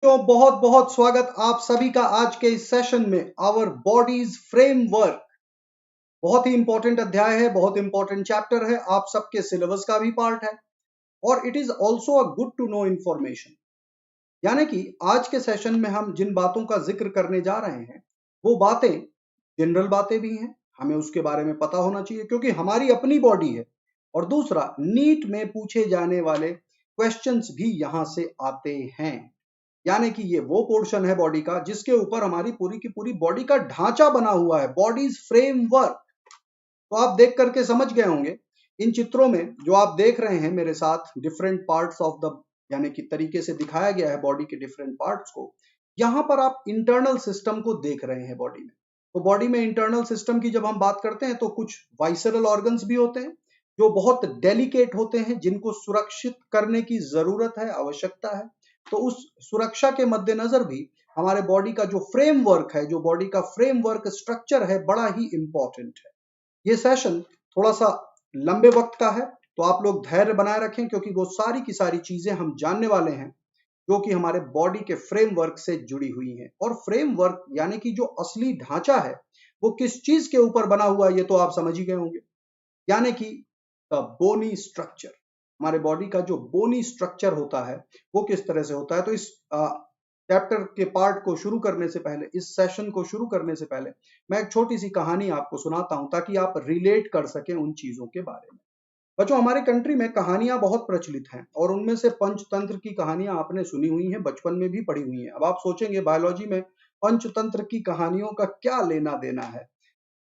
तो बहुत बहुत स्वागत आप सभी का आज के इस सेशन में आवर बॉडीज फ्रेमवर्क। बहुत ही इंपॉर्टेंट अध्याय है, बहुत इंपॉर्टेंट चैप्टर है, आप सबके सिलेबस का भी पार्ट है और it is also a good to know information. यानी कि आज के सेशन में हम जिन बातों का जिक्र करने जा रहे हैं वो बातें जनरल बातें भी हैं, हमें उसके बारे में पता होना चाहिए क्योंकि हमारी अपनी बॉडी है। और दूसरा, नीट में पूछे जाने वाले क्वेश्चंस भी यहां से आते हैं। यानी कि ये वो पोर्शन है बॉडी का जिसके ऊपर हमारी पूरी की पूरी बॉडी का ढांचा बना हुआ है, बॉडीज फ्रेमवर्क। तो आप देख करके समझ गए होंगे इन चित्रों में जो आप देख रहे हैं मेरे साथ, डिफरेंट पार्ट्स ऑफ द यानी कि तरीके से दिखाया गया है बॉडी के डिफरेंट पार्ट्स को। यहां पर आप इंटरनल सिस्टम को देख रहे हैं बॉडी में। तो बॉडी में इंटरनल सिस्टम की जब हम बात करते हैं तो कुछ वाइसरल ऑर्गन्स भी होते हैं जो बहुत डेलिकेट होते हैं, जिनको सुरक्षित करने की जरूरत है, आवश्यकता है। तो उस सुरक्षा के मद्देनजर भी हमारे बॉडी का जो फ्रेमवर्क है, जो बॉडी का फ्रेमवर्क स्ट्रक्चर है, बड़ा ही इंपॉर्टेंट है। ये सेशन थोड़ा सा लंबे वक्त का है तो आप लोग धैर्य बनाए रखें क्योंकि वो सारी की सारी चीजें हम जानने वाले हैं जो कि हमारे बॉडी के फ्रेमवर्क से जुड़ी हुई हैं। और फ्रेमवर्क यानी कि जो असली ढांचा है वो किस चीज के ऊपर बना हुआ है ये तो आप समझ ही गए होंगे। यानी कि बोनी स्ट्रक्चर, हमारे बॉडी का जो बोनी स्ट्रक्चर होता है वो किस तरह से होता है। तो इस चैप्टर के पार्ट को शुरू करने से पहले, इस सेशन को शुरू करने से पहले मैं एक छोटी सी कहानी आपको सुनाता हूं ताकि आप रिलेट कर सकें उन चीजों के बारे में। बच्चों, हमारे कंट्री में कहानियां बहुत प्रचलित हैं और उनमें से पंचतंत्र की कहानियां आपने सुनी हुई हैं, बचपन में भी पढ़ी हुई हैं। अब आप सोचेंगे बायोलॉजी में पंचतंत्र की कहानियों का क्या लेना देना है।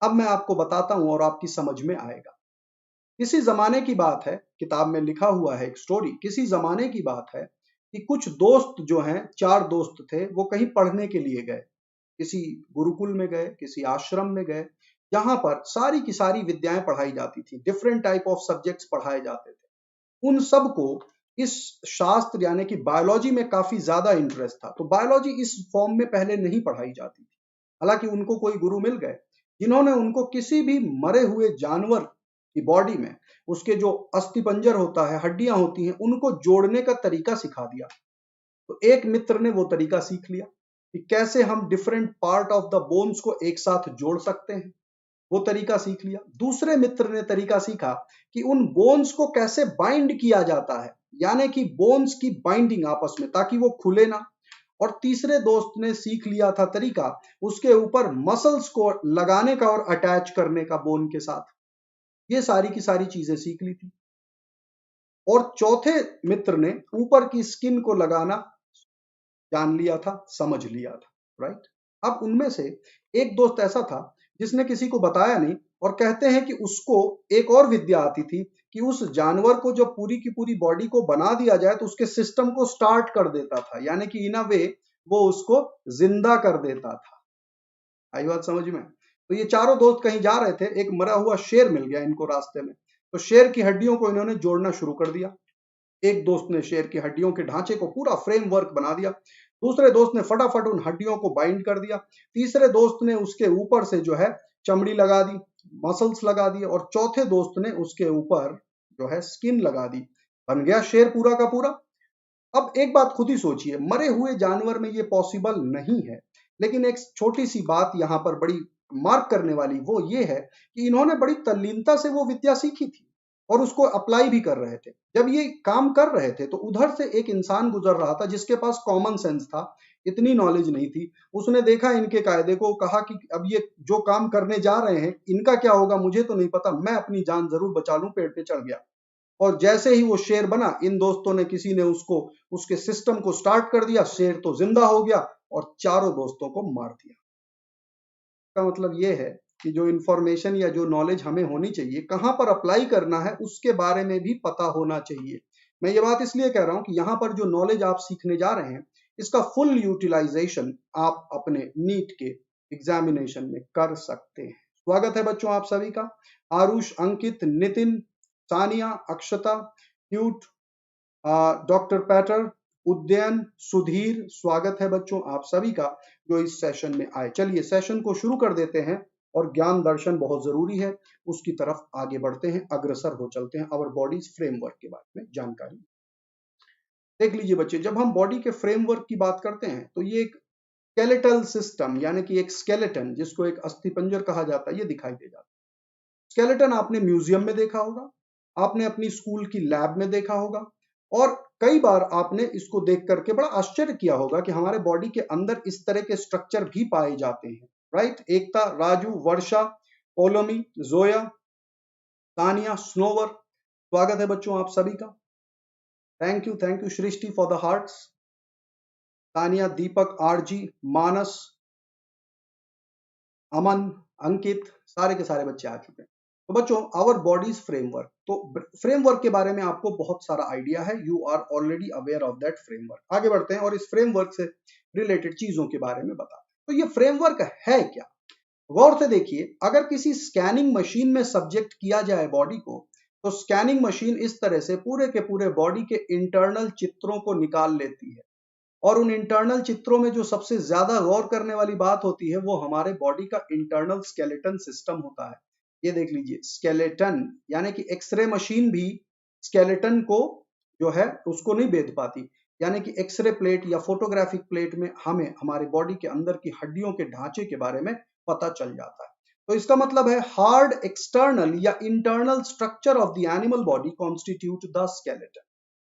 अब मैं आपको बताता हूं और आपकी समझ में आएगा। किसी जमाने की बात है, किताब में लिखा हुआ है एक स्टोरी। किसी जमाने की बात है कि कुछ दोस्त जो हैं, चार दोस्त थे, वो कहीं पढ़ने के लिए गए। किसी गुरुकुल में गए, किसी आश्रम में गए, जहां पर सारी की सारी विद्याएं पढ़ाई जाती थी, डिफरेंट टाइप ऑफ सब्जेक्ट्स पढ़ाए जाते थे। उन सबको इस शास्त्र यानी कि बायोलॉजी में काफी ज्यादा इंटरेस्ट था। तो बायोलॉजी इस फॉर्म में पहले नहीं पढ़ाई जाती थी। हालांकि उनको कोई गुरु मिल गए जिन्होंने उनको किसी भी मरे हुए जानवर की बॉडी में उसके जो अस्थिपंजर होता है, हड्डियां होती हैं, उनको जोड़ने का तरीका सिखा दिया। तो एक मित्र ने वो तरीका सीख लिया कि कैसे हम different part of the bones को एक साथ जोड़ सकते हैं। वो तरीका सीख लिया। दूसरे मित्र ने तरीका सीखा कि उन बोन्स को कैसे बाइंड किया जाता है, यानी कि बोन्स की बाइंडिंग आपस में, ताकि वो खुले ना। और तीसरे दोस्त ने सीख लिया था तरीका उसके ऊपर मसल्स को लगाने का और अटैच करने का बोन के साथ। ये सारी की सारी चीजें सीख ली थी। और चौथे मित्र ने ऊपर की स्किन को लगाना जान लिया था, समझ लिया था। राइट। अब उनमें से एक दोस्त ऐसा था जिसने किसी को बताया नहीं, और कहते हैं कि उसको एक और विद्या आती थी कि उस जानवर को जब पूरी की पूरी बॉडी को बना दिया जाए तो उसके सिस्टम को स्टार्ट कर देता था, यानी कि इन अ वे वो उसको जिंदा कर देता था। आई बात समझ में? तो ये चारों दोस्त कहीं जा रहे थे, एक मरा हुआ शेर मिल गया इनको रास्ते में। तो शेर की हड्डियों को इन्होंने जोड़ना शुरू कर दिया। एक दोस्त ने शेर की हड्डियों के ढांचे को पूरा फ्रेमवर्क बना दिया, दूसरे दोस्त ने फटाफट उन हड्डियों को बाइंड कर दिया, तीसरे दोस्त ने उसके ऊपर से जो है चमड़ी लगा दी, मसल्स लगा दिए, और चौथे दोस्त ने उसके ऊपर जो है स्किन लगा दी। बन गया शेर पूरा का पूरा। अब एक बात खुद ही सोचिए, मरे हुए जानवर में ये पॉसिबल नहीं है, लेकिन एक छोटी सी बात यहां पर बड़ी मार्क करने वाली वो ये है कि इन्होंने बड़ी तल्लीनता से वो विद्या सीखी थी और उसको अप्लाई भी कर रहे थे। जब ये काम कर रहे थे तो उधर से एक इंसान गुजर रहा था जिसके पास कॉमन सेंस था, इतनी नॉलेज नहीं थी। उसने देखा इनके कायदे को, कहा कि अब ये जो काम करने जा रहे हैं इनका क्या होगा मुझे तो नहीं पता, मैं अपनी जान जरूर बचा लूं। पेड़ पे चढ़ गया और जैसे ही वो शेर बना, इन दोस्तों ने किसी ने उसको उसके सिस्टम को स्टार्ट कर दिया, शेर तो जिंदा हो गया और चारों दोस्तों को मार दिया। का मतलब ये है कि जो इंफॉर्मेशन या जो नॉलेज हमें होनी चाहिए, कहां पर अप्लाई करना है उसके बारे में भी पता होना चाहिए। मैं ये बात इसलिए कह रहा हूं कि यहां पर जो नॉलेज आप सीखने जा रहे हैं इसका फुल यूटिलाइजेशन आप अपने नीट के एग्जामिनेशन में कर सकते हैं। स्वागत है बच्चों आप सभी का। आरुष, अंकित, नितिन, सानिया, अक्षता, क्यूट, डॉक्टर पैटर, उद्यन, सुधीर, स्वागत है बच्चों आप सभी का जो इस सेशन में आए। चलिए सेशन को शुरू कर देते हैं और ज्ञान दर्शन बहुत जरूरी है, उसकी तरफ आगे बढ़ते हैं, अग्रसर हो चलते हैं। अवर बॉडीज फ्रेमवर्क के बारे में जानकारी। देख लीजिए बच्चे, जब हम बॉडी के फ्रेमवर्क की बात करते हैं तो ये एक स्केलेटल सिस्टम यानी कि एक स्केलेटन, जिसको एक अस्थिपंजर कहा जाता है, ये दिखाई दे जाता है। स्केलेटन आपने म्यूजियम में देखा होगा, आपने अपनी स्कूल की लैब में देखा होगा, और कई बार आपने इसको देख करके बड़ा आश्चर्य किया होगा कि हमारे बॉडी के अंदर इस तरह के स्ट्रक्चर भी पाए जाते हैं। राइट? एकता, राजू, वर्षा, पोलोमी, जोया, तानिया, स्नोवर, स्वागत है बच्चों आप सभी का। Thank you Srishti for the hearts. Tania, Deepak, RG, Manas, Aman, Ankit, सारे के सारे बच्चे आ चुके हैं। तो बच्चों, आवर बॉडीज फ्रेमवर्क, तो फ्रेमवर्क के बारे में आपको बहुत सारा आइडिया है, you are already aware of that framework. आगे बढ़ते हैं और इस फ्रेमवर्क से रिलेटेड चीजों के बारे में बताते हैं। तो ये फ्रेमवर्क है क्या? गौर से देखिए, अगर किसी स्कैनिंग मशीन में सब्जेक्ट किया जाए बॉडी को, तो स्कैनिंग मशीन इस तरह से पूरे के पूरे बॉडी के इंटरनल चित्रों को निकाल लेती है, और उन इंटरनल चित्रों में जो सबसे ज्यादा गौर करने वाली बात होती है वो हमारे बॉडी का इंटरनल स्केलेटन सिस्टम होता है। ये देख लीजिए, स्केलेटन, यानी कि एक्सरे मशीन भी स्केलेटन को जो है उसको नहीं भेद पाती, यानी कि एक्सरे प्लेट या फोटोग्राफिक प्लेट में हमें हमारे बॉडी के अंदर की हड्डियों के ढांचे के बारे में पता चल जाता है। तो इसका मतलब है हार्ड एक्सटर्नल या internal structure of the animal body constitute the skeleton.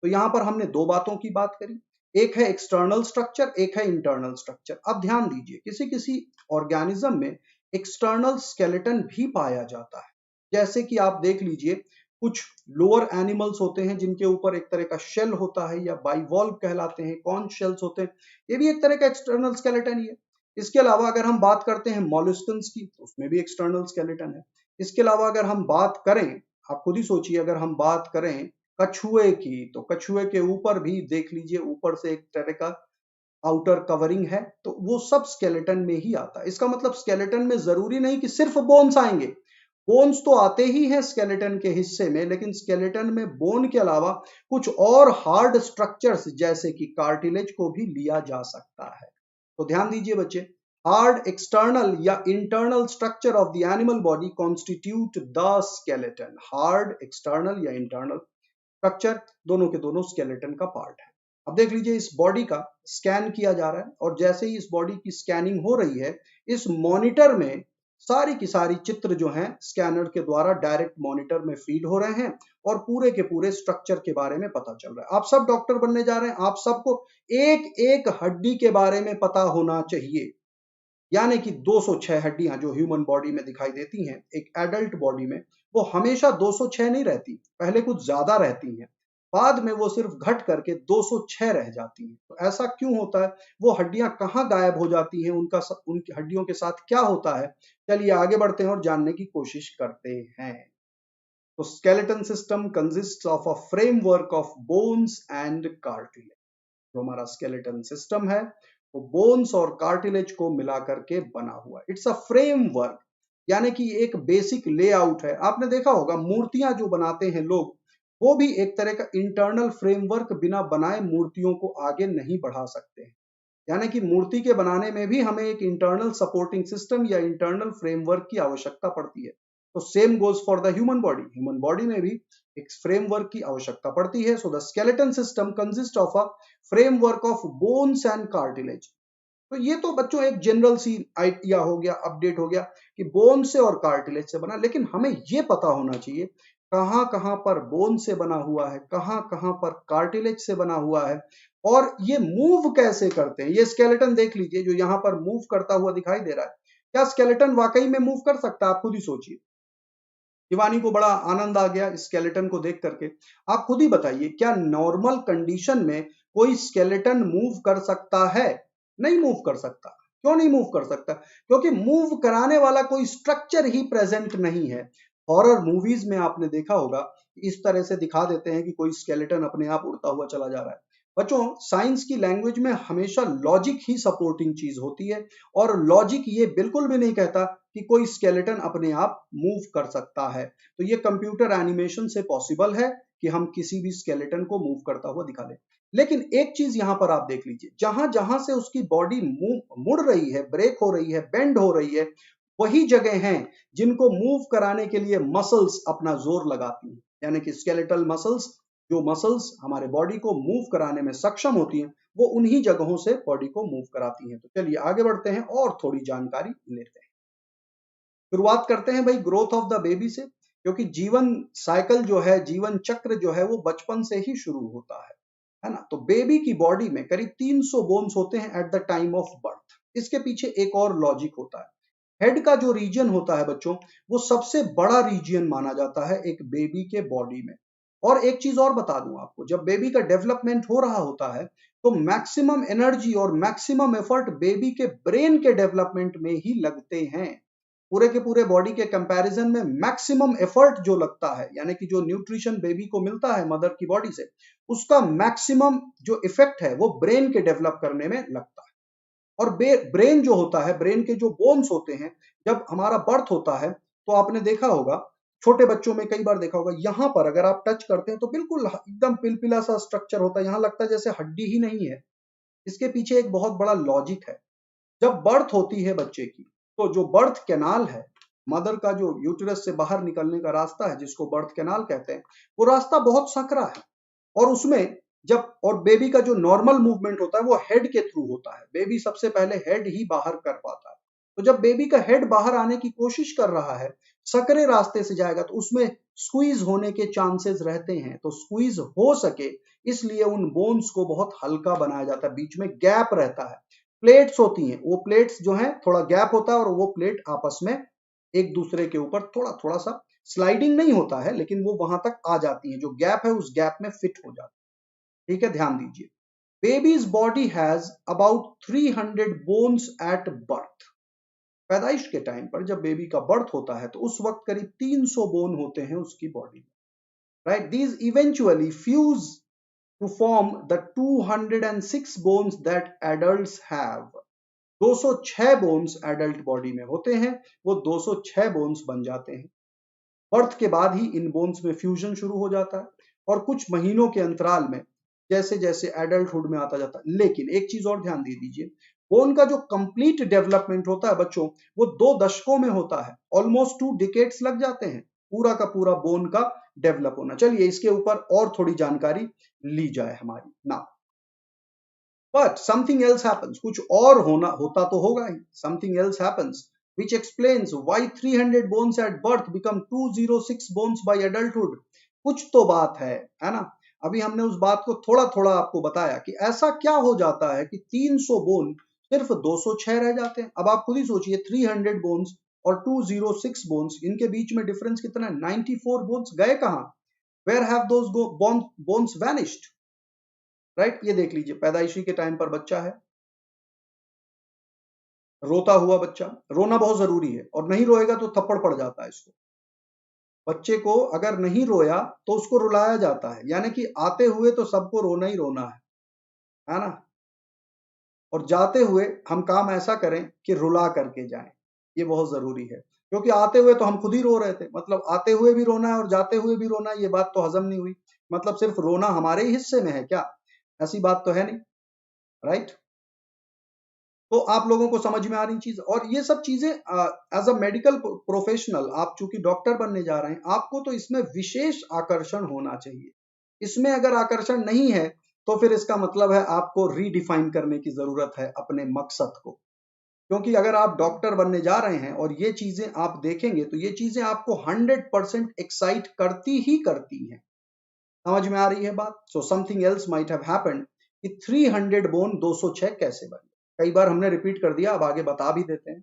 तो यहां पर हमने दो बातों की बात करी, एक है एक्सटर्नल स्ट्रक्चर, एक है इंटरनल स्ट्रक्चर। अब ध्यान दीजिए, किसी किसी ऑर्गेनिज्म में एक्सटर्नल स्केलेटन भी पाया जाता है। जैसे कि आप देख लीजिए, कुछ लोअर एनिमल्स होते हैं जिनके ऊपर एक तरह का शेल होता है या बाइवॉल्व कहलाते हैं, कॉन्च शेल्स होते हैं, ये भी एक तरह का एक्सटर्नल स्केलेटन ही है। इसके अलावा अगर हम बात करते हैं मॉलस्कन्स की, तो उसमें भी एक्सटर्नल स्केलेटन है। इसके अलावा अगर हम बात करें, आप खुद ही सोचिए, अगर हम बात करें कछुए की, तो कछुए के ऊपर भी देख लीजिए, ऊपर से एक तरह का आउटर कवरिंग है, तो वो सब स्केलेटन में ही आता है। इसका मतलब स्केलेटन में जरूरी नहीं कि सिर्फ बोन्स आएंगे, बोन्स तो आते ही हैं स्केलेटन के हिस्से में, लेकिन स्केलेटन में बोन के अलावा कुछ और हार्ड स्ट्रक्चर्स जैसे कि कार्टिलेज को भी लिया जा सकता है। तो ध्यान दीजिए बच्चे, हार्ड एक्सटर्नल या internal structure of the animal body constitute the skeleton. Hard external या इंटरनल स्ट्रक्चर दोनों के दोनों स्केलेटन का पार्ट है। अब देख लीजिए, इस बॉडी का स्कैन किया जा रहा है, और जैसे ही इस बॉडी की स्कैनिंग हो रही है, इस मॉनिटर में सारी की सारी चित्र जो हैं स्कैनर के द्वारा डायरेक्ट मॉनिटर में फीड हो रहे हैं, और पूरे के पूरे स्ट्रक्चर के बारे में पता चल रहा है। आप सब डॉक्टर बनने जा रहे हैं, आप सबको एक एक हड्डी के बारे में पता होना चाहिए। यानी कि 206 हड्डियां जो ह्यूमन बॉडी में दिखाई देती हैं एक एडल्ट बॉडी में, वो हमेशा 206 नहीं रहती, पहले कुछ ज्यादा रहती हैं, बाद में वो सिर्फ घट करके 206 रह जाती हैं। तो ऐसा क्यों होता है? वो हड्डियां कहाँ गायब हो जाती हैं, उनकी हड्डियों के साथ क्या होता है? चलिए आगे बढ़ते हैं और जानने की कोशिश करते हैं। तो skeleton system consist of a framework of bones and cartilage. जो हमारा स्केलेटन सिस्टम है वो बोन्स और कार्टिलेज को मिला करके बना हुआ है। इट्स अ फ्रेमवर्क, यानी कि एक बेसिक लेआउट है। आपने देखा होगा मूर्तियां जो बनाते हैं लोग, वो भी एक तरह का इंटरनल फ्रेमवर्क बिना बनाए मूर्तियों को आगे नहीं बढ़ा सकते हैं। यानी कि मूर्ति के बनाने में भी हमें एक इंटरनल सपोर्टिंग सिस्टम या इंटरनल फ्रेमवर्क की आवश्यकता पड़ती है। तो same goes for the human body, human body में भी एक फ्रेमवर्क की आवश्यकता पड़ती है। So the skeleton system consist of a framework of bones and cartilage. तो ये तो बच्चों एक जनरल सी आइडिया हो गया, अपडेट हो गया कि बोन से और कार्टिलेज से बना, लेकिन हमें ये पता होना चाहिए कहां कहां पर बोन से बना हुआ है, कहां कहां पर कार्टिलेज से बना हुआ है, और ये मूव कैसे करते हैं। ये स्केलेटन देख लीजिए जो यहां पर मूव करता हुआ दिखाई दे रहा है, क्या स्केलेटन वाकई में मूव कर सकता है? आप खुद ही सोचिए। शिवानी को बड़ा आनंद आ गया स्केलेटन को देख करके। आप खुद ही बताइए, क्या नॉर्मल कंडीशन में कोई स्केलेटन मूव कर सकता है? नहीं मूव कर सकता। क्यों नहीं मूव कर सकता? क्योंकि मूव कराने वाला कोई स्ट्रक्चर ही प्रेजेंट नहीं है। हॉरर मूवीज में आपने देखा होगा, इस तरह से दिखा देते हैं कि कोई स्केलेटन अपने आप उड़ता हुआ चला जा रहा है। बच्चों, साइंस की लैंग्वेज में हमेशा लॉजिक ही सपोर्टिंग चीज होती है, और लॉजिक ये बिल्कुल भी नहीं कहता कि कोई स्केलेटन अपने आप मूव कर सकता है। तो ये कंप्यूटर एनिमेशन से पॉसिबल है कि हम किसी भी स्केलेटन को मूव करता हुआ दिखा दें। लेकिन एक चीज यहां पर आप देख लीजिए, जहां जहां से उसकी बॉडी मुड़ रही है, ब्रेक हो रही है, बेंड हो रही है, वही जगह हैं जिनको मूव कराने के लिए मसल्स अपना जोर लगाती हैं। यानी कि स्केलेटल मसल्स जो मसल्स हमारे बॉडी को मूव कराने में सक्षम होती हैं वो उन्हीं जगहों से बॉडी को मूव कराती हैं। तो चलिए आगे बढ़ते हैं और थोड़ी जानकारी लेते हैं। शुरुआत करते हैं भाई ग्रोथ ऑफ द बेबी से, क्योंकि जीवन साइकिल जो है, जीवन चक्र जो है वो बचपन से ही शुरू होता है ना। तो बेबी की बॉडी में करीब 300 बोन्स होते हैं at the time of birth. इसके पीछे एक और लॉजिक होता है। हेड का जो रीजन होता है बच्चों, वो सबसे बड़ा रीजन माना जाता है एक बेबी के बॉडी में। और एक चीज और बता दूं आपको, जब बेबी का डेवलपमेंट हो रहा होता है तो मैक्सिमम एनर्जी और मैक्सिमम एफर्ट बेबी के ब्रेन के डेवलपमेंट में ही लगते हैं। पूरे के पूरे बॉडी के कंपैरिजन में मैक्सिमम एफर्ट जो लगता है, यानी कि जो न्यूट्रिशन बेबी को मिलता है मदर की बॉडी से, उसका मैक्सिमम जो इफेक्ट है वो ब्रेन के डेवलप करने में लगता है। और ब्रेन जो होता है, ब्रेन के जो बोन्स होते हैं, जब हमारा बर्थ होता है तो आपने देखा होगा, छोटे बच्चों में कई बार देखा होगा, यहां पर अगर आप टच करते हैं तो बिल्कुल एकदम पिलपिला सा स्ट्रक्चर होता है, यहां लगता है जैसे हड्डी ही नहीं है। इसके पीछे एक बहुत बड़ा लॉजिक है। जब बर्थ होती है बच्चे की, तो जो बर्थ कैनाल है, मदर का जो यूटरस से बाहर निकलने का रास्ता है जिसको बर्थ कैनाल कहते हैं, वो रास्ता बहुत सकरा है। और उसमें जब और बेबी का जो नॉर्मल मूवमेंट होता है वो हेड के थ्रू होता है। बेबी सबसे पहले हेड ही बाहर कर पाता है। तो जब बेबी का हेड बाहर आने की कोशिश कर रहा है, सकरे रास्ते से जाएगा तो उसमें स्क्वीज होने के चांसेस रहते हैं। तो स्क्वीज हो सके इसलिए उन बोन्स को बहुत हल्का बनाया जाता है, बीच में गैप रहता है। प्लेट्स होती हैं, वो प्लेट्स जो हैं थोड़ा गैप होता है और वो प्लेट आपस में एक दूसरे के ऊपर थोड़ा थोड़ा सा स्लाइडिंग नहीं होता है, लेकिन वो वहां तक आ जाती है, जो गैप है उस गैप में फिट हो जाती है। ठीक है, ध्यान दीजिए। Babies body has about 300 bones at birth. पैदाइश के टाइम पर जब बेबी का बर्थ होता है तो उस वक्त करीब 300 बोन होते हैं उसकी बॉडी में, right. These eventually fuse to form the 206 bones that adults have. 206 bones adult body में होते हैं, वो 206 बोन्स बन जाते हैं। बर्थ के बाद ही इन बोन्स में फ्यूजन शुरू हो जाता है और कुछ महीनों के अंतराल में जैसे जैसे एडल्टहुड में आता जाता है। लेकिन एक चीज और ध्यान दे दीजिए, बोन का जो कंप्लीट डेवलपमेंट होता है बच्चों, वो 2 दशकों में होता है। ऑलमोस्ट 2 डिकेड्स लग जाते हैं पूरा का पूरा बोन का डेवलप होना। चलिए इसके ऊपर और थोड़ी जानकारी ली जाए हमारी ना। बट समथिंग एल्स हैपेंस, कुछ और होता तो होगा ही। Something else happens which explains why 300 bones at birth become 206 bones by adulthood। कुछ तो बात है ना। अभी हमने उस बात को थोड़ा थोड़ा आपको बताया कि ऐसा क्या हो जाता है कि 300 बोन सिर्फ 206 रह जाते हैं। अब आप खुद ही सोचिए, 300 बोन्स और 206 बोन्स, इनके बीच में डिफरेंस कितना है? 94 बोन्स गए कहां? Where have those bones vanished, right. ये देख लीजिए, पैदाइशी के टाइम पर बच्चा है, रोता हुआ बच्चा। रोना बहुत जरूरी है, और नहीं रोएगा तो थप्पड़ पड़ जाता है इसको। बच्चे को अगर नहीं रोया तो उसको रुलाया जाता है, यानी कि आते हुए तो सबको रोना ही रोना है ना। और जाते हुए हम काम ऐसा करें कि रुला करके जाएं, ये बहुत जरूरी है। क्योंकि आते हुए तो हम खुद ही रो रहे थे, मतलब आते हुए भी रोना है और जाते हुए भी रोना है, ये बात तो हजम नहीं हुई। मतलब सिर्फ रोना हमारे ही हिस्से में है क्या? ऐसी बात तो है नहीं, राइट। तो आप लोगों को समझ में आ रही चीज। और ये सब चीजें एज अ मेडिकल प्रोफेशनल, आप चूंकि डॉक्टर बनने जा रहे हैं, आपको तो इसमें विशेष आकर्षण होना चाहिए। इसमें अगर आकर्षण नहीं है तो फिर इसका मतलब है आपको रीडिफाइन करने की जरूरत है अपने मकसद को। क्योंकि अगर आप डॉक्टर बनने जा रहे हैं और ये चीजें आप देखेंगे तो ये चीजें आपको 100% एक्साइट करती ही करती हैं। समझ में आ रही है बात? So something else might have happened कि 300 बोन 206 कैसे बने। कई बार हमने रिपीट कर दिया, अब आगे बता भी देते हैं।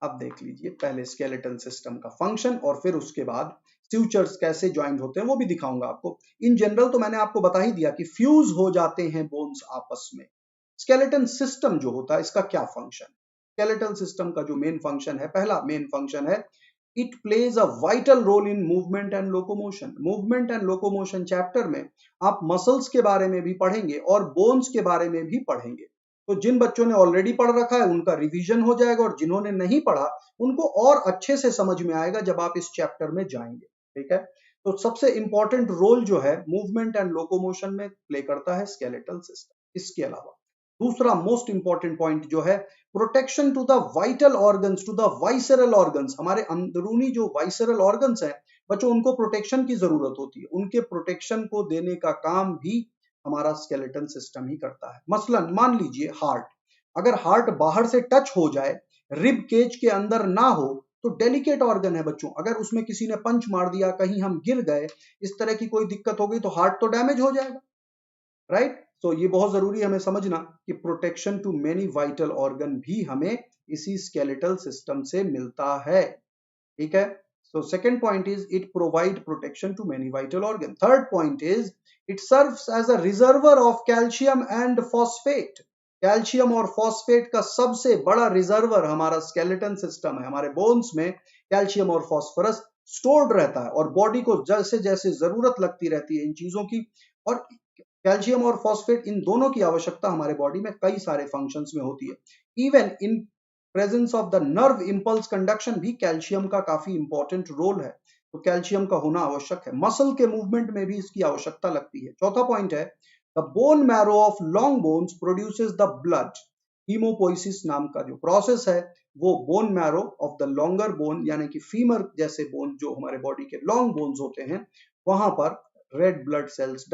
अब देख लीजिए, पहले स्केलेटल सिस्टम का फंक्शन और फिर उसके बाद स्यूचर्स कैसे ज्वाइंट होते हैं वो भी दिखाऊंगा आपको। इन जनरल तो मैंने आपको बता ही दिया कि फ्यूज हो जाते हैं बोन्स आपस में। स्केलेटन सिस्टम जो होता है इसका क्या फंक्शन? स्केलेटल सिस्टम का जो मेन फंक्शन है, पहला मेन फंक्शन है, it plays a vital role in movement and locomotion. Movement and locomotion chapter में आप मसल्स के बारे में भी पढ़ेंगे और बोन्स के बारे में भी पढ़ेंगे। तो जिन बच्चों ने ऑलरेडी पढ़ रखा है उनका रिवीजन हो जाएगा, और जिन्होंने नहीं पढ़ा उनको और अच्छे से समझ में आएगा जब आप इस चैप्टर में जाएंगे। ठीक है, तो सबसे इंपॉर्टेंट रोल जो है मूवमेंट एंड लोकोमोशन में प्ले करता है स्केलेटल सिस्टम। इसके अलावा दूसरा मोस्ट इंपॉर्टेंट पॉइंट जो है, protection to the vital organs, to the visceral organs. हमारे अंदरूनी जो वाइसरल ऑर्गन्स हैं बच्चों उनको प्रोटेक्शन की जरूरत होती है, उनके प्रोटेक्शन को देने का काम भी हमारा स्केलेटन सिस्टम ही करता है। मसलन मान लीजिए हार्ट, अगर हार्ट बाहर से टच हो जाए, रिब केज के अंदर ना हो, तो डेलिकेट ऑर्गन है बच्चों, अगर उसमें किसी ने पंच मार दिया, कहीं हम गिर गए, इस तरह की कोई दिक्कत हो गई तो हार्ट तो डैमेज हो जाएगा, राइट। तो ये बहुत जरूरी है हमें समझना कि protection to many vital organ भी हमें इसी स्केलेटल सिस्टम से मिलता है, ठीक है। So second point is it provide protection to many vital organ. Third point is it serves as a reservoir of calcium and phosphate. Calcium और phosphate का सबसे बड़ा रिजर्वर हमारा स्केलेटन सिस्टम है। हमारे बोन्स में कैल्शियम और फॉस्फोरस स्टोर्ड रहता है और बॉडी को जैसे जैसे जरूरत लगती रहती है इन चीजों की, और कैल्शियम और फॉस्फेट इन दोनों की आवश्यकता हमारे बॉडी में कई सारे फंक्शंस में होती है। Even in presence of the nerve impulse conduction भी कैल्शियम का काफी इंपॉर्टेंट रोल है, तो कैल्शियम का होना आवश्यक है। मसल के मूवमेंट में भी इसकी आवश्यकता लगती है। चौथा पॉइंट है the bone marrow of long bones produces the blood. Haemopoiesis नाम का जो प्रोसेस है वो bone marrow of the longer bone यानी कि फीमर जैसे बोन जो हमारे बॉडी के लॉन्ग बोन्स होते हैं, वहां पर red blood cells,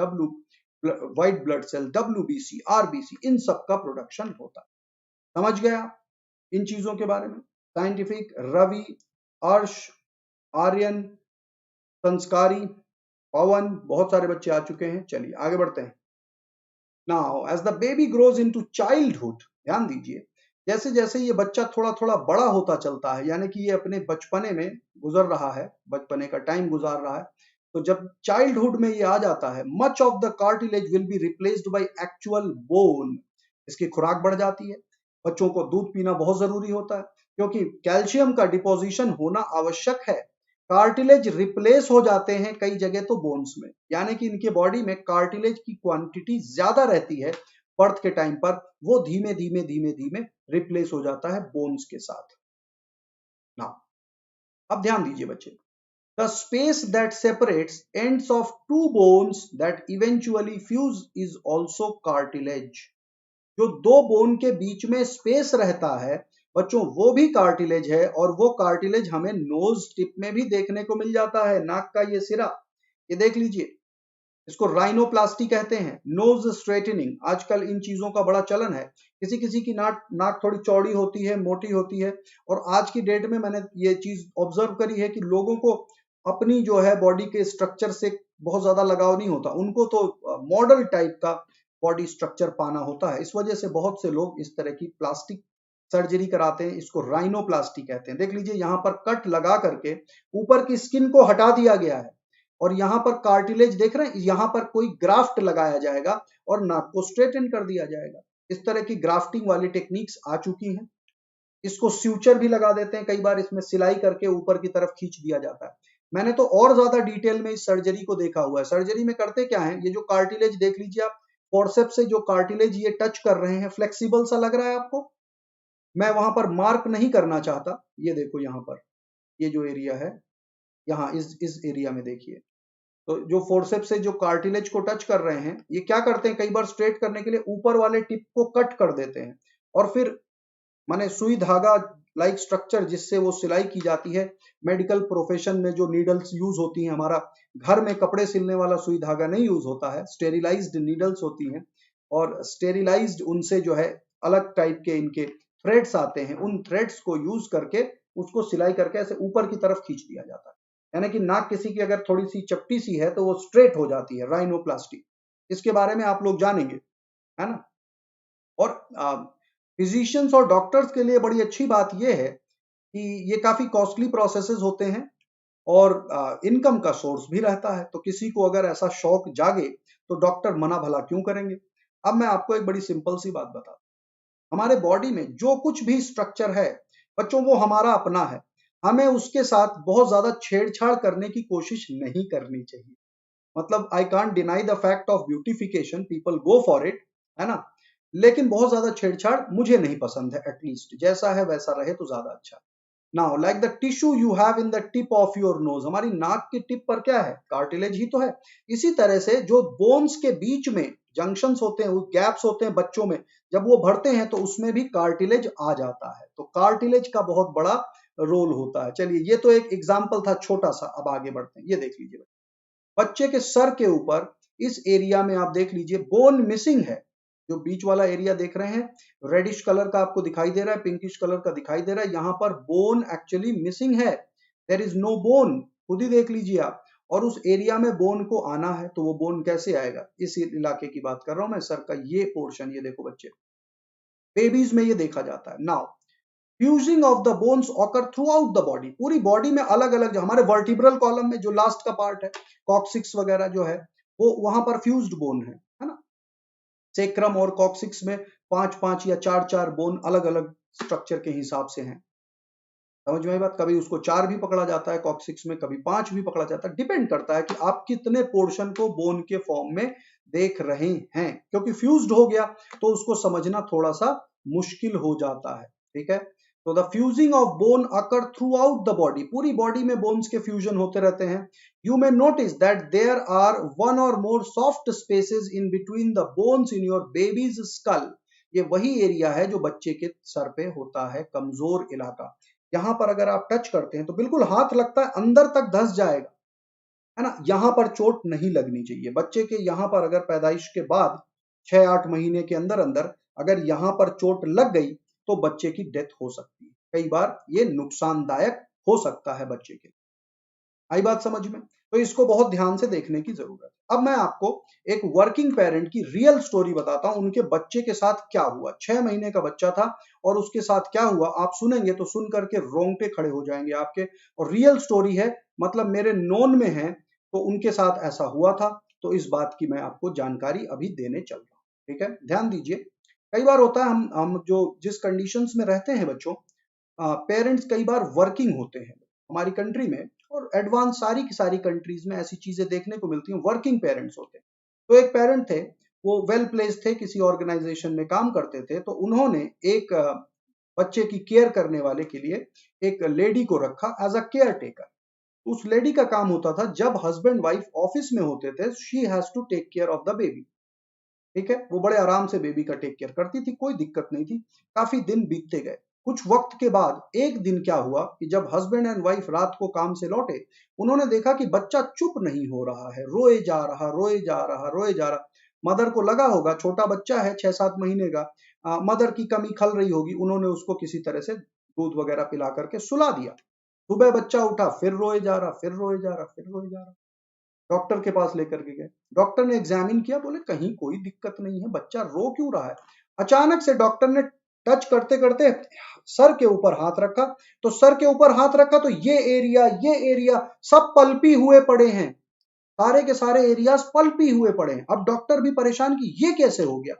white blood cell, WBC, RBC, इन सब का प्रोडक्शन होता है। समझ गया इन चीजों के बारे में? साइंटिफिक, रवि, अर्श, आर्यन, संस्कारी, पवन, बहुत सारे बच्चे आ चुके हैं। चलिए आगे बढ़ते हैं। Now as the baby grows into childhood, ध्यान दीजिए, जैसे जैसे ये बच्चा थोड़ा थोड़ा बड़ा होता चलता है, यानी कि ये अपने बचपने में गुजर रहा है, बचपने का टाइम गुजार रहा है, तो जब चाइल्डहुड में ये आ जाता है, much of the cartilage will be replaced by actual bone. इसकी खुराक बढ़ जाती है। बच्चों को दूध पीना बहुत जरूरी होता है क्योंकि कैल्शियम का डिपोजिशन होना आवश्यक है। कार्टिलेज रिप्लेस हो जाते हैं कई जगह तो बोन्स में, यानी कि इनके बॉडी में कार्टिलेज की क्वांटिटी ज्यादा रहती है बर्थ के टाइम पर, वो धीमे धीमे धीमे धीमे रिप्लेस हो जाता है बोन्स के साथ ना। अब ध्यान दीजिए बच्चे, the space that separates ends of two bones that eventually fuse is also cartilage. जो दो बोन के बीच में स्पेस रहता है बच्चों, वो भी कार्टिलेज है, और वो कार्टिलेज हमें नोज टिप में भी देखने को मिल जाता है। नाक का ये सिरा, ये देख लीजिए, इसको राइनोप्लास्टी कहते हैं, नोज स्ट्रेटनिंग। आजकल इन चीजों का बड़ा चलन है। किसी किसी की नाक थोड़ी चौड़ी होती है, मोटी होती है, और आज की डेट में मैंने ये चीज ऑब्जर्व करी है कि लोगों को अपनी जो है बॉडी के स्ट्रक्चर से बहुत ज्यादा लगाव नहीं होता, उनको तो मॉडल टाइप का बॉडी स्ट्रक्चर पाना होता है। इस वजह से बहुत से लोग इस तरह की प्लास्टिक सर्जरी कराते हैं, इसको राइनोप्लास्टी कहते हैं। देख लीजिए यहाँ पर कट लगा करके ऊपर की स्किन को हटा दिया गया है, और यहाँ पर कार्टिलेज देख रहे हैं, यहाँ पर कोई ग्राफ्ट लगाया जाएगा और नाक को स्ट्रेटन कर दिया जाएगा। इस तरह की ग्राफ्टिंग वाली टेक्निक्स आ चुकी हैं। इसको स्यूचर भी लगा देते हैं, कई बार इसमें सिलाई करके ऊपर की तरफ खींच दिया जाता है। मैंने तो और ज्यादा डिटेल में इस सर्जरी को देखा हुआ है। सर्जरी में करते क्या है, ये जो कार्टिलेज देख लीजिए आप, फोर्सेप्स से जो कार्टिलेज ये टच कर रहे हैं, फ्लेक्सिबल सा लग रहा है आपको। मैं वहां पर मार्क नहीं करना चाहता, ये देखो यहाँ पर, ये जो एरिया है यहाँ इस एरिया में देखिए, तो जो फोर्सेप्स से जो कार्टिलेज को टच कर रहे हैं, ये क्या करते हैं, कई बार स्ट्रेट करने के लिए ऊपर वाले टिप को कट कर देते हैं, और फिर माने सुई धागा लाइक स्ट्रक्चर जिससे वो सिलाई की जाती है। मेडिकल प्रोफेशन में जो नीडल्स यूज होती हैं, हमारा घर में कपड़े सिलने वाला सुई धागा नहीं यूज होता है, स्टेरिलाइज्ड नीडल्स होती हैं, और स्टेरिलाइज्ड उनसे जो है अलग टाइप के इनके थ्रेड्स आते हैं, उन थ्रेड्स को यूज करके उसको सिलाई करके ऐसे ऊपर की तरफ खींच दिया जाता है। यानी कि नाक किसी की अगर थोड़ी सी चपटी सी है तो वो स्ट्रेट हो जाती है, राइनोप्लास्टी। इसके बारे में आप लोग जानेंगे, है ना। और फिजिशियंस और डॉक्टर्स के लिए बड़ी अच्छी बात यह है कि ये काफी कॉस्टली प्रोसेसेस होते हैं और इनकम का सोर्स भी रहता है। तो किसी को अगर ऐसा शौक जागे तो डॉक्टर मना भला क्यों करेंगे। अब मैं आपको एक बड़ी सिंपल सी बात बताता हूं, हमारे बॉडी में जो कुछ भी स्ट्रक्चर है बच्चों, वो हमारा अपना है, हमें उसके साथ बहुत ज्यादा छेड़छाड़ करने की कोशिश नहीं करनी चाहिए। मतलब I can't deny the fact of beautification, people go for it, है ना, लेकिन बहुत ज्यादा छेड़छाड़ मुझे नहीं पसंद है। एटलीस्ट जैसा है वैसा रहे तो ज्यादा अच्छा। Now like the tissue you have in the tip of your nose, हमारी नाक की टिप पर क्या है, कार्टिलेज ही तो है। इसी तरह से जो बोन्स के बीच में जंक्शंस होते हैं, वो गैप्स होते हैं बच्चों में, जब वो भरते हैं तो उसमें भी कार्टिलेज आ जाता है। तो कार्टिलेज का बहुत बड़ा रोल होता है। चलिए, ये तो एक एग्जाम्पल था छोटा सा, अब आगे बढ़ते हैं। ये देख लीजिए, बच्चे के सर के ऊपर इस एरिया में आप देख लीजिए बोन मिसिंग है। जो बीच वाला एरिया देख रहे हैं, रेडिश कलर का आपको दिखाई दे रहा है, पिंकिश कलर का दिखाई दे रहा है, यहां पर बोन एक्चुअली मिसिंग है। देयर इज नो बोन, खुद ही देख लीजिए आप। और उस एरिया में बोन को आना है, तो वो बोन कैसे आएगा? इस इलाके की बात कर रहा हूं मैं, सर का ये पोर्शन। ये देखो बच्चे, बेबीज में ये देखा जाता है। Now fusing of the bones occur through out the body, पूरी बॉडी में अलग अलग, जो हमारे वर्टिब्रल कॉलम में जो लास्ट का पार्ट है, कॉक्सिक्स वगैरह जो है, वो वहां पर फ्यूज्ड बोन है ना। सेक्रम और कॉक्सिक्स में 5-5 या 4-4 बोन अलग अलग स्ट्रक्चर के हिसाब से हैं। समझ में आई बात? कभी उसको 4 भी पकड़ा जाता है कॉक्सिक्स में, कभी 5 भी पकड़ा जाता है। डिपेंड करता है कि आप कितने पोर्शन को बोन के फॉर्म में देख रहे हैं, क्योंकि फ्यूज्ड हो गया तो उसको समझना थोड़ा सा मुश्किल हो जाता है। ठीक है, तो the fusing of bone occur throughout the body, पूरी बॉडी में बोन्स के फ्यूजन होते रहते हैं। You may notice that there are one or more soft spaces in between the bones in your baby's skull. ये वही area है जो बच्चे के सर पे होता है, कमजोर इलाका। यहां पर अगर आप टच करते हैं तो बिल्कुल हाथ लगता है, अंदर तक धंस जाएगा, है ना। यहां पर चोट नहीं लगनी चाहिए बच्चे के। यहां पर अगर पैदाइश के बाद 6-8 महीने के अंदर अंदर अगर यहां पर चोट लग गई तो बच्चे की डेथ हो सकती है। कई बार ये नुकसानदायक हो सकता है बच्चे के। आई बात समझ में? तो इसको बहुत ध्यान से देखने की जरूरत है। अब मैं आपको एक वर्किंग पेरेंट की रियल स्टोरी बताता हूं, उनके बच्चे के साथ क्या हुआ। 6 महीने का बच्चा था और उसके साथ क्या हुआ, आप सुनेंगे तो सुन करके रोंगटे खड़े हो जाएंगे आपके। और रियल स्टोरी है, मतलब मेरे नोन में है, तो उनके साथ ऐसा हुआ था। तो इस बात की मैं आपको जानकारी अभी देने चल रहा हूँ। ठीक है, ध्यान दीजिए। कई बार होता है, हम जो जिस कंडीशंस में रहते हैं बच्चों, पेरेंट्स कई बार वर्किंग होते हैं हमारी कंट्री में, और एडवांस सारी की सारी कंट्रीज में ऐसी चीजें देखने को मिलती हैं, वर्किंग पेरेंट्स होते हैं। तो एक पेरेंट थे, वो वेल प्लेस्ड थे, किसी ऑर्गेनाइजेशन में काम करते थे। तो उन्होंने एक बच्चे की केयर करने वाले के लिए एक लेडी को रखा एज अ केयर टेकर। उस लेडी का काम होता था, जब हस्बैंड वाइफ ऑफिस में होते थे, she has to take care of the baby. ठीक है, वो बड़े आराम से बेबी का टेक केयर करती थी, कोई दिक्कत नहीं थी। काफी दिन बीतते गए। कुछ वक्त के बाद एक दिन क्या हुआ कि जब हस्बैंड एंड वाइफ रात को काम से लौटे, उन्होंने देखा कि बच्चा चुप नहीं हो रहा है, रोए जा रहा, रोए जा रहा, रोए जा रहा। मदर को लगा होगा, छोटा बच्चा है 6-7 महीने का, मदर की कमी खल रही होगी। उन्होंने उसको किसी तरह से दूध वगैरह पिला करके सुला दिया। सुबह बच्चा उठा, फिर रोए जा रहा, फिर रोए जा रहा, फिर रोए जा रहा। डॉक्टर के पास लेकर के गए। डॉक्टर ने एग्जामिन किया, बोले कहीं कोई दिक्कत नहीं है, बच्चा रो क्यों रहा है। अचानक से डॉक्टर ने टच करते करते सर के ऊपर हाथ रखा। तो सर के ऊपर हाथ रखा तो ये एरिया सब पल्पी हुए पड़े हैं। सारे के सारे एरियाज पल्पी हुए पड़े हैं। अब डॉक्टर भी परेशान कि ये कैसे हो गया।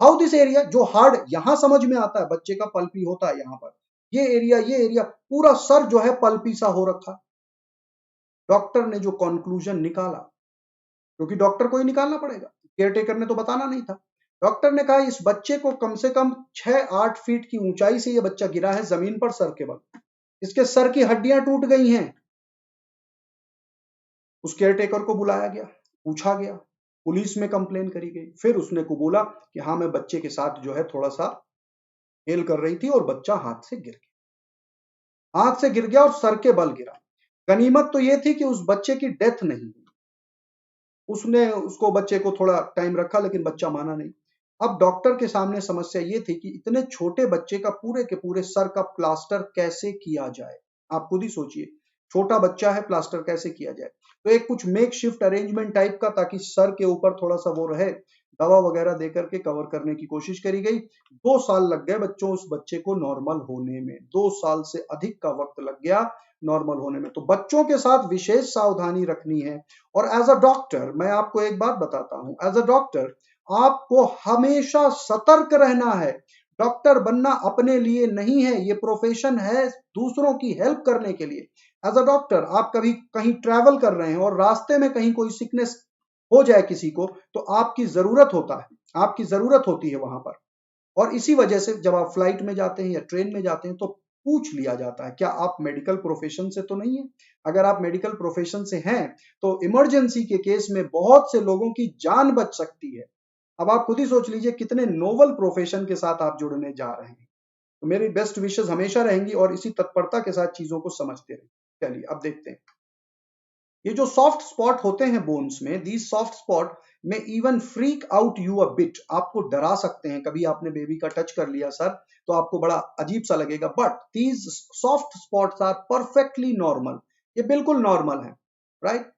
हाउ दिस एरिया, जो हार्ड यहां समझ में आता है, बच्चे का पल्पी होता है यहां पर, ये एरिया पूरा सर जो है पल्पी सा हो रखा। डॉक्टर ने जो कंक्लूजन निकाला, क्योंकि डॉक्टर को ही निकालना पड़ेगा, केयरटेकर ने तो बताना नहीं था। डॉक्टर ने कहा इस बच्चे को कम से कम 6-8 फीट की ऊंचाई से ये बच्चा गिरा है जमीन पर सर के बल, इसके सर की हड्डियां टूट गई हैं। उस केयरटेकर को बुलाया गया, पूछा गया, पुलिस में कंप्लेन करी गई। फिर उसने को बोला कि हाँ, मैं बच्चे के साथ जो है थोड़ा सा खेल कर रही थी और बच्चा हाथ से गिर गया, हाथ से गिर गया और सर के बल गिरा। गनीमत तो ये थी कि उस बच्चे की डेथ नहीं हुई। उसने उसको बच्चे को थोड़ा टाइम रखा, लेकिन बच्चा माना नहीं। अब डॉक्टर के सामने समस्या ये थी कि इतने छोटे बच्चे का पूरे के पूरे सर का प्लास्टर कैसे किया जाए। आप खुद ही सोचिए, छोटा बच्चा है, प्लास्टर कैसे किया जाए। तो एक कुछ मेक शिफ्ट अरेंजमेंट टाइप का, ताकि सर के ऊपर थोड़ा सा वो रहे, दवा वगैरह देकर के कवर करने की कोशिश करी गई। 2 साल लग गए बच्चों उस बच्चे को नॉर्मल होने में, 2 साल से अधिक का वक्त लग गया नॉर्मल होने में। तो बच्चों के साथ विशेष सावधानी रखनी है। और एज अ डॉक्टर मैं आपको एक बात बताता हूं, एज अ डॉक्टर आपको हमेशा सतर्क रहना है। डॉक्टर बनना अपने लिए नहीं है, ये प्रोफेशन है दूसरों की हेल्प करने के लिए। एज अ डॉक्टर आप कभी कहीं ट्रैवल कर रहे हैं और रास्ते में कहीं कोई सिकनेस हो जाए किसी को, तो आपकी जरूरत होता है, आपकी जरूरत होती है वहां पर। और इसी वजह से जब आप फ्लाइट में जाते हैं या ट्रेन में जाते हैं तो पूछ लिया जाता है, क्या आप मेडिकल प्रोफेशन से तो नहीं है। अगर आप मेडिकल प्रोफेशन से हैं तो इमरजेंसी के केस में बहुत से लोगों की जान बच सकती है। अब आप खुद ही सोच लीजिए कितने नोबल प्रोफेशन के साथ आप जुड़ने जा रहे हैं। तो मेरी बेस्ट विशेस हमेशा रहेंगी और इसी तत्परता के साथ चीजों को समझते रहें। चलिए अब देखते हैं, ये जो सॉफ्ट स्पॉट होते हैं बोन्स में, दीज सॉफ्ट स्पॉट में even freak out you a bit, आपको डरा सकते हैं। कभी आपने बेबी का टच कर लिया सर तो आपको बड़ा अजीब सा लगेगा, but these soft spots are perfectly normal, ये बिल्कुल नॉर्मल है, राइट।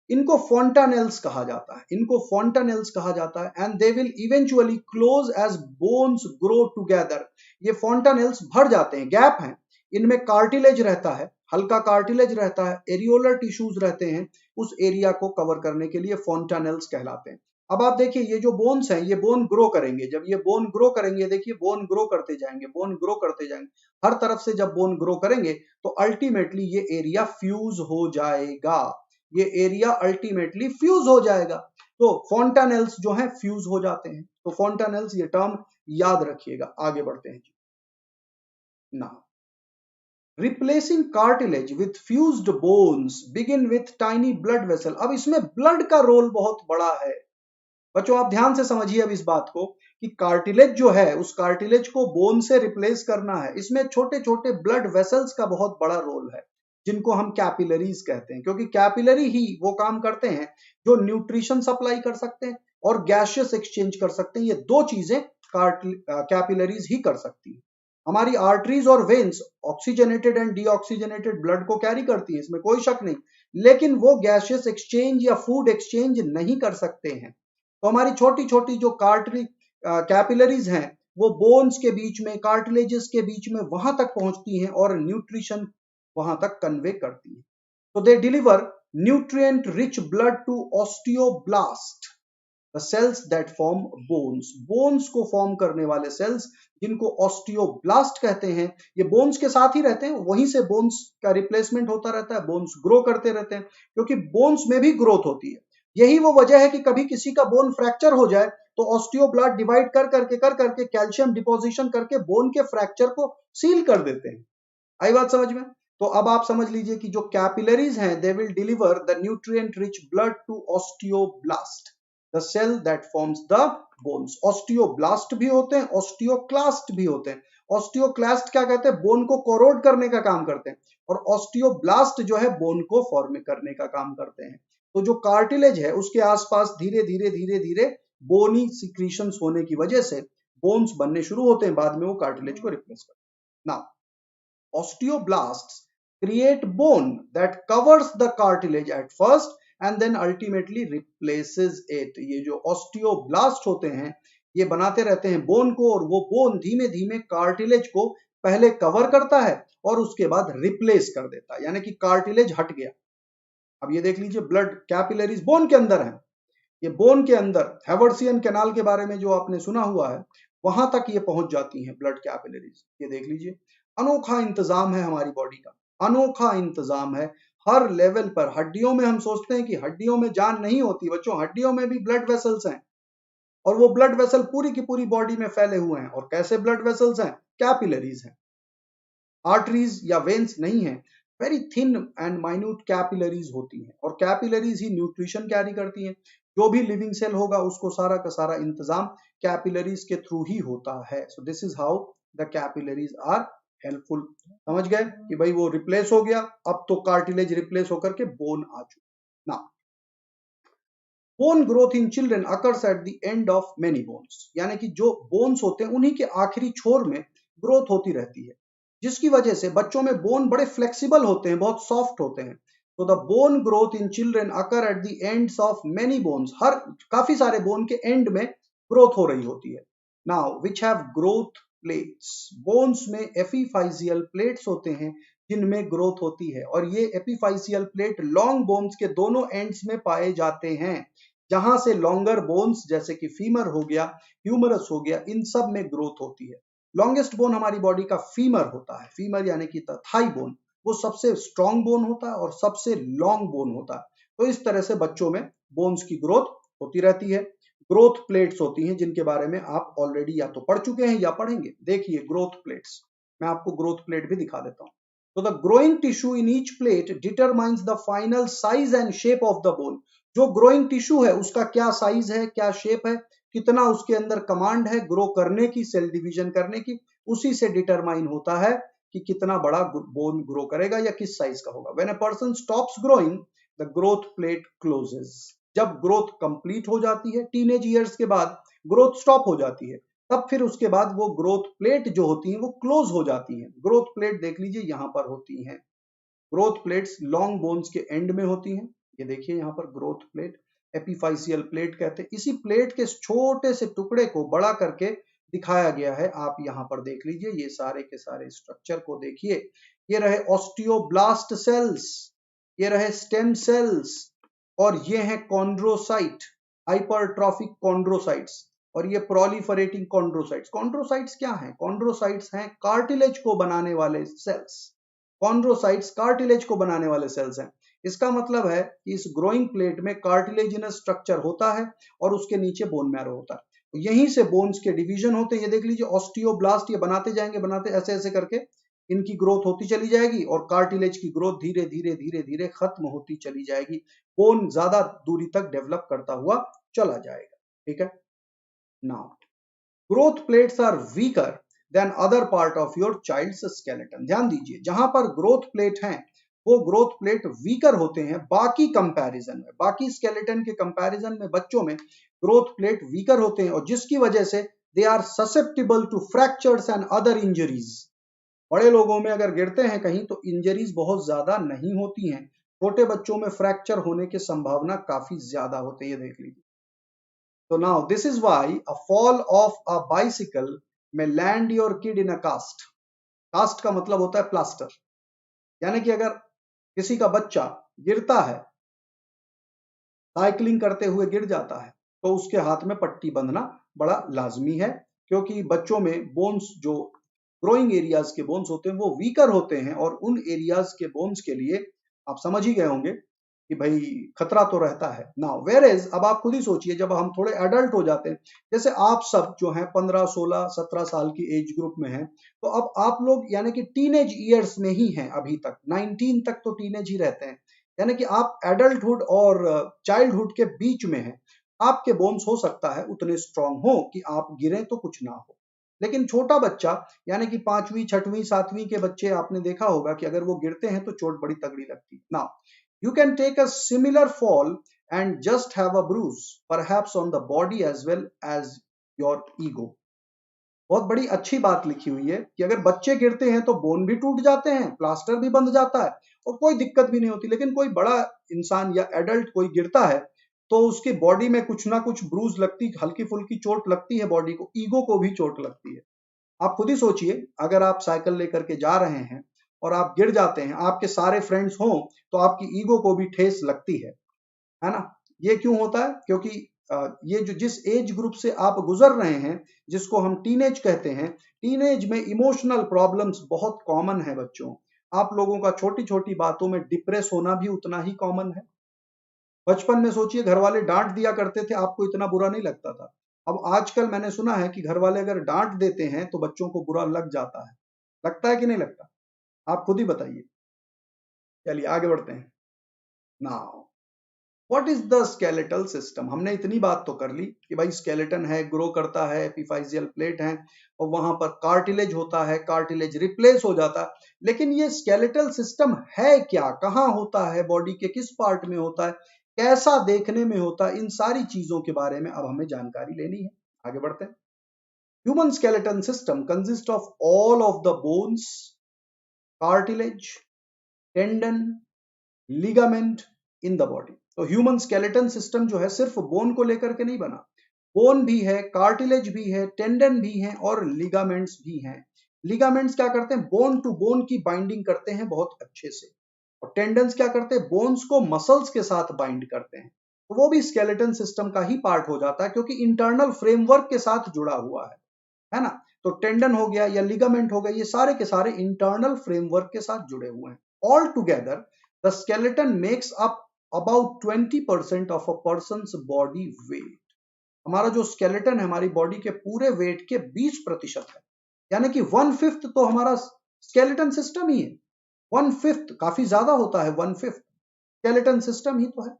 इनको फोंटानेल्स कहा जाता है, इनको फोंटानेल्स कहा जाता है, and they will eventually close as bones grow together. ये फोंटानेल्स भर जाते हैं, गैप हैं, इनमें कार्टिलेज रहता है, हल्का कार्टिलेज रहता है, एरियोलर टिश्यूज रहते हैं, उस एरिया को कवर करने के लिए फोंटानेल्स कहलाते हैं। अब आप देखिए ये जो बोन्स हैं ये बोन ग्रो करेंगे, जब ये बोन ग्रो करेंगे, देखिए बोन ग्रो करते जाएंगे, बोन ग्रो करते जाएंगे, हर तरफ से जब बोन ग्रो करेंगे तो अल्टीमेटली ये एरिया फ्यूज हो जाएगा, ये एरिया अल्टीमेटली फ्यूज हो जाएगा। तो फोंटानेल्स जो है फ्यूज हो जाते हैं, तो फोंटानेल्स ये टर्म याद रखिएगा। आगे बढ़ते हैं जी ना, replacing cartilage with fused bones begin with tiny blood vessel. अब इसमें ब्लड का रोल बहुत बड़ा है बच्चों, आप ध्यान से समझिए अब इस बात को कि कार्टिलेज जो है उस कार्टिलेज को बोन से रिप्लेस करना है, इसमें छोटे छोटे ब्लड वेसल्स का बहुत बड़ा रोल है, जिनको हम कैपिलरीज कहते हैं, क्योंकि कैपिलरी ही वो काम करते हैं जो न्यूट्रिशन सप्लाई कर सकते हैं और गैसियस एक्सचेंज कर सकते हैं। ये दो चीजें कैपिलरीज ही कर सकती है। हमारी आर्टरीज और veins oxygenated and deoxygenated blood को कैरी करती है, इसमें कोई शक नहीं, लेकिन वो गैसियस एक्सचेंज या फूड एक्सचेंज नहीं कर सकते हैं। तो हमारी छोटी छोटी जो कैपिलरीज हैं वो बोन्स के बीच में, कार्टिलेजेस के बीच में वहां तक पहुंचती हैं और न्यूट्रिशन वहां तक कन्वे करती है। तो they deliver nutrient rich blood to osteoblast, the cells that form bones. Bones को फॉर्म करने वाले सेल्स जिनको ऑस्टियोब्लास्ट कहते हैं, ये बोन्स के साथ ही रहते हैं, वहीं से बोन्स का रिप्लेसमेंट होता रहता है, बोन्स ग्रो करते रहते हैं, क्योंकि बोन्स में भी ग्रोथ होती है। यही वो वजह है कि कभी किसी का बोन फ्रैक्चर हो जाए तो ऑस्टियोब्लास्ट डिवाइड कर करके कैल्शियम डिपोजिशन करके बोन के फ्रैक्चर को सील कर देते हैं। आई बात समझ में? तो अब आप समझ लीजिए कि जो कैपिलरीज हैं they will deliver the nutrient rich blood to osteoblast, the cell that forms the bones. Osteoblast भी होते हैं, ऑस्टियोक्लास्ट भी होते हैं। ऑस्टियोक्लास्ट क्या कहते हैं? बोन को कोरोड करने का काम करते हैं, और ऑस्टियोब्लास्ट जो है बोन को फॉर्म करने का काम करते हैं। तो जो कार्टिलेज है उसके आसपास धीरे धीरे धीरे धीरे बोनी सिक्रीशंस होने की वजह से बोन्स बनने शुरू होते हैं, बाद में वो कार्टिलेज को रिप्लेस करते हैं ना। Osteoblasts create bone that covers the cartilage at first and then ultimately replaces it। ये जो osteoblast होते हैं ये बनाते रहते हैं बोन को, और वो बोन धीमे धीमे कार्टिलेज को पहले कवर करता है और उसके बाद रिप्लेस कर देता है, यानी कि कार्टिलेज हट गया। अब ये देख लीजिए ब्लड कैपिलरीज बोन के अंदर है, ये बोन के अंदर हेवर्सियन कैनाल के बारे में जो आपने सुना हुआ है वहां तक ये पहुंच जाती हैं ब्लड कैपिलरीज। ये देख लीजिए अनोखा इंतजाम है हमारी बॉडी का, अनोखा इंतजाम है हर लेवल पर। हड्डियों में हम सोचते हैं कि हड्डियों में जान नहीं होती, बच्चों हड्डियों में भी ब्लड वेसल्स हैं, और वो ब्लड वेसल पूरी की पूरी बॉडी में फैले हुए हैं। और कैसे ब्लड वेसल्स हैं? कैपिलरीज हैं, आर्टरीज या वेन्स नहीं है, very thin and minute capillaries होती हैं, और कैपिलरीज ही न्यूट्रिशन कैरी करती हैं। जो भी लिविंग सेल होगा उसको सारा का सारा इंतजाम कैपिलरीज के थ्रू ही होता है। So this is how the capillaries are helpful. समझ गए कि भाई वो रिप्लेस हो गया, अब तो कार्टिलेज रिप्लेस होकर के बोन आ चुका ना। Bone growth in children occurs at the end of many bones, यानी कि जो बोन्स होते हैं उन्हीं के आखिरी छोर में ग्रोथ होती रहती है, जिसकी वजह से बच्चों में बोन बड़े फ्लेक्सिबल होते हैं, बहुत सॉफ्ट होते हैं। तो the bone growth in children occur at the ends of many bones, हर काफी सारे बोन के एंड में ग्रोथ हो रही होती है। Now which have growth plates, bones में एपिफाइजियल प्लेट्स होते हैं जिनमें ग्रोथ होती है, और ये एपिफाइजियल प्लेट लॉन्ग बोन्स के दोनों एंड्स में पाए जाते हैं, जहां से लॉन्गर बोन्स जैसे कि फीमर हो गया, ह्यूमरस हो गया, इन सब में ग्रोथ होती है। लॉन्गेस्ट बोन हमारी बॉडी का फीमर होता है, फीमर यानी कि थाई बोन, वो सबसे स्ट्रॉन्ग बोन होता है और सबसे लॉन्ग बोन होता है। तो इस तरह से बच्चों में बोन्स की ग्रोथ होती रहती है। ग्रोथ प्लेट्स होती हैं जिनके बारे में आप ऑलरेडी या तो पढ़ चुके हैं या पढ़ेंगे। देखिए ग्रोथ प्लेट्स, मैं आपको ग्रोथ प्लेट भी दिखा देता हूं। तो the growing tissue in each plate determines the final size and shape of the bone. जो ग्रोइंग टिश्यू है उसका क्या साइज है, क्या शेप है, कितना उसके अंदर कमांड है ग्रो करने की, सेल डिवीजन करने की, उसी से डिटरमाइन होता है कि कितना बड़ा बोन ग्रो करेगा या किस साइज का होगा। When a person stops growing the growth plate closes. जब ग्रोथ कंप्लीट हो जाती है, टीनेज ईयर्स के बाद ग्रोथ स्टॉप हो जाती है, तब फिर उसके बाद वो ग्रोथ प्लेट जो होती है वो क्लोज हो जाती है। ग्रोथ प्लेट देख लीजिए यहां पर होती हैं। ग्रोथ प्लेट्स लॉन्ग बोन्स के एंड में होती हैं। ये देखिए यहां पर ग्रोथ प्लेट, एपिफाइसियल प्लेट कहते हैं। इसी प्लेट के छोटे से टुकड़े को बड़ा करके दिखाया गया है। आप यहां पर देख लीजिए, ये सारे के सारे स्ट्रक्चर को देखिए। ये रहे ऑस्टियोब्लास्ट सेल्स, ये रहे स्टेम सेल्स, और ये है कॉन्ड्रोसाइट, हाइपरट्रॉफिक कॉन्ड्रोसाइट्स, और ये प्रोलिफरेटिंग कॉन्ड्रोसाइट्स। कॉन्ड्रोसाइट्स क्या है? कॉन्ड्रोसाइट्स हैं कार्टिलेज को बनाने वाले सेल्स। कॉन्ड्रोसाइट्स कार्टिलेज को बनाने वाले सेल्स हैं। इसका मतलब है कि इस ग्रोइंग प्लेट में कार्टिलेजिनस स्ट्रक्चर होता है और उसके नीचे बोन मैरो होता है। तो यहीं से बोन्स के डिवीजन होते हैं। ये देख लीजिए ऑस्टियोब्लास्ट, ये बनाते जाएंगे, बनाते ऐसे ऐसे करके इनकी ग्रोथ होती चली जाएगी और कार्टिलेज की ग्रोथ धीरे धीरे धीरे धीरे खत्म होती चली जाएगी। बोन ज्यादा दूरी तक डेवलप करता हुआ चला जाएगा। ठीक है। Now growth plates are weaker than other part of your child's skeleton. ध्यान दीजिए, जहां पर ग्रोथ प्लेट हैं वो ग्रोथ प्लेट वीकर होते हैं बाकी कंपैरिजन में, बाकी स्केलेटन के कंपैरिजन में बच्चों में ग्रोथ प्लेट वीकर होते हैं, और जिसकी वजह से they are susceptible to fractures and other injuries. बड़े लोगों में अगर गिरते हैं कहीं तो इंजरीज बहुत ज्यादा नहीं होती हैं, छोटे बच्चों में फ्रैक्चर होने की संभावना काफी ज्यादा होती है। ये देख लीजिए। So now this is why a fall of a bicycle may land your kid in a cast. Cast का मतलब होता है प्लास्टर, यानी कि अगर किसी का बच्चा गिरता है, साइकिलिंग करते हुए गिर जाता है, तो उसके हाथ में पट्टी बंधना बड़ा लाजमी है, क्योंकि बच्चों में बोन्स, जो ग्रोइंग एरियाज के बोन्स होते हैं वो वीकर होते हैं, और उन एरियाज के बोन्स के लिए आप समझ ही गए होंगे कि भाई खतरा तो रहता है ना। वेयर एज अब आप खुद ही सोचिए, जब हम थोड़े एडल्ट हो जाते हैं, जैसे आप सब जो हैं 15, 16, 17 साल की एज ग्रुप में हैं, तो अब आप लोग यानी कि टीनेज ईयर्स में ही हैं अभी तक, 19 तक तो टीनेज ही रहते हैं, यानी कि आप एडल्टहुड और चाइल्डहुड के बीच में हैं। आपके बोन्स हो सकता है उतने स्ट्रांग हो कि आप गिरें तो कुछ ना हो, लेकिन छोटा बच्चा यानी कि 5वीं, 6वीं, 7वीं के बच्चे आपने देखा होगा कि अगर वो गिरते हैं तो चोट बड़ी तगड़ी लगती है ना। You can take a similar fall and just have a bruise, perhaps on the body as well as your ego. बहुत बड़ी अच्छी बात लिखी हुई है कि अगर बच्चे गिरते हैं तो बोन भी टूट जाते हैं, प्लास्टर भी बंध जाता है और कोई दिक्कत भी नहीं होती, लेकिन कोई बड़ा इंसान या एडल्ट कोई गिरता है तो उसकी बॉडी में कुछ ना कुछ ब्रूज लगती, हल्की फुल्की चोट लगती है, बॉडी को, ईगो को भी चोट लगती है। आप खुद ही सोचिए, अगर आप साइकिल लेकर के जा रहे हैं और आप गिर जाते हैं, आपके सारे फ्रेंड्स हों तो आपकी ईगो को भी ठेस लगती है ना। ये क्यों होता है? क्योंकि ये जो जिस एज ग्रुप से आप गुजर रहे हैं, जिसको हम टीनेज कहते हैं, टीनेज में इमोशनल प्रॉब्लम्स बहुत कॉमन है बच्चों। आप लोगों का छोटी छोटी बातों में डिप्रेस होना भी उतना ही कॉमन है। बचपन में सोचिए, घर वाले डांट दिया करते थे, आपको इतना बुरा नहीं लगता था। अब आजकल मैंने सुना है कि घर वाले अगर डांट देते हैं तो बच्चों को बुरा लग जाता है। लगता है कि नहीं लगता? आप खुद ही बताइए। चलिए आगे बढ़ते हैं। Now what is the skeletal system? हमने इतनी बात तो कर ली कि भाई स्केलेटन है, ग्रो करता है, एपिफाइजियल प्लेट है और वहां पर कार्टिलेज होता है, कार्टिलेज रिप्लेस हो जाता है, लेकिन ये स्केलेटल सिस्टम है क्या, कहाँ होता है, बॉडी के किस पार्ट में होता है, कैसा देखने में होता है, इन सारी चीजों के बारे में अब हमें जानकारी लेनी है। आगे बढ़ते हैं। Human skeleton system consist of all of the bones, cartilage, tendon, ligament in the body. तो ह्यूमन स्केलेटन सिस्टम जो है सिर्फ बोन को लेकर के नहीं बना, बोन भी है, कार्टिलेज भी है, टेंडन भी है और लिगामेंट्स भी हैं। लिगामेंट्स क्या करते हैं? बोन टू बोन की बाइंडिंग करते हैं बहुत अच्छे से, और टेंडन्स क्या करते हैं? बोन्स को मसल्स के साथ बाइंड करते हैं। तो वो भी स्केलेटन सिस्टम का ही पार्ट हो जाता है, क्योंकि इंटरनल फ्रेमवर्क के साथ जुड़ा हुआ है ना। तो टेंडन हो गया या लिगामेंट हो गया, ये सारे के सारे इंटरनल फ्रेमवर्क के साथ जुड़े हुए हैं। All together the skeleton makes up about 20% of a persons body weight. हमारा जो स्केलेटन है हमारी बॉडी के पूरे वेट के 20% है, यानी कि 1/5 तो हमारा स्केलेटन सिस्टम ही है। 1/5 काफी ज्यादा होता है, 1/5 स्केलेटन सिस्टम ही तो है।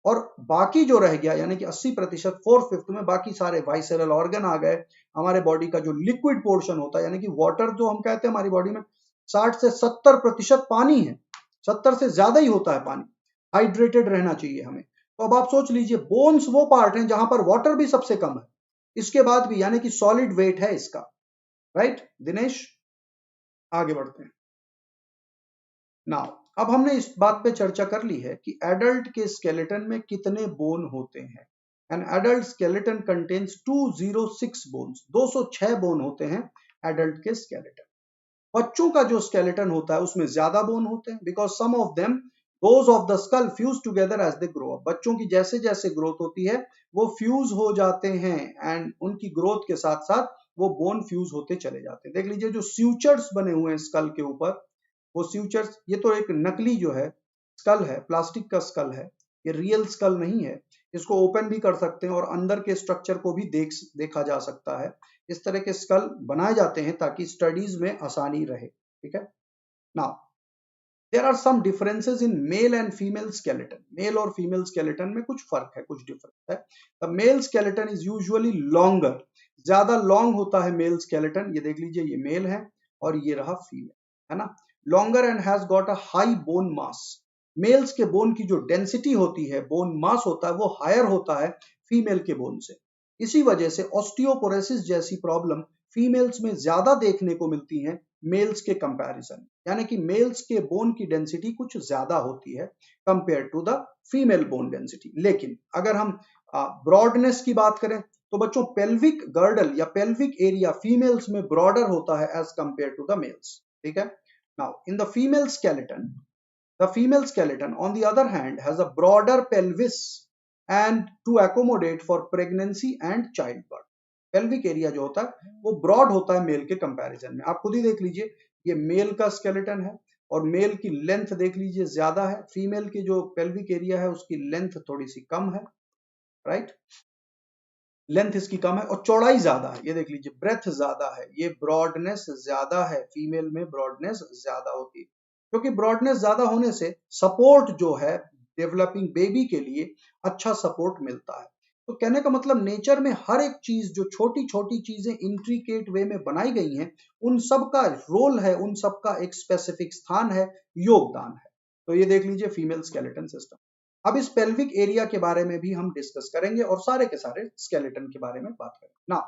और बाकी जो रह गया यानी कि 80%, 4/5 में बाकी सारे वाइसरल ऑर्गन आ गए। हमारे बॉडी का जो लिक्विड पोर्शन होता है यानी कि वाटर जो हम कहते हैं हमारी बॉडी में 60 से 70% पानी है, 70 से ज्यादा ही होता है पानी, हाइड्रेटेड रहना चाहिए हमें। तो अब आप सोच लीजिए बोन्स वो पार्ट है जहां पर वाटर भी सबसे कम है, इसके बाद भी यानी कि सॉलिड वेट है इसका, राइट दिनेश? आगे बढ़ते हैं। नाउ अब हमने इस बात पे चर्चा कर ली है कि एडल्ट के स्केलेटन में कितने बोन होते हैं। An adult skeleton contains 206 bones, 206 bone होते हैं एडल्ट के स्केलेटन। बच्चों का जो स्केलेटन होता है उसमें ज्यादा बोन होते हैं, because some of them those of the skull fuse together as they grow up. बच्चों की जैसे जैसे ग्रोथ होती है वो फ्यूज हो जाते हैं, एंड उनकी ग्रोथ के साथ साथ वो बोन फ्यूज होते चले जाते हैं। देख लीजिए जो स्यूचर्स बने हुए हैं स्कल के ऊपर, वो स्यूचर्स, ये तो एक नकली जो है स्कल है, प्लास्टिक का स्कल है, ये रियल स्कल नहीं है। इसको ओपन भी कर सकते हैं और अंदर के स्ट्रक्चर को भी देखा जा सकता है। इस तरह के स्कल बनाए जाते हैं ताकि स्टडीज में आसानी रहे, ठीक है। Now there are some differences in male and female skeleton. Male और फीमेल स्केलेटन में कुछ फर्क है, कुछ डिफरेंस है। The male skeleton is usually longer, ज्यादा लॉन्ग होता है मेल स्केलेटन। ये देख लीजिए, ये मेल है और ये रहा फीमेल, है ना। Longer and has got a high bone mass. Males के बोन की जो डेंसिटी होती है, बोन मास होता है, वो हायर होता है फीमेल के बोन से। इसी वजह से ऑस्टियोपोरोसिस जैसी प्रॉब्लम फीमेल्स में ज्यादा देखने को मिलती है मेल्स के कंपैरिजन, यानी कि मेल्स के बोन की डेंसिटी कुछ ज्यादा होती है compare to the female bone density. लेकिन अगर हम ब्रॉडनेस की बात करें तो बच्चों पेल्विक गर्डल या पेल्विक एरिया फीमेल्स में ब्रॉडर होता है as compared to the males, ठीक है। Now in the female skeleton, the female skeleton, on the other hand, has a broader pelvis and to accommodate for pregnancy and childbirth. Pelvic area जो होता है वो broad होता है mail के comparison में। आप खुद ही देख लीजिए, ये मेल का स्केलेटन है और मेल की लेंथ देख लीजिए ज्यादा है, फीमेल की जो पेल्विक एरिया है उसकी लेंथ थोड़ी सी कम है, राइट। लेंथ इसकी कम है और चौड़ाई ज्यादा है। ये देख लीजिए, ब्रेथ ज्यादा है, ये ब्रॉडनेस ज्यादा है, फीमेल में ब्रॉडनेस ज्यादा होती है। क्योंकि ब्रॉडनेस ज्यादा होने से सपोर्ट जो है डेवलपिंग बेबी के लिए अच्छा सपोर्ट मिलता है। तो कहने का मतलब नेचर में हर एक चीज, जो छोटी छोटी चीजें इंट्रिकेट वे में बनाई गई हैं, उन सब का रोल है, उन सब का एक स्पेसिफिक स्थान है, योगदान है। तो ये देख लीजिए फीमेल स्केलेटन सिस्टम। अब इस पेल्विक एरिया के बारे में भी हम डिस्कस करेंगे और सारे के सारे स्केलेटन के बारे में बात करेंगे। Now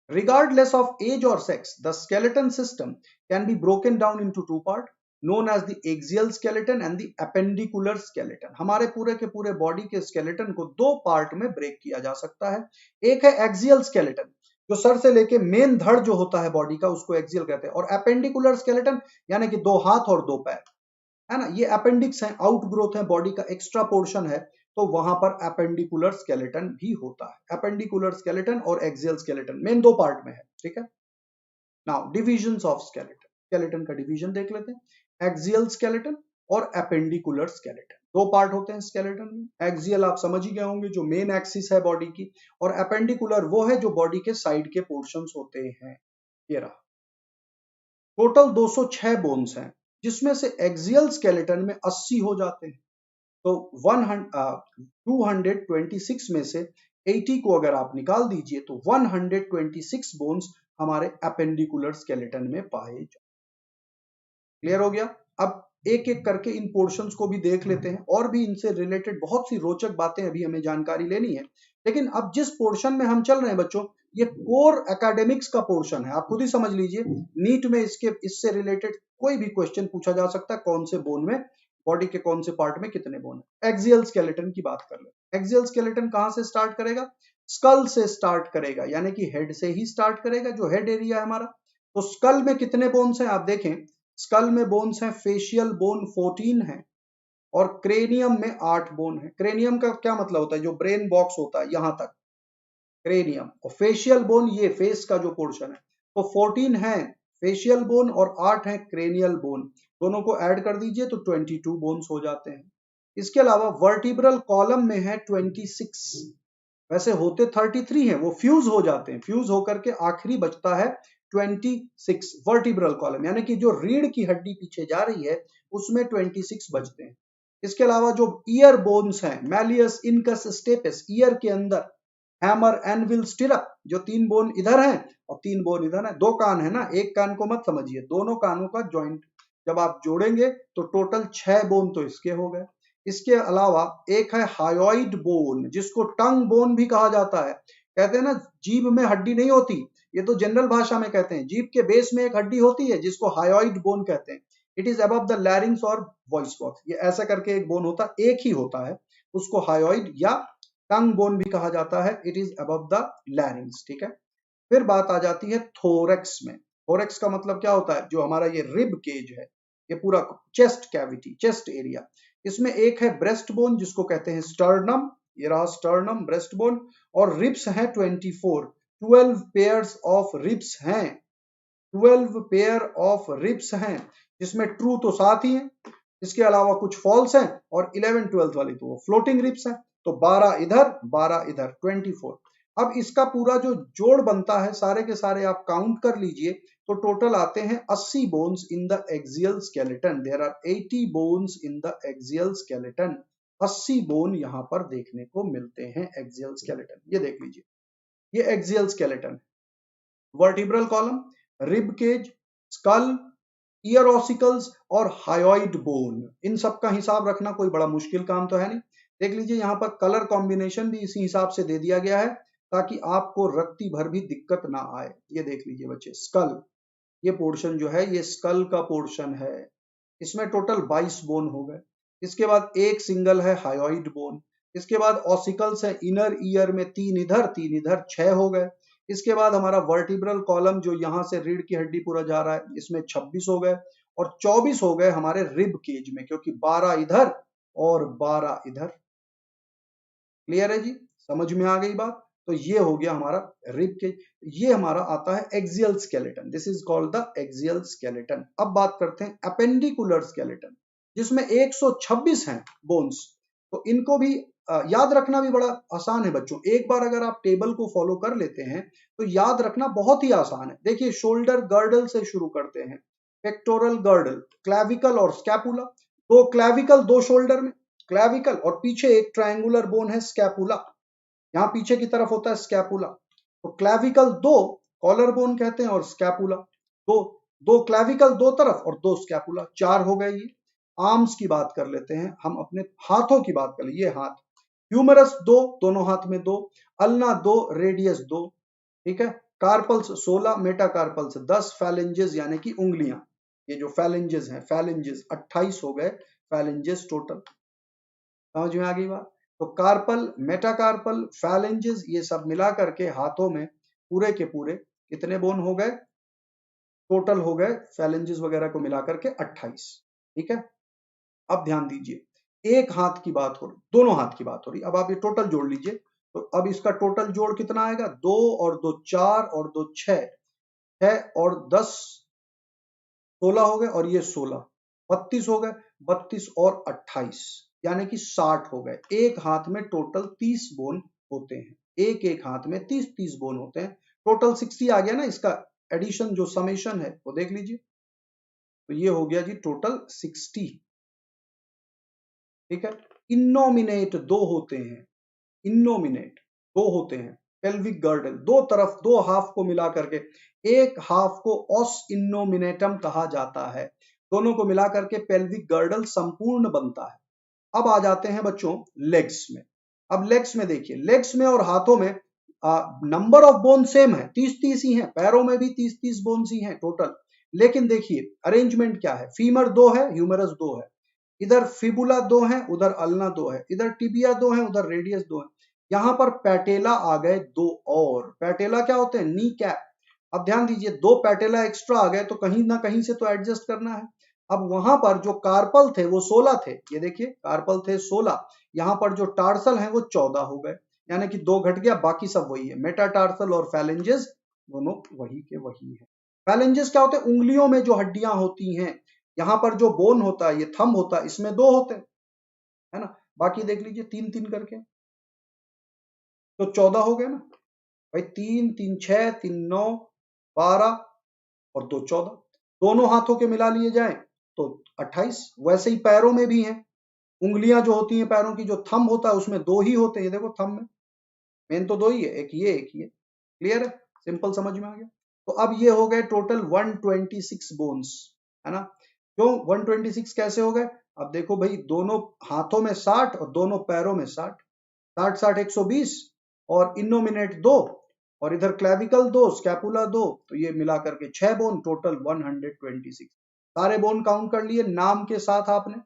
regardless of age or sex, the skeleton system can be broken down into two parts known as the axial skeleton and the appendicular skeleton. हमारे पूरे के पूरे बॉडी के स्केलेटन को दो पार्ट में ब्रेक किया जा सकता है। एक है एक्सियल स्केलेटन, जो सर से लेके मेन धड़ जो होता है बॉडी का, उसको एक्सियल कहते हैं, और एपेंडिकुलर स्केलेटन यानी कि दो हाथ और दो पैर, है ना। ये अपेंडिक्स है, आउट ग्रोथ है, बॉडी का एक्स्ट्रा पोर्शन है, तो वहां पर अपेंडिकुलर स्केलेटन भी होता है। अपेंडिकुलर स्केलेटन और एक्सियल स्केलेटन मेन दो पार्ट में है, ठीक है। Now divisions of skeleton, skeleton का डिवीजन देख लेते हैं। एक्सियल स्केलेटन और अपेंडिकुलर स्केलेटन, दो पार्ट होते हैं स्केलेटन में। एक्सियल आप समझ ही गए होंगे, जो मेन एक्सिस है बॉडी की, और अपेंडिकुलर वो है जो बॉडी के साइड के पोर्शंस होते हैं। ये रहा। टोटल 206 बोन्स हैं, जिसमें से एक्सियल स्केलेटन में 80 हो जाते हैं। तो 226 में से 80 को अगर आप निकाल दीजिए तो 126 बोन्स हमारे अपेंडिकुलर स्केलेटन में पाए जाते। क्लियर हो गया? अब एक एक करके इन पोर्शंस को भी देख लेते हैं, और भी इनसे रिलेटेड बहुत सी रोचक बातें अभी हमें जानकारी लेनी है। लेकिन अब जिस पोर्शन में हम चल रहे हैं बच्चों, ये कोर एकेडमिक्स का पोर्शन है। आप खुद ही समझ लीजिए, नीट में इससे रिलेटेड कोई भी क्वेश्चन पूछा जा सकता है, कौन से बोन में, बॉडी के कौन से पार्ट में कितने बोन है। एक्सियल स्केलेटन की बात कर ले। एक्सियल स्केलेटन कहां से स्टार्ट करेगा? स्कल से स्टार्ट करेगा, यानी कि हेड से ही स्टार्ट करेगा, जो हेड एरिया है हमारा। तो स्कल में कितने बोन्स हैं आप देखें, स्कल में बोन्स हैं, फेशियल बोन 14 है, और क्रेनियम में 8 बोन है। क्रेनियम का क्या मतलब होता है? जो ब्रेन बॉक्स होता है यहां तक क्रेनियम, और फेशियल बोन ये फेस का जो पोर्शन है। तो 14 है फेशियल बोन और 8 है क्रेनियल बोन, दोनों को ऐड कर दीजिए तो 22 बोन्स हो जाते हैं। इसके अलावा वर्टिब्रल कॉलम में है 26, वैसे होते 33 हैं, वो फ्यूज हो जाते हैं, फ्यूज होकर के आखिरी बचता है 26 वर्टिब्रल कॉलम, यानी कि जो रीढ़ की हड्डी पीछे जा रही है उसमें 26 बचते हैं। इसके अलावा जो ईयर बोन्स हैं, मैलियस, इनकस, स्टेपस, ईयर के अंदर, हैमर, एनविल, स्टिरअप, जो 3 बोन इधर हैं और 3 बोन इधर है। 2 कान है ना, एक कान को मत समझिए, दोनों कानों का जॉइंट जब आप जोड़ेंगे तो टोटल 6 बोन तो इसके हो गए। इसके अलावा एक है हायोइड बोन, जिसको टंग बोन भी कहा जाता है। कहते हैं ना जीभ में हड्डी नहीं होती, ये तो जनरल भाषा में कहते हैं, जीभ के बेस में एक हड्डी होती है जिसको हायोइड बोन कहते हैं। It is above the larynx और वॉइस बॉक्स, ये ऐसा करके एक बोन होता है, एक ही होता है, उसको हायोइड या टंग बोन भी कहा जाता है। It is above the larynx, ठीक है। फिर बात आ जाती है थोरेक्स में। थोरेक्स का मतलब क्या होता है, जो हमारा ये रिब केज है, ये पूरा चेस्ट कैविटी, चेस्ट एरिया, इसमें एक है ब्रेस्ट बोन जिसको कहते हैं स्टर्नम, ये रहा स्टर्नम, ब्रेस्ट बोन, और रिब्स हैं 24, 12 पेयर्स ऑफ रिब्स हैं, 12 पेयर ऑफ रिब्स हैं, जिसमें ट्रू तो 7 ही हैं, इसके अलावा कुछ फॉल्स हैं, और 11 12 वाली तो वो फ्लोटिंग रिब्स हैं। तो 12 इधर 12 इधर, 24। अब इसका पूरा जो जोड़ बनता है, सारे के सारे आप काउंट कर लीजिए, तो टोटल आते हैं 80 bones in the axial skeleton. There are 80 bones in the axial skeleton. 80 bone यहां पर देखने को मिलते हैं एक्सियल स्केलेटन। ये देख लीजिए, ये axial skeleton, vertebral column, rib cage, skull, ear ossicles और हायोइड बोन। इन सब का हिसाब रखना कोई बड़ा मुश्किल काम तो है नहीं। देख लीजिए यहाँ पर कलर कॉम्बिनेशन भी इसी हिसाब से दे दिया गया है, ताकि आपको रत्ती भर भी दिक्कत ना आए। ये देख लीजिए बच्चे, स्कल, ये पोर्शन जो है ये स्कल का पोर्शन है, इसमें टोटल 22 बोन हो गए। इसके बाद एक सिंगल है हायोइड बोन। इसके बाद ऑसिकल्स है इनर ईयर में, 3 इधर 3 इधर, 6 हो गए। इसके बाद हमारा वर्टिब्रल कॉलम जो यहाँ से रीढ़ की हड्डी पूरा जा रहा है, इसमें 26 हो गए, और 24 हो गए हमारे रिब केज में, क्योंकि 12 इधर और 12 इधर। क्लियर है जी, समझ में आ गई बात। तो ये हो गया हमारा रिब केज। ये हमारा आता है axial skeleton, this is called the axial skeleton. अब बात करते हैं अपेंडिकुलर स्केलेटन, जिसमें 126 हैं बोन्स। तो इनको भी याद रखना भी बड़ा आसान है बच्चों। एक बार अगर आप टेबल को फॉलो कर लेते हैं तो याद रखना बहुत ही आसान है। देखिए, शोल्डर गर्डल से शुरू करते हैं, पेक्टोरल गर्डल, क्लैविकल और स्कैपुला। दो क्लैविकल, दो शोल्डर में क्लैविकल, और पीछे एक ट्रायंगुलर बोन है स्कैपुला, यहाँ पीछे की तरफ होता है स्कैपुला। तो क्लैविकल 2 कॉलर बोन कहते हैं, और स्कैपुला दो, 2 क्लैविकल 2 तरफ और 2 स्कैपुला, 4 हो गए। ये आर्म्स की बात कर लेते हैं, हम अपने हाथों की बात कर ले। ये हाथ, ह्यूमरस 2, दोनों हाथ में 2, अल्ना 2, रेडियस 2, ठीक है। कार्पल्स 16, मेटाकार्पल्स 10, फैलेंजेस यानी कि उंगलियां, ये जो फैलेंजेस हैं, फैलेंजेस 28 हो गए, फैलेंजेस टोटल। समझ में आ गई बात। तो कार्पल, मेटाकार्पल, फैलेंजेस, ये सब मिला करके हाथों में पूरे के पूरे कितने बोन हो गए, टोटल हो गए फैलेंजेस वगैरह को मिला करके 28, ठीक है। अब ध्यान दीजिए, एक हाथ की बात हो रही, दोनों हाथ की बात हो रही, अब आप ये टोटल जोड़ लीजिए। तो अब इसका टोटल जोड़ कितना आएगा, 2 और 2 4 और 2 6, 6 और 10 16 हो गए, और ये 16 32 हो गए, 32 और 28 यानी कि 60 हो गए। एक हाथ में टोटल 30 बोन होते हैं, एक एक हाथ में 30 बोन होते हैं। टोटल 60 आ गया ना, इसका एडिशन जो समेशन है वो देख लीजिए। तो ये हो गया जी टोटल 60, ठीक है। इनोमिनेट 2 होते हैं, इनोमिनेट 2 होते हैं। पेल्विक गर्डल, दो तरफ, दो हाफ को मिला करके, एक हाफ को ऑस इनोमिनेटम कहा जाता है, दोनों को मिला करके पेल्विक गर्डल संपूर्ण बनता है। अब आ जाते हैं बच्चों लेग्स में। अब लेग्स में देखिए, लेग्स में और हाथों में नंबर ऑफ बोन सेम है, 30 ही है, पैरों में भी 30 बोन ही हैं टोटल। लेकिन देखिए अरेंजमेंट क्या है, फीमर 2 है, ह्यूमरस 2 है, इधर फिबुला 2 है, उधर अल्ना 2 है, इधर टिबिया 2 है, उधर रेडियस 2 है। यहां पर पैटेला आ गए 2, और पैटेला क्या होते हैं, नी कैप। अब ध्यान दीजिए, 2 पैटेला एक्स्ट्रा आ गए, तो कहीं ना कहीं से तो एडजस्ट करना है। अब वहां पर जो कार्पल थे वो 16 थे, ये देखिए कार्पल थे 16, यहाँ पर जो टार्सल हैं वो 14 हो गए, यानी कि 2 घट गया, बाकी सब वही है। मेटाटार्सल और फैलेंजेस दोनों वही के वही है। फैलेंजेस क्या होते हैं, उंगलियों में जो हड्डियां होती हैं, यहाँ पर जो बोन होता है, ये थंब होता है, इसमें 2 होते हैं, है ना। बाकी देख लीजिए 3 3 करके, तो 14 हो गए ना भाई। 3 3 6, 3 9, 12 और 2 14, दोनों हाथों के मिला लिए जाए तो 28। वैसे ही पैरों में भी है, उंगलियां जो होती हैं पैरों की, जो थंब होता है उसमें दो ही होते हैं, ये देखो थंब में मेन तो दो ही है, एक ये क्लियर है, सिंपल समझ में आ गया। तो अब ये हो गए टोटल 126 बोन्स, है ना। क्यों 126 कैसे हो गए? अब देखो भाई, दोनों हाथों में 60 और दोनों पैरों में 60, 60 120, और इनोमिनेट दो, और इधर क्लेविकल दो, स्कैपुला दो, तो ये मिला करके 6 बोन, टोटल 126। सारे बोन काउंट कर लिए नाम के साथ आपने।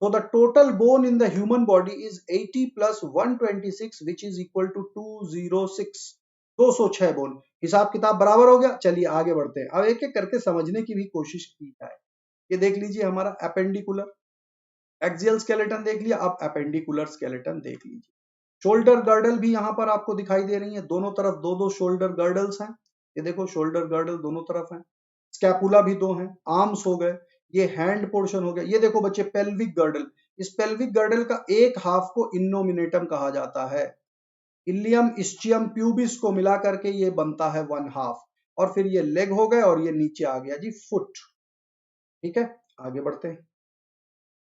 So the total bone in the human body is 80 plus 126 which is equal to 206, 206 bone. हिसाब किताब बराबर हो गया। चलिए आगे बढ़ते हैं, अब एक एक करके समझने की भी कोशिश की जाए। ये देख लीजिए हमारा अपेंडिकुलर, एक्सियल स्केलेटन देख लिया, अब अपेंडिकुलर स्केलेटन देख लीजिए। शोल्डर गर्डल भी यहाँ पर आपको दिखाई दे रही है, दोनों तरफ दो दो शोल्डर गर्डल्स हैं, ये देखो शोल्डर गर्डल दोनों तरफ है। स्कैपुला भी दो हैं, आर्म्स हो गए, ये हैंड पोर्शन हो गया। ये देखो बच्चे पेल्विक गर्डल, इस पेल्विक गर्डल का एक हाफ को इनोमिनेटम कहा जाता है। इलियम इस्चियम प्यूबिस को मिला करके ये बनता है वन हाफ, और फिर ये लेग हो गए, और ये नीचे आ गया जी फुट। ठीक है, आगे बढ़ते हैं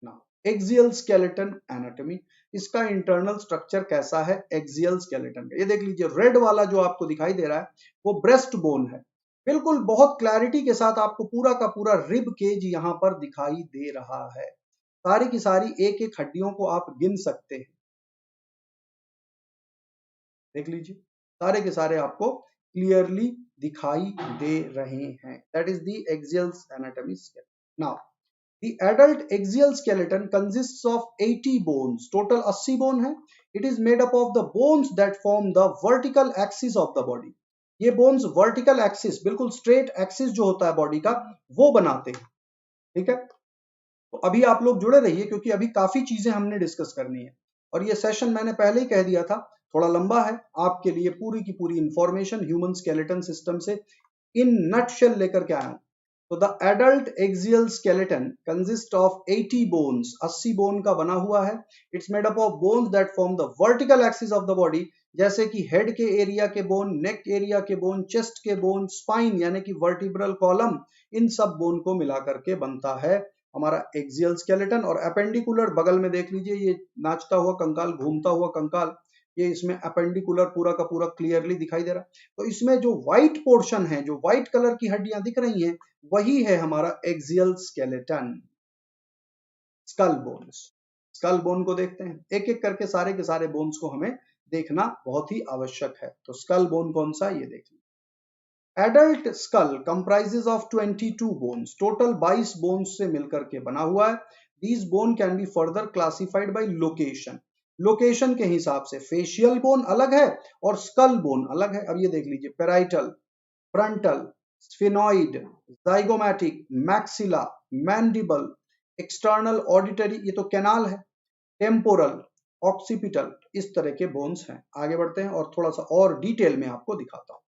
ना। एक्सियल स्केलेटन एनाटॉमी, इसका इंटरनल स्ट्रक्चर कैसा है एक्सियल स्केलेटन का, ये देख लीजिए। रेड वाला जो आपको दिखाई दे रहा है वो ब्रेस्ट बोन है, बिल्कुल बहुत क्लैरिटी के साथ आपको पूरा का पूरा रिब केज यहां पर दिखाई दे रहा है। सारी की सारी एक एक हड्डियों को आप गिन सकते हैं, देख लीजिए सारे के सारे आपको क्लियरली दिखाई दे रहे हैं। That is the axial anatomy skeleton. Now the adult axial skeleton consists of 80 bones, total 80 bone है। It is made up of the bones that form the vertical axis of the body। ये bones vertical axis, बिल्कुल straight axis जो होता है body का, वो बनाते हैं। ठीक है, तो अभी आप लोग जुड़े रहिए क्योंकि अभी काफी चीजें हमने डिस्कस करनी है, और ये सेशन मैंने पहले ही कह दिया था थोड़ा लंबा है, आपके लिए पूरी की पूरी इंफॉर्मेशन ह्यूमन स्केलेटन सिस्टम से इन नटशेल लेकर के आया हूं। तो the adult axial skeleton consist of 80 bones, 80 bone का बना हुआ है। It's made up of bones that form the vertical axis of the body, जैसे कि हेड के एरिया के बोन, नेक एरिया के बोन, चेस्ट के बोन, स्पाइन यानी कि वर्टिब्रल कॉलम, इन सब बोन को मिला करके बनता है हमारा एक्सियल स्केलेटन। और अपेंडिकुलर बगल में देख लीजिए, ये नाचता हुआ कंकाल, घूमता हुआ कंकाल, ये इसमें अपेंडिकुलर पूरा का पूरा क्लियरली दिखाई दे रहा है। तो इसमें जो व्हाइट पोर्शन है, जो व्हाइट कलर की हड्डियां दिख रही हैं, वही है हमारा axial skeleton. Skull bones, skull bone को देखते हैं एक एक करके, सारे के सारे बोन्स को हमें देखना बहुत ही आवश्यक है। तो स्कल बोन कौन सा, ये देखिए। Adult skull comprises of 22 bones, total 22 bones से मिलकर के बना हुआ है। These bone can be further classified by location, location के हिसाब से फेशियल बोन अलग है और स्कल बोन अलग है। अब ये देख लीजिए, parietal, frontal, sphenoid, zygomatic, maxilla, mandible, external auditory, ये तो कैनाल है, टेम्पोरल, ऑक्सीपिटल, इस तरह के बोन्स हैं। आगे बढ़ते हैं और थोड़ा सा और डिटेल में आपको दिखाता हूं।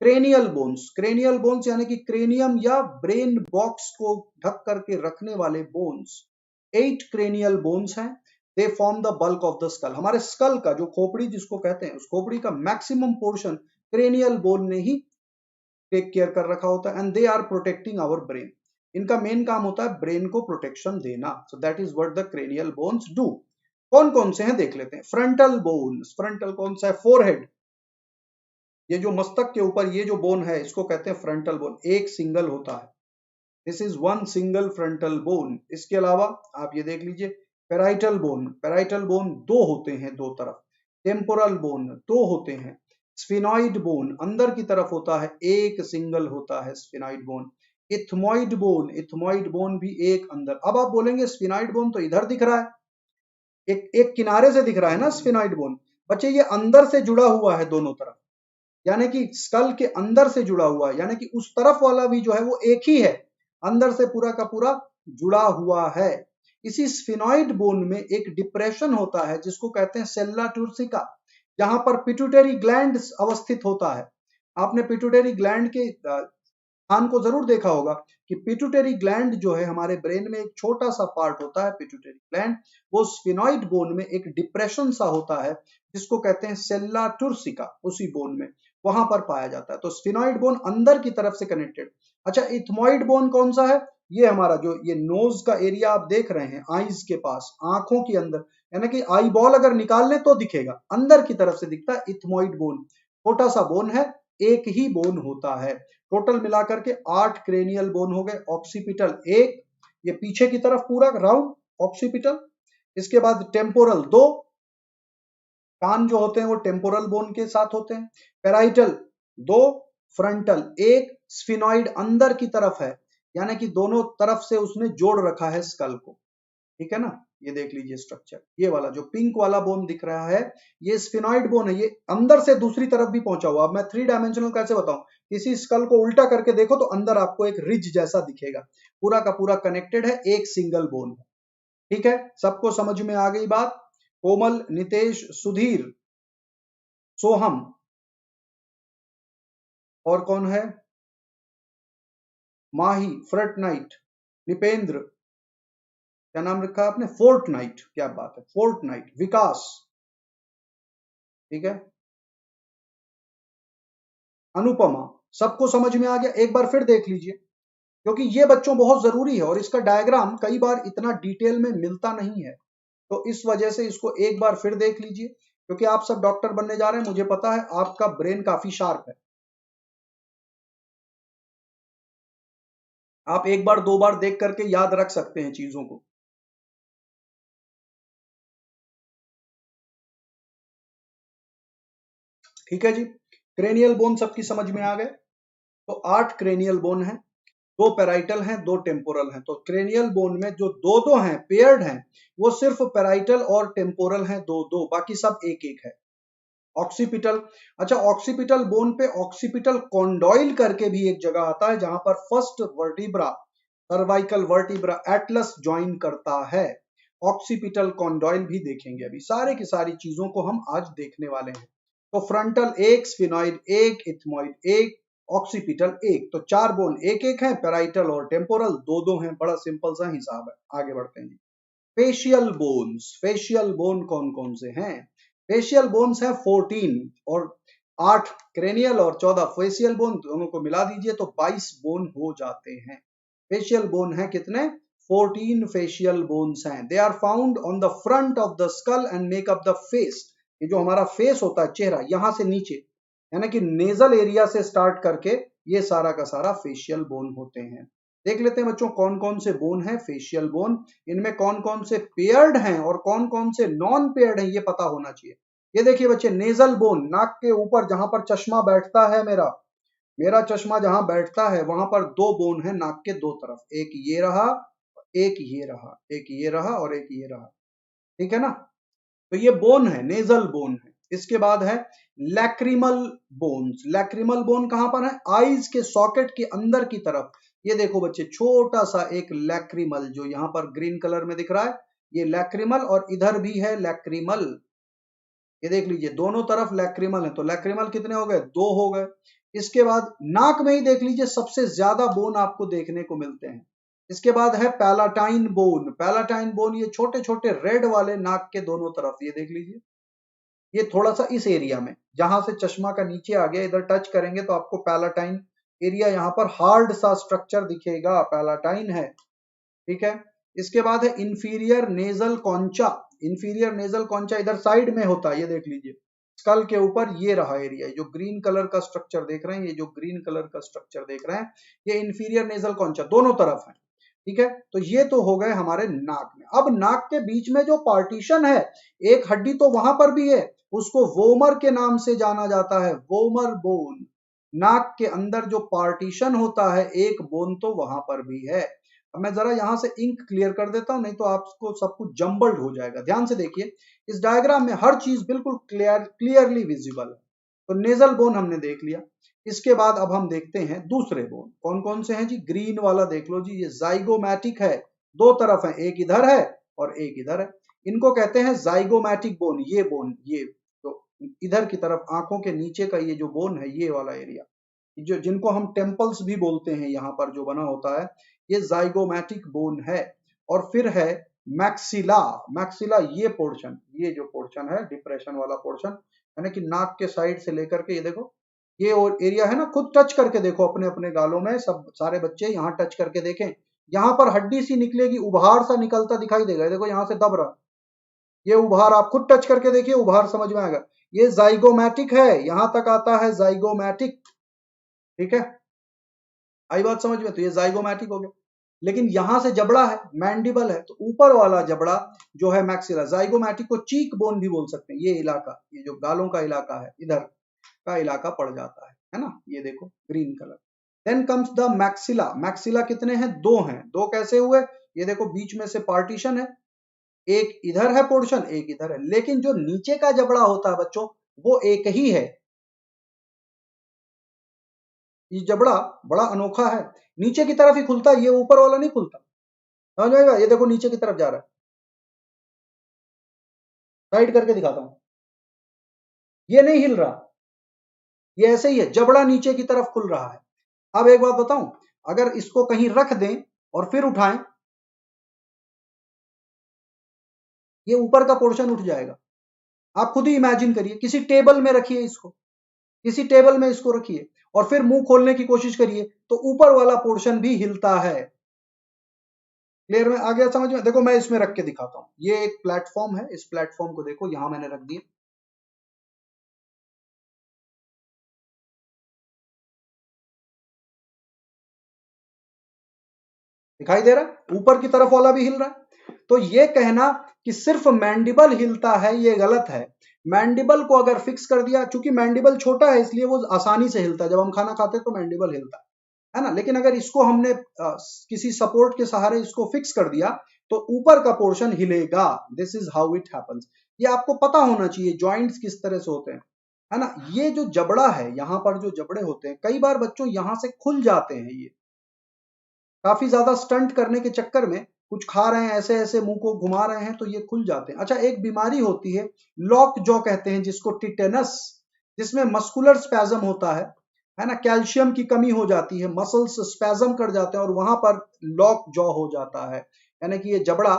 क्रेनियल बोन्स, क्रेनियल बोन्स यानी कि क्रेनियम या ब्रेन बॉक्स को ढक करके रखने वाले बोन्स, 8 क्रेनियल बोन्स हैं। They form the bulk of the school, हमारे स्कल का जो खोपड़ी जिसको कहते हैं, उस खोपड़ी का मैक्सिमम पोर्शन क्रेनियल बोन ने ही टेक केयर कर रखा होता है। And they are protecting our brain, इनका मेन काम होता है ब्रेन को प्रोटेक्शन देना। So that is what the cranial bones do. कौन कौन से हैं देख लेते हैं। फ्रंटल बोन्स, फ्रंटल कौन सा है, फोरहेड, ये जो मस्तक के ऊपर ये जो बोन है इसको कहते हैं फ्रंटल बोन, एक सिंगल होता है। This is one single frontal bone. इसके अलावा आप ये देख लीजिए, पेराइटल बोन, पेराइटल बोन दो होते हैं दो तरफ, टेम्पोरल बोन दो होते हैं, स्फिनॉइड बोन अंदर की तरफ होता है, एक सिंगल होता है sphenoid bone. Ethmoid bone, ethmoid bone भी एक अंदर। अब आप बोलेंगे स्फिनॉइड बोन तो इधर दिख रहा है, एक एक किनारे से दिख रहा है ना स्फिनॉइड बोन, बच्चे ये अंदर से जुड़ा हुआ है दोनों तरफ, यानी कि स्कल के अंदर से जुड़ा हुआ है, यानी कि उस तरफ वाला भी जो है वो एक ही है, अंदर से पूरा का पूरा जुड़ा हुआ है। इसी स्फिनॉइड बोन में एक डिप्रेशन होता है जिसको कहते हैं सेल्ला टूर्सिका, जहां पर पिट्यूटरी ग्लैंड अवस्थित होता है। आपने पिट्यूटरी ग्लैंड के स्थान को जरूर देखा होगा कि पिट्यूटरी ग्लैंड जो है हमारे ब्रेन में एक छोटा सा पार्ट होता है पिट्यूटरी ग्लैंड, वो स्फिनॉइड बोन में एक डिप्रेशन सा होता है जिसको कहते हैं सेल्ला टूर्सिका, उसी बोन में वहां पर पाया जाता है। तो स्फिनॉइड बोन अंदर की तरफ से कनेक्टेड। अच्छा, इथमॉइड बोन कौन सा है, ये हमारा जो ये नोज का एरिया आप देख रहे हैं आईज के पास, आंखों के अंदर, यानी कि आई बॉल अगर निकाल लें तो दिखेगा, अंदर की तरफ से दिखता है इथमॉइड बोन। छोटा सा बोन है, एक ही बोन होता है। टोटल मिलाकर के 8 क्रेनियल बोन हो गए। ऑक्सीपिटल एक, ये पीछे की तरफ पूरा राउंड ऑक्सीपिटल। इसके बाद टेम्पोरल 2, कान जो होते हैं वो टेम्पोरल बोन के साथ होते हैं। पेराइटल 2, फ्रंटल 1, स्फिनॉइड अंदर की तरफ है, यानी कि दोनों तरफ से उसने जोड़ रखा है स्कल को, ठीक है ना। ये देख लीजिए स्ट्रक्चर, ये वाला जो पिंक वाला बोन दिख रहा है ये स्फिनॉइड बोन है, ये अंदर से दूसरी तरफ भी पहुंचा हुआ। अब मैं 3 डायमेंशनल कैसे बताऊं, किसी स्कल को उल्टा करके देखो तो अंदर आपको एक रिज जैसा दिखेगा, पूरा का पूरा कनेक्टेड है, एक सिंगल बोन है। ठीक है, सबको समझ में आ गई बात। कोमल, नितेश, सुधीर, सोहम, और कौन है, माही, फ्रट नाइट, निपेंद्र, क्या नाम रखा आपने, फोर्ट नाइट, क्या बात है, फोर्ट नाइट, विकास, ठीक है, अनुपमा, सबको समझ में आ गया। एक बार फिर देख लीजिए, क्योंकि ये बच्चों बहुत जरूरी है और इसका डायग्राम कई बार इतना डिटेल में मिलता नहीं है, तो इस वजह से इसको एक बार फिर देख लीजिए, क्योंकि आप सब डॉक्टर बनने जा रहे हैं, मुझे पता है आपका ब्रेन काफी शार्प है, आप एक बार दो बार देख करके याद रख सकते हैं चीजों को। ठीक है जी, क्रेनियल बोन सबकी समझ में आ गए। तो 8 क्रेनियल बोन है, 2 पेराइटल हैं, 2 टेम्पोरल हैं। तो क्रेनियल बोन में जो दो दो हैं, पेयर्ड हैं, वो सिर्फ पेराइटल और टेम्पोरल हैं, दो दो, बाकी सब एक एक है। ऑक्सीपिटल, अच्छा ऑक्सीपिटल बोन पे ऑक्सीपिटल कॉन्डॉइल करके भी एक जगह आता है जहां पर first vertebra, cervical vertebra, Atlas join करता है। ऑक्सीपिटल कॉन्डॉइल भी देखेंगे, अभी सारे की सारी चीजों को हम आज देखने वाले हैं। तो फ्रंटल एक, स्फिनॉइड एक, इथमॉइड एक, ऑक्सीपिटल एक, तो 4 बोन एक एक है, पेराइटल और टेम्पोरल दो दो हैं। बड़ा सिंपल सा हिसाब है, आगे बढ़ते हैं जी। फेशियल बोन्स, फेशियल बोन कौन कौन से हैं, फेशियल बोन्स हैं 14, और 8 क्रेनियल और 14 फेशियल बोन, दोनों को मिला दीजिए तो 22 बोन हो जाते हैं। फेशियल बोन है कितने, 14 फेशियल बोन्स हैं। They are found on the front of the skull and make up the face. ये जो हमारा फेस होता है, चेहरा, यहां से नीचे, यानी कि नेजल एरिया से स्टार्ट करके ये सारा का सारा फेशियल बोन होते हैं। देख लेते हैं बच्चों कौन कौन से बोन है फेशियल बोन, इनमें कौन कौन से पेयर्ड हैं और कौन कौन से नॉन पेयर्ड हैं, ये पता होना चाहिए। ये देखिए बच्चे, नेजल बोन, नाक के ऊपर जहां पर चश्मा बैठता है, मेरा मेरा चश्मा जहां बैठता है वहां पर 2 बोन है नाक के दो तरफ, एक ये रहा, एक ये रहा, एक ये रहा और एक ये रहा, ठीक है ना। तो ये बोन है, नेजल बोन है। इसके बाद है लैक्रिमल बोन्स। लैक्रिमल बोन कहां पर है, आईज के सॉकेट के अंदर की तरफ। ये देखो बच्चे, छोटा सा एक लैक्रिमल जो यहां पर ग्रीन कलर में दिख रहा है, ये लैक्रिमल, और इधर भी है लैक्रिमल। ये देख लीजिए दोनों तरफ लैक्रिमल है, तो लैक्रिमल कितने हो गए, 2 हो गए। इसके बाद नाक में ही देख लीजिए सबसे ज्यादा बोन आपको देखने को मिलते हैं। इसके बाद है पैलाटाइन बोन। पैलाटाइन बोन ये छोटे छोटे रेड वाले नाक के दोनों तरफ, ये देख लीजिए, ये थोड़ा सा इस एरिया में जहां से चश्मा का नीचे आ गया, इधर टच करेंगे तो आपको पैलाटाइन एरिया, यहाँ पर हार्ड सा स्ट्रक्चर दिखेगा, पैलाटाइन है, ठीक है। इसके बाद है इंफीरियर नेजल कॉन्चा। इंफीरियर नेजल कॉन्चा इधर साइड में होता है, ये देख लीजिए, स्कल के ऊपर ये रहा एरिया, जो ग्रीन कलर का स्ट्रक्चर देख रहे हैं, ये जो ग्रीन कलर का स्ट्रक्चर देख रहे हैं, ये इंफीरियर नेजल कॉन्चा दोनों तरफ है, ठीक है। तो ये तो हो गए हमारे नाक में। अब नाक के बीच में जो पार्टीशन है, एक हड्डी तो वहां पर भी है, उसको वोमर के नाम से जाना जाता है, वोमर बोन। नाक के अंदर जो पार्टीशन होता है, एक बोन तो वहां पर भी है। अब मैं जरा यहां से इंक क्लियर कर देता हूं, नहीं तो आपको सब कुछ जम्बल्ड हो जाएगा। ध्यान से देखिए, इस डायग्राम में हर चीज बिल्कुल क्लियरली विजिबल है। तो नेजल बोन हमने देख लिया। इसके बाद अब हम देखते हैं दूसरे बोन कौन कौन से हैं जी। ग्रीन वाला देख लो जी, ये जाइगोमैटिक है, दो तरफ है, एक इधर है और एक इधर है, इनको कहते हैं जाइगोमैटिक बोन। ये बोन, ये तो इधर की तरफ आंखों के नीचे का ये जो बोन है, ये वाला एरिया, जो जिनको हम टेम्पल्स भी बोलते हैं, यहाँ पर जो बना होता है, ये जाइगोमैटिक बोन है। और फिर है मैक्सिला। मैक्सिला ये पोर्शन, ये जो पोर्शन है डिप्रेशन वाला पोर्शन, यानी कि नाक के साइड से लेकर के, ये देखो ये और एरिया है ना, खुद टच करके देखो अपने अपने गालों में, सब सारे बच्चे यहाँ टच करके देखें, यहां पर हड्डी सी निकलेगी, उभार सा निकलता दिखाई देगा, देखो यहां से दब रहा, ये उभार आप खुद टच करके देखिए, उभार समझ में आएगा, ये जाइगोमैटिक है, यहां तक आता है जाइगोमैटिक। ठीक है, आई बात समझ में, तो ये जाइगोमैटिक हो गया। लेकिन यहां से जबड़ा है, मैंडिबल है, तो ऊपर वाला जबड़ा जो है मैक्सिला, जाइगोमैटिक को चीक बोन भी बोल सकते हैं, ये इलाका, ये जो गालों का इलाका है, इधर का इलाका पड़ जाता है ना, ये देखो green colour. Then comes the maxilla, maxilla कितने हैं, दो हैं, दो कैसे हुए, ये देखो बीच में से पार्टीशन है, एक इधर है पोर्शन, एक इधर है, लेकिन जो नीचे का जबड़ा होता है बच्चों, वो एक ही है। ये जबड़ा बड़ा अनोखा है, नीचे की तरफ ही खुलता है, ये ऊपर वाला नहीं खुलता, समझ आएगा, ये देखो नीचे की तरफ जा रहा है, साइड करके दिखाता हूं, ये नहीं हिल रहा, ये ऐसे ही है, जबड़ा नीचे की तरफ खुल रहा है। अब एक बात बताऊं, अगर इसको कहीं रख दें और फिर उठाएं, ये ऊपर का पोर्शन उठ जाएगा। आप खुद ही इमेजिन करिए, किसी टेबल में रखिए इसको, किसी टेबल में इसको रखिए और फिर मुंह खोलने की कोशिश करिए, तो ऊपर वाला पोर्शन भी हिलता है। क्लियर में आ गया समझ में, देखो मैं इसमें रख के दिखाता हूं, ये एक प्लेटफॉर्म है, इस प्लेटफॉर्म को देखो, यहां मैंने रख दिया, दिखाई दे रहा है, ऊपर की तरफ वाला भी हिल रहा है। तो ये कहना कि सिर्फ मैंडिबल हिलता है, ये गलत है। मैंडिबल को अगर फिक्स कर दिया, चूंकि मैंडिबल छोटा है इसलिए वो आसानी से हिलता है, जब हम खाना खाते हैं तो मैंडिबल हिलता है ना, लेकिन अगर इसको हमने किसी सपोर्ट के सहारे इसको फिक्स कर दिया, तो ऊपर का पोर्शन हिलेगा। This is how it happens. ये आपको पता होना चाहिए जॉइंट्स किस तरह से होते हैं, है ना। ये जो जबड़ा है, यहाँ पर जो जबड़े होते हैं, कई बार बच्चों यहां से खुल जाते हैं, ये काफी ज्यादा स्टंट करने के चक्कर में, कुछ खा रहे हैं ऐसे ऐसे मुंह को घुमा रहे हैं, तो ये खुल जाते हैं। अच्छा, एक बीमारी होती है लॉक जॉ कहते हैं जिसको, टिटेनस, जिसमें मस्कुलर स्पैज्म होता है ना, कैल्शियम की कमी हो जाती है, मसल्स स्पैज्म कर जाते हैं और वहां पर लॉक जॉ हो जाता है, यानी कि ये जबड़ा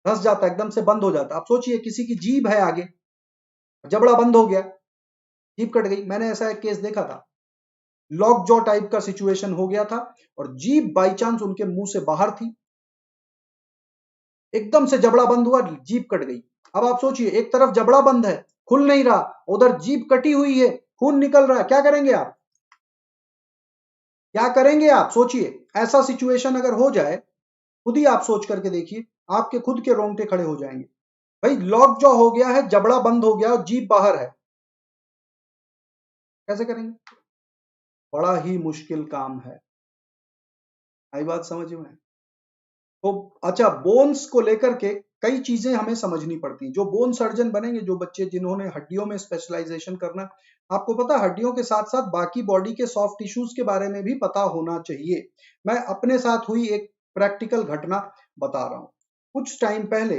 धस जाता है, एकदम से बंद हो जाता है। आप सोचिए किसी की जीभ है आगे, जबड़ा बंद हो गया, जीभ कट गई, मैंने ऐसा एक केस देखा था, लॉक जॉ टाइप का सिचुएशन हो गया था और जीभ बाई चांस उनके मुंह से बाहर थी, एकदम से जबड़ा बंद हुआ, जीभ कट गई। अब आप सोचिए, एक तरफ जबड़ा बंद है, खुल नहीं रहा, उधर जीभ कटी हुई है, खून निकल रहा है, क्या करेंगे आप, क्या करेंगे आप, सोचिए। ऐसा सिचुएशन अगर हो जाए, खुद ही आप सोच करके देखिए, आपके खुद के रोंगटे खड़े हो जाएंगे। भाई लॉक जॉ हो गया है, जबड़ा बंद हो गया और जीभ बाहर है, कैसे करेंगे, बड़ा ही मुश्किल काम है। आई बात समझ में। तो अच्छा, बोन्स को लेकर के कई चीजें हमें समझनी पड़ती हैं। जो बोन सर्जन बनेंगे, जो बच्चे जिन्होंने हड्डियों में स्पेशलाइजेशन करना, आपको पता हड्डियों के साथ साथ बाकी बॉडी के सॉफ्ट टिश्यूज के बारे में भी पता होना चाहिए। मैं अपने साथ हुई एक प्रैक्टिकल घटना बता रहा हूँ। कुछ टाइम पहले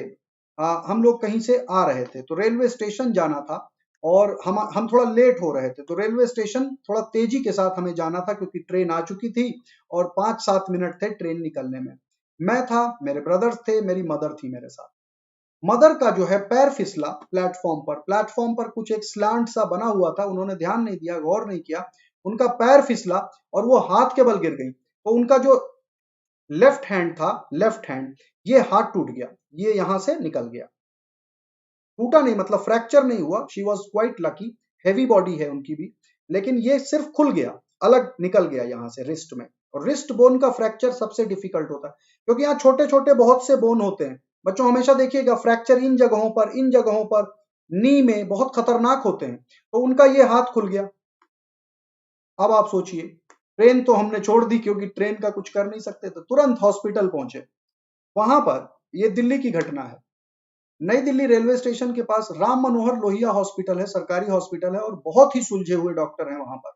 हम लोग कहीं से आ रहे थे, तो रेलवे स्टेशन जाना था और हम थोड़ा लेट हो रहे थे, तो रेलवे स्टेशन थोड़ा तेजी के साथ हमें जाना था क्योंकि ट्रेन आ चुकी थी और 5-7 मिनट थे ट्रेन निकलने में। मैं था, मेरे ब्रदर्स थे, मेरी मदर थी मेरे साथ। मदर का जो है पैर फिसला प्लेटफॉर्म पर, प्लेटफॉर्म पर कुछ एक स्लांट सा बना हुआ था, उन्होंने ध्यान नहीं दिया, गौर नहीं किया, उनका पैर फिसला और वो हाथ के बल गिर गई, तो उनका जो लेफ्ट हैंड था, लेफ्ट हैंड, ये हाथ टूट गया, ये यहां से निकल गया, टूटा नहीं मतलब फ्रैक्चर नहीं हुआ, she was quite lucky, heavy body है उनकी भी, लेकिन ये सिर्फ खुल गया, अलग निकल गया यहाँ से रिस्ट में। और रिस्ट बोन का फ्रैक्चर सबसे डिफिकल्ट होता है, क्योंकि यहाँ छोटे छोटे बहुत से बोन होते हैं बच्चों, हमेशा देखिएगा फ्रैक्चर इन जगहों पर, इन जगहों पर नी में बहुत खतरनाक होते हैं, तो उनका ये हाथ खुल गया। अब आप सोचिए, ट्रेन तो हमने छोड़ दी क्योंकि ट्रेन का कुछ कर नहीं सकते, तो तुरंत हॉस्पिटल पहुंचे। वहां पर, ये दिल्ली की घटना है, नई दिल्ली रेलवे स्टेशन के पास राम मनोहर लोहिया हॉस्पिटल है, सरकारी हॉस्पिटल है और बहुत ही सुलझे हुए डॉक्टर हैं वहां पर।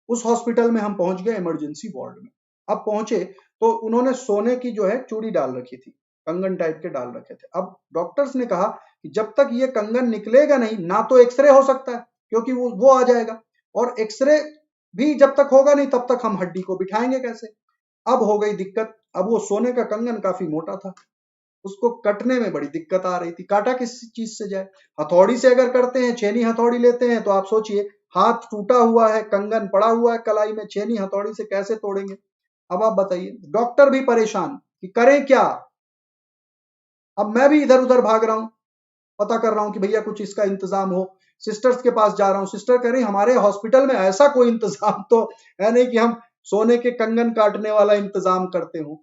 उस हॉस्पिटल में हम पहुंच गए इमरजेंसी वार्ड में। अब पहुंचे तो उन्होंने सोने की जो है चूड़ी डाल रखी थी, कंगन टाइप के डाल रखे थे। अब डॉक्टर्स ने कहा कि जब तक ये कंगन निकलेगा नहीं, ना तो एक्सरे हो सकता है क्योंकि वो आ जाएगा, और एक्सरे भी जब तक होगा नहीं तब तक हम हड्डी को बिठाएंगे कैसे। अब हो गई दिक्कत, अब वो सोने का कंगन काफी मोटा था, उसको कटने में बड़ी दिक्कत आ रही थी। काटा किस चीज से जाए, हथौड़ी से अगर करते हैं, छेनी हथौड़ी लेते हैं, तो आप सोचिए हाथ टूटा हुआ है, कंगन पड़ा हुआ है कलाई में, छेनी हथौड़ी से कैसे तोड़ेंगे। अब आप बताइए, डॉक्टर भी परेशान कि करें क्या। अब मैं भी इधर उधर भाग रहा हूं, पता कर रहा हूं कि भैया कुछ इसका इंतजाम हो। सिस्टर्स के पास जा रहा हूं, सिस्टर कह रही हमारे हॉस्पिटल में ऐसा कोई इंतजाम तो है नहीं कि हम सोने के कंगन काटने वाला इंतजाम करते हो।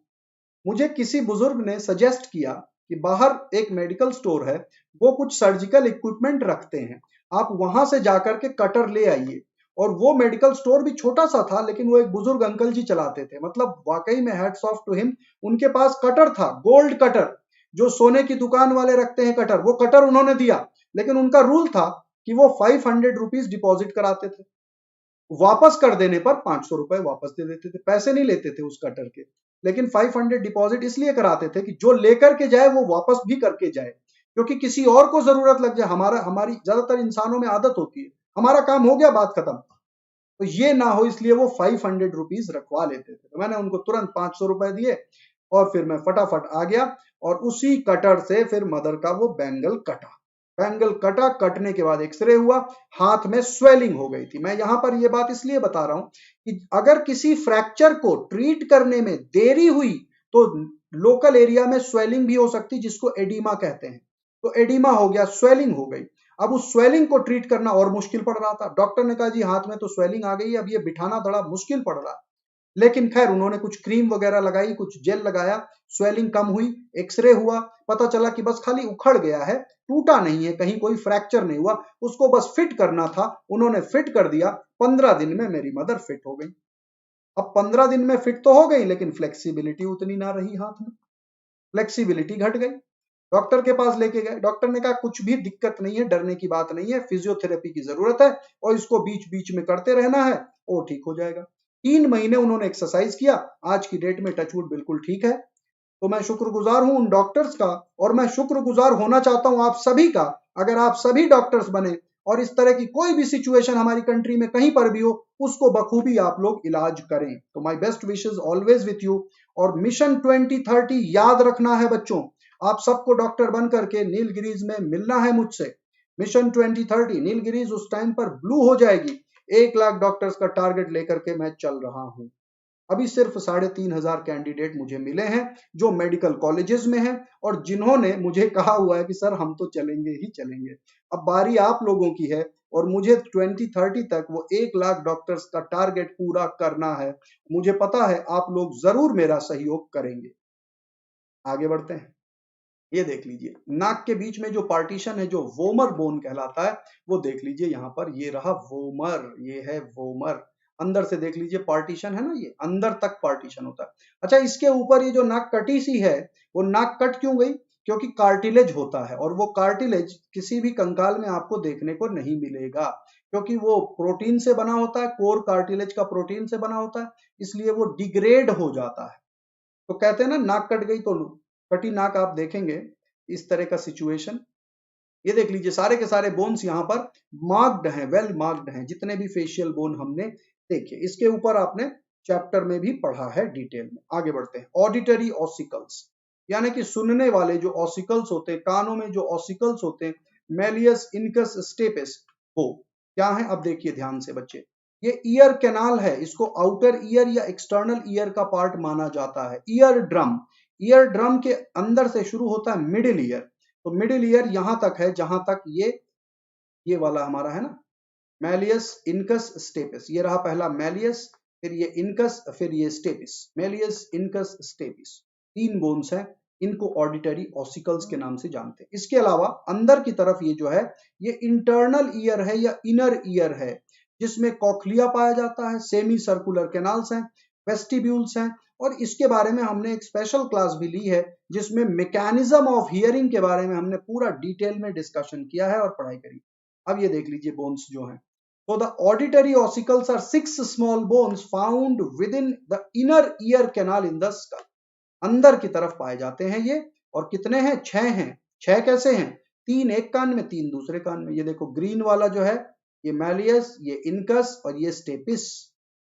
मुझे किसी बुजुर्ग ने सजेस्ट किया कि बाहर एक मेडिकल स्टोर है, वो कुछ सर्जिकल इक्विपमेंट रखते हैं, आप वहां से जाकर के कटर ले आइए। और वो मेडिकल स्टोर भी छोटा सा था, लेकिन वो एक बुजुर्ग अंकल जी चलाते थे, मतलब वाकई में हैट्स ऑफ टू हिम। उनके पास कटर था, गोल्ड कटर, जो सोने की दुकान वाले रखते हैं कटर, वो कटर उन्होंने दिया। लेकिन उनका रूल था कि वो 500 रुपीज डिपॉजिट कराते थे, वापस कर देने पर 500 रुपए वापस दे देते थे, पैसे नहीं लेते थे उस कटर के। लेकिन 500 डिपॉजिट इसलिए कराते थे कि जो लेकर के जाए वो वापस भी करके जाए, क्योंकि किसी और को जरूरत लग जाए। हमारी ज्यादातर इंसानों में आदत होती है, हमारा काम हो गया बात खत्म, तो ये ना हो इसलिए वो 500 रुपीज रखवा लेते थे। तो मैंने उनको तुरंत 500 रुपए दिए और फिर मैं फटाफट आ गया, और उसी कटर से फिर मदर का वो बैंगल कटा। बैंगल कटा, कटने के बाद एक्सरे हुआ, हाथ में स्वेलिंग हो गई थी। मैं यहां पर ये बात इसलिए बता रहा हूं कि अगर किसी फ्रैक्चर को ट्रीट करने में देरी हुई तो लोकल एरिया में स्वेलिंग भी हो सकती, जिसको एडिमा कहते हैं। तो एडिमा हो गया, स्वेलिंग हो गई। अब उस स्वेलिंग को ट्रीट करना और मुश्किल पड़ रहा था। डॉक्टर ने कहा जी हाथ में तो स्वेलिंग आ गई है, अब ये बिठाना बड़ा मुश्किल पड़ रहा है। लेकिन खैर उन्होंने कुछ क्रीम वगैरह लगाई, कुछ जेल लगाया, स्वेलिंग कम हुई, एक्सरे हुआ, पता चला कि बस खाली उखड़ गया है, टूटा नहीं है, कहीं कोई फ्रैक्चर नहीं हुआ, उसको बस फिट करना था। उन्होंने फिट कर दिया। 15 दिन में मेरी मदर फिट हो गई। अब 15 दिन में फिट तो हो गई, लेकिन फ्लेक्सिबिलिटी उतनी ना रही हाथ में, फ्लेक्सिबिलिटी घट गई। डॉक्टर के पास लेके गए, डॉक्टर ने कहा कुछ भी दिक्कत नहीं है, डरने की बात नहीं है, फिजियोथेरेपी की जरूरत है और इसको बीच बीच में करते रहना है, वो ठीक हो जाएगा। 3 महीने उन्होंने एक्सरसाइज किया, आज की डेट में टचवुड बिल्कुल ठीक है। तो मैं शुक्रगुजार हूं उन डॉक्टर्स का, और मैं शुक्रगुजार होना चाहता हूं आप सभी का। अगर आप सभी डॉक्टर्स बने और इस तरह की कोई भी सिचुएशन हमारी कंट्री में कहीं पर भी हो, उसको बखूबी आप लोग इलाज करें। तो my best wishes always with you. और मिशन 2030 याद रखना है बच्चों, आप सबको डॉक्टर बन करके नीलगिरीज में मिलना है मुझसे। मिशन 2030 नीलगिरीज उस टाइम पर ब्लू हो जाएगी। 1 लाख डॉक्टर्स का टारगेट लेकर के मैं चल रहा हूं। अभी सिर्फ 3,500 कैंडिडेट मुझे मिले हैं जो मेडिकल कॉलेजेस में हैं, और जिन्होंने मुझे कहा हुआ है कि सर हम तो चलेंगे ही चलेंगे। अब बारी आप लोगों की है, और मुझे 2030 तक वो 1 लाख डॉक्टर्स का टारगेट पूरा करना है। मुझे पता है आप लोग जरूर मेरा सहयोग करेंगे। आगे बढ़ते हैं। ये देख लीजिए, नाक के बीच में जो पार्टीशन है, जो वोमर बोन कहलाता है, वो देख लीजिए यहाँ पर, ये रहा वोमर, ये है वोमर। अंदर से देख लीजिए पार्टीशन है ना, ये अंदर तक पार्टीशन होता है। अच्छा, इसके ऊपर ये जो नाक कटी सी है, वो नाक कट क्यों गई? क्योंकि कार्टिलेज होता है, और वो कार्टिलेज किसी भी कंकाल में आपको देखने को नहीं मिलेगा, क्योंकि वो प्रोटीन से बना होता है, कोर कार्टिलेज का प्रोटीन से बना होता है, इसलिए वो डिग्रेड हो जाता है। तो कहते हैं ना नाक कट गई तो कटी नाक। आप देखेंगे इस तरह का सिचुएशन, ये देख लीजिए सारे के सारे बोन्स यहाँ पर मार्क्ड हैं, वेल मार्क्ड हैं, जितने भी फेशियल बोन हमने देखे। इसके ऊपर आपने चैप्टर में भी पढ़ा है डिटेल में। आगे बढ़ते हैं। ऑडिटरी ऑसिकल्स, यानी कि सुनने वाले जो ऑसिकल्स होते हैं, कानों में जो ऑसिकल्स होते हैं, मेलियस इनकस स्टेपिस, वो क्या है? अब देखिए ध्यान से बच्चे, ये ईयर कैनाल है, इसको आउटर ईयर या एक्सटर्नल ईयर का पार्ट माना जाता है। ईयर ड्रम, ईयर ड्रम के अंदर से शुरू होता है मिडिल ईयर। तो मिडिल ईयर यहां तक है जहां तक ये वाला हमारा है ना, मेलियस इनकस स्टेपिस। ये रहा पहला मेलियस, फिर ये इनकस, फिर ये stapes. Malleus incus stapes 3 bones हैं, इनको ऑडिटरी ऑसिकल्स के नाम से जानते हैं। इसके अलावा अंदर की तरफ ये जो है, ये इंटरनल ईयर है या इनर ईयर है, जिसमें कॉक्लिया पाया जाता है, सेमी सर्कुलर कैनाल्स हैं, वेस्टिब्यूल्स हैं, और इसके बारे में हमने एक स्पेशल क्लास भी ली है, जिसमें मैकेनिज्म ऑफ हियरिंग के बारे में हमने पूरा डिटेल में डिस्कशन किया है और पढ़ाई करी। अब ये देख लीजिए बोन्स जो हैं। So the auditory ossicles are 6 small bones found within the inner ear canal in the skull. अंदर की तरफ पाए जाते हैं ये, और कितने हैं? 6 हैं। 6 कैसे हैं? 3 एक कान में, 3 दूसरे कान में। ये देखो ग्रीन वाला जो है, ये मेलियस, ये इनकस और ये स्टेपिस,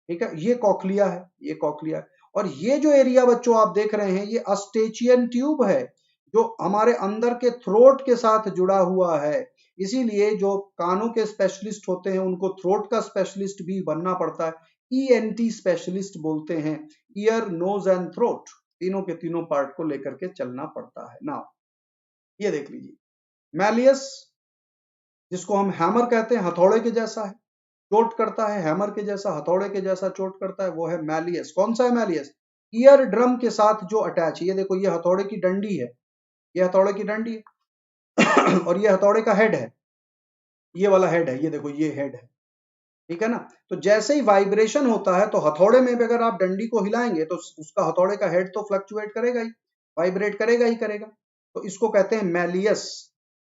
ठीक है, ये कॉक्लिया है, ये कॉक्लिया है। और ये जो एरिया बच्चों आप देख रहे हैं, ये अस्टेचियन ट्यूब है, जो हमारे अंदर के थ्रोट के साथ जुड़ा हुआ है। इसीलिए जो कानों के स्पेशलिस्ट होते हैं उनको थ्रोट का स्पेशलिस्ट भी बनना पड़ता है, ईएनटी स्पेशलिस्ट बोलते हैं। ईयर, नोज एंड थ्रोट, तीनों के तीनों पार्ट को लेकर के चलना पड़ता है। ना ये देख लीजिए, मैलियस जिसको हम हैमर कहते हैं, हथौड़े के जैसा है, चोट करता है, हैमर के जैसा, हथौड़े के जैसा चोट करता है, वो है मैलियस। कौन सा है मैलियस? ईयर ड्रम के साथ जो अटैच है, ये देखो ये हथौड़े की डंडी है, ये हथौड़े की डंडी है और ये हथौड़े का हेड है, ये वाला हेड है, ये देखो ये हेड है, ठीक है ना। तो जैसे ही वाइब्रेशन होता है तो हथौड़े में भी अगर आप डंडी को हिलाएंगे तो उसका हथौड़े का हेड तो फ्लक्चुएट करेगा ही, वाइब्रेट करेगा ही करेगा। तो इसको कहते हैं मैलियस।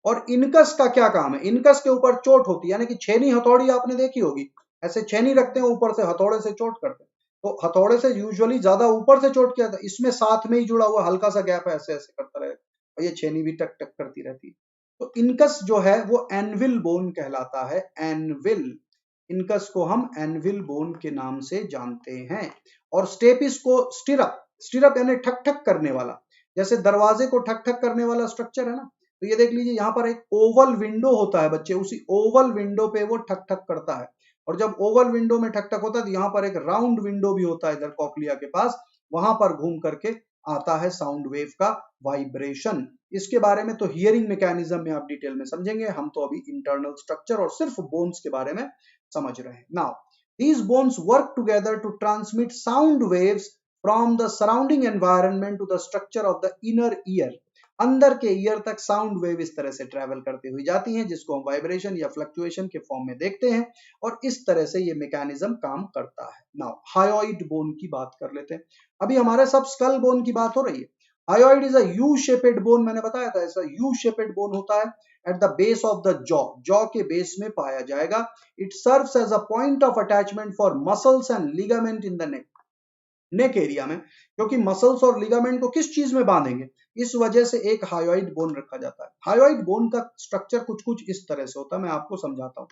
और इनकस का क्या काम है? इनकस के ऊपर चोट होती है, यानी कि छेनी हथौड़ी आपने देखी होगी, ऐसे छेनी रखते हैं ऊपर से, हथौड़े से चोट करते हैं। तो हथौड़े से यूजुअली ज्यादा ऊपर से चोट किया था, इसमें साथ में ही जुड़ा हुआ हल्का सा गैप है, ऐसे ऐसे करता रहेगा और ये छेनी भी टक टक करती रहती है। तो इनकस जो है वो एनविल बोन कहलाता है, एनविल। इनकस को हम एनविल बोन के नाम से जानते हैं। और स्टेपिस को स्टिरअप, स्टिरअप यानी ठक ठक करने वाला, जैसे दरवाजे को ठक ठक करने वाला स्ट्रक्चर है ना, तो ये देख लीजिए यहाँ पर एक ओवल विंडो होता है बच्चे, उसी ओवल विंडो पे वो ठक ठक करता है। और जब ओवल विंडो में ठक ठक होता है तो यहाँ पर एक राउंड विंडो भी होता है इधर कॉक्लिया के पास, वहां पर घूम करके आता है साउंड वेव का वाइब्रेशन। इसके बारे में तो हियरिंग मैकेनिज्म में आप डिटेल में समझेंगे, हम तो अभी इंटरनल स्ट्रक्चर और सिर्फ बोन्स के बारे में समझ रहे हैं। Now these bones work together to transmit sound waves from the surrounding environment to the structure of the inner ear। अंदर के ईयर तक साउंड वेव इस तरह से ट्रेवल करती हुई जाती हैं, जिसको हम वाइब्रेशन या फ्लक्चुएशन के फॉर्म में देखते हैं, और इस तरह से ये मैकेनिज्म काम करता है। नाउ हायोइड बोन की बात कर लेते हैं। अभी हमारे सब स्कल बोन की बात हो रही है। Hyoid is a U shaped bone, मैंने बताया था ऐसा यू शेपेड बोन होता है at the base of the jaw, jaw के बेस में पाया जाएगा। It serves as a point of attachment for muscles and ligament in the neck, neck area में, क्योंकि मसल्स और लिगामेंट को किस चीज में बांधेंगे, इस वजह से एक हायोइड बोन रखा जाता है। हायोइड बोन का स्ट्रक्चर कुछ कुछ इस तरह से होता है, मैं आपको समझाता हूँ।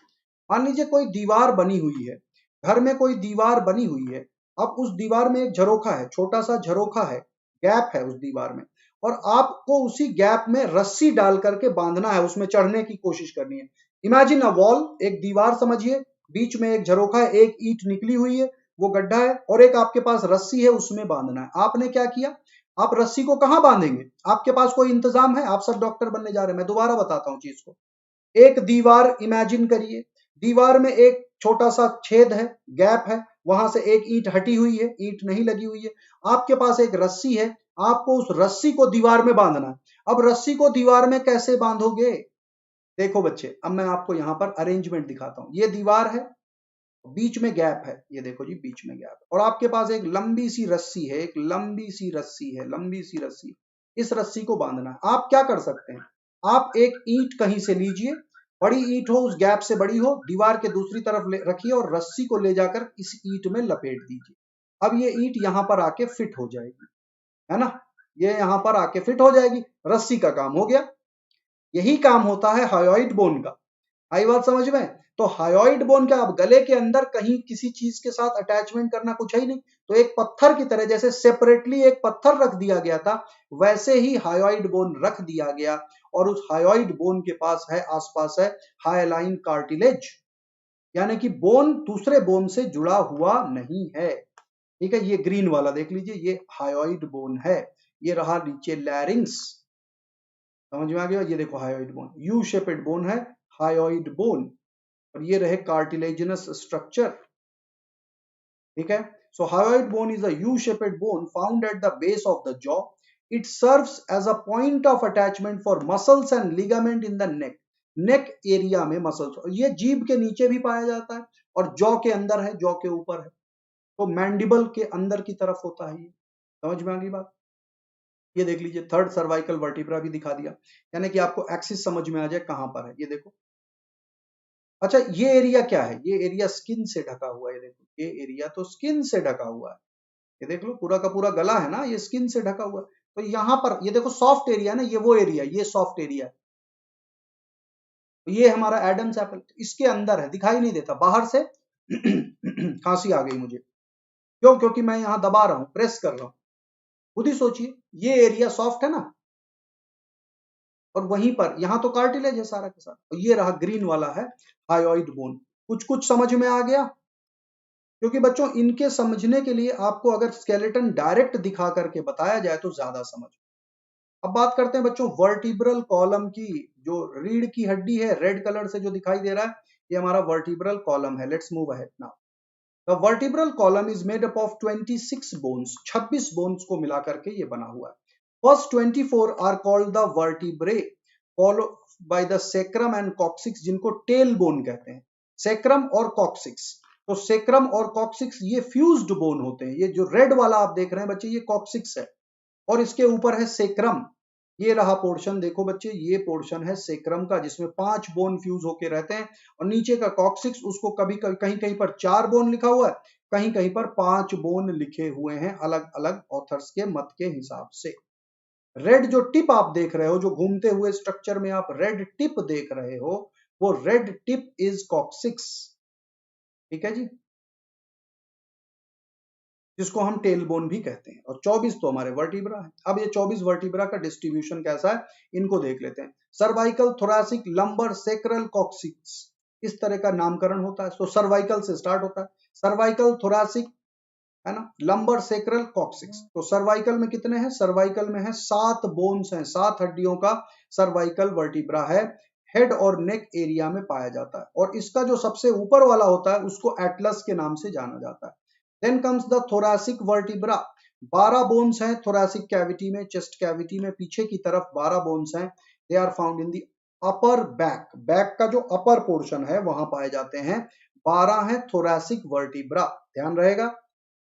मान लीजिए कोई दीवार बनी हुई है, घर में कोई दीवार बनी हुई है, अब उस दीवार में एक झरोखा है, छोटा सा झरोखा है, गैप है उस दीवार में, और आपको उसी गैप में रस्सी डाल करके बांधना है, उसमें चढ़ने की कोशिश करनी है। इमेजिन अ वॉल, एक दीवार समझिए, बीच में एक झरोखा है, एक ईंट निकली हुई है, वो गड्ढा है, और एक आपके पास रस्सी है, उसमें बांधना है। आपने क्या किया, आप रस्सी को कहां बांधेंगे? आपके पास कोई इंतजाम है? आप सब डॉक्टर बनने जा रहे हैं, मैं दोबारा बताता हूं चीज को। एक दीवार इमेजिन करिए, दीवार में एक छोटा सा छेद है, गैप है, वहां से एक ईंट हटी हुई है, ईंट नहीं लगी हुई है, आपके पास एक रस्सी है, आपको उस रस्सी को दीवार में बांधना है। अब रस्सी को दीवार में कैसे बांधोगे? देखो बच्चे, अब मैं आपको यहां पर अरेंजमेंट दिखाता हूं। ये दीवार है, बीच में गैप है, ये देखो जी बीच में गैप है, और आपके पास एक लंबी सी रस्सी है, एक लंबी सी रस्सी है, लंबी सी रस्सी, इस रस्सी को बांधना है। आप क्या कर सकते हैं, आप एक ईंट कहीं से लीजिए, बड़ी ईंट हो, उस गैप से बड़ी हो, दीवार के दूसरी तरफ रखिए और रस्सी को ले जाकर इस ईंट में लपेट दीजिए। अब ये ईंट यहां पर आके फिट हो जाएगी, है ना, ये यहां पर आके फिट हो जाएगी, रस्सी का काम हो गया। यही काम होता है हायोइड बोन का। आई बात समझ में? तो हायोइड बोन क्या, अब गले के अंदर कहीं किसी चीज के साथ अटैचमेंट करना कुछ है ही नहीं, तो एक पत्थर की तरह, जैसे सेपरेटली एक पत्थर रख दिया गया था, वैसे ही हायोइड बोन रख दिया गया, और उस हायोइड बोन के पास है, आसपास है हाइलाइन कार्टिलेज, यानी कि बोन दूसरे बोन से जुड़ा हुआ नहीं है। ठीक है, ये ग्रीन वाला देख लीजिए, ये हायोइड बोन है। ये रहा नीचे लैरिंग्स, समझ में आ गया? ये देखो hyoid bone, U shaped bone है हायोइड बोन, और ये रहे कार्टिलेजिनस स्ट्रक्चर। ठीक है, so hyoid bone is a U shaped bone found at the base of the jaw. It serves as a point of attachment for muscles and ligament in the neck, neck area में muscles, ये जीभ के नीचे भी पाया जाता है, और जॉ के अंदर है, जॉ के ऊपर है, तो मैंडिबल के अंदर की तरफ होता है ये। समझ में आ गई बात? ये देख लीजिए, थर्ड सर्वाइकल वर्टिब्रा भी दिखा दिया, यानी कि आपको एक्सिस समझ में आ जाए कहां पर है। ये देखो, अच्छा ये एरिया क्या है, ये एरिया स्किन से ढका हुआ है, देखो ये एरिया तो स्किन से ढका हुआ है, ये देख लो पूरा का पूरा गला है ना, ये स्किन से ढका हुआ है। तो यहाँ पर ये देखो सॉफ्ट एरिया ना, ये वो एरिया, ये सॉफ्ट एरिया है, तो ये हमारा एडम्स एप्पल इसके अंदर है, दिखाई नहीं देता बाहर से खांसी आ गई मुझे, क्यों? क्योंकि मैं यहाँ दबा रहा हूँ, प्रेस कर रहा हूँ। खुद ही सोचिए, ये एरिया सॉफ्ट है ना, और वहीं पर यहाँ तो कार्टिलेज है सारा के सारा, और ये रहा ग्रीन वाला है हायोइड बोन। कुछ कुछ समझ में आ गया? क्योंकि बच्चों इनके समझने के लिए आपको अगर स्केलेटन डायरेक्ट दिखा करके बताया जाए तो ज्यादा समझ। अब बात करते हैं बच्चों वर्टिब्रल कॉलम की। जो रीढ़ की हड्डी है रेड कलर से जो दिखाई दे रहा है, ये हमारा वर्टिब्रल कॉलम है। Let's move ahead now. The vertebral column is made up of 26 bones. 26 bones को मिलाकर के ये बना हुआ है। First 24 are called the vertebrae, followed by the sacrum and coccyx, जिनको टेल बोन कहते हैं। सेक्रम और कॉक्सिक्स, तो सेक्रम और कॉक्सिक्स ये फ्यूज्ड बोन होते हैं। ये जो रेड वाला आप देख रहे हैं बच्चे, ये कॉक्सिक्स है, और इसके ऊपर है सेक्रम। ये रहा पोर्शन, देखो बच्चे, ये पोर्शन है सेक्रम का, जिसमें 5 बोन फ्यूज होके रहते हैं। और नीचे का कॉक्सिक्स, उसको कभी कभी कहीं कहीं पर 4 बोन लिखा हुआ है, कहीं कहीं पर 5 बोन लिखे हुए हैं, अलग अलग ऑथर्स के मत के हिसाब से। रेड जो टिप आप देख रहे हो, जो घूमते हुए स्ट्रक्चर में आप रेड टिप देख रहे हो, वो रेड टिप इज कॉक्सिक्स। ठीक है जी, जिसको हम टेल बोन भी कहते हैं। और 24 तो हमारे वर्टिब्रा है। अब ये 24 वर्टिब्रा का डिस्ट्रीब्यूशन कैसा है, इनको देख लेते हैं। Cervical, thoracic, lumbar, sacral, coccyx, इस तरह का नामकरण होता है। तो सर्वाइकल से स्टार्ट होता है, सर्वाइकल, थोरैसिक, है ना, लंबर, सेक्रल, कॉक्सिक्स। तो सर्वाइकल में कितने हैं, सर्वाइकल में है 7 बोन्स हैं, 7 हड्डियों का सर्वाइकल वर्टिब्रा है। हेड और नेक एरिया में पाया जाता है, और इसका जो सबसे ऊपर वाला होता है उसको एटलस के नाम से जाना जाता है। Then comes the thoracic vertebra. 12 bones हैं थोरैसिक कैविटी में, चेस्ट कैविटी में पीछे की तरफ 12 बोन्स हैं। They are found in the upper back, back का जो अपर पोर्शन है वहां पाए जाते हैं। 12 है थोरैसिक वर्टिब्रा, ध्यान रहेगा,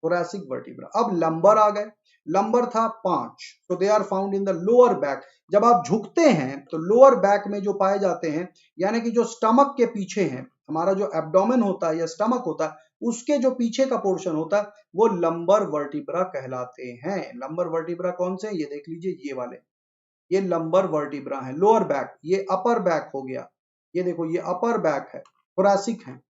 थोरैसिक वर्टिब्रा। अब लंबर आ गए, लंबर था 5, तो they are found in the lower back. जब आप झुकते हैं तो लोअर बैक में जो पाए जाते हैं, यानी कि जो स्टमक के पीछे हैं, हमारा जो एब्डोमेन होता है या स्टमक होता है, उसके जो पीछे का पोर्शन होता है वो लंबर वर्टिब्रा कहलाते हैं। लंबर वर्टिब्रा कौन से, ये देख लीजिए, ये वाले, ये लंबर वर्टिब्रा है। लोअर बैक, ये अपर बैक हो गया, ये देखो ये अपर बैक है, थोरैसिक है।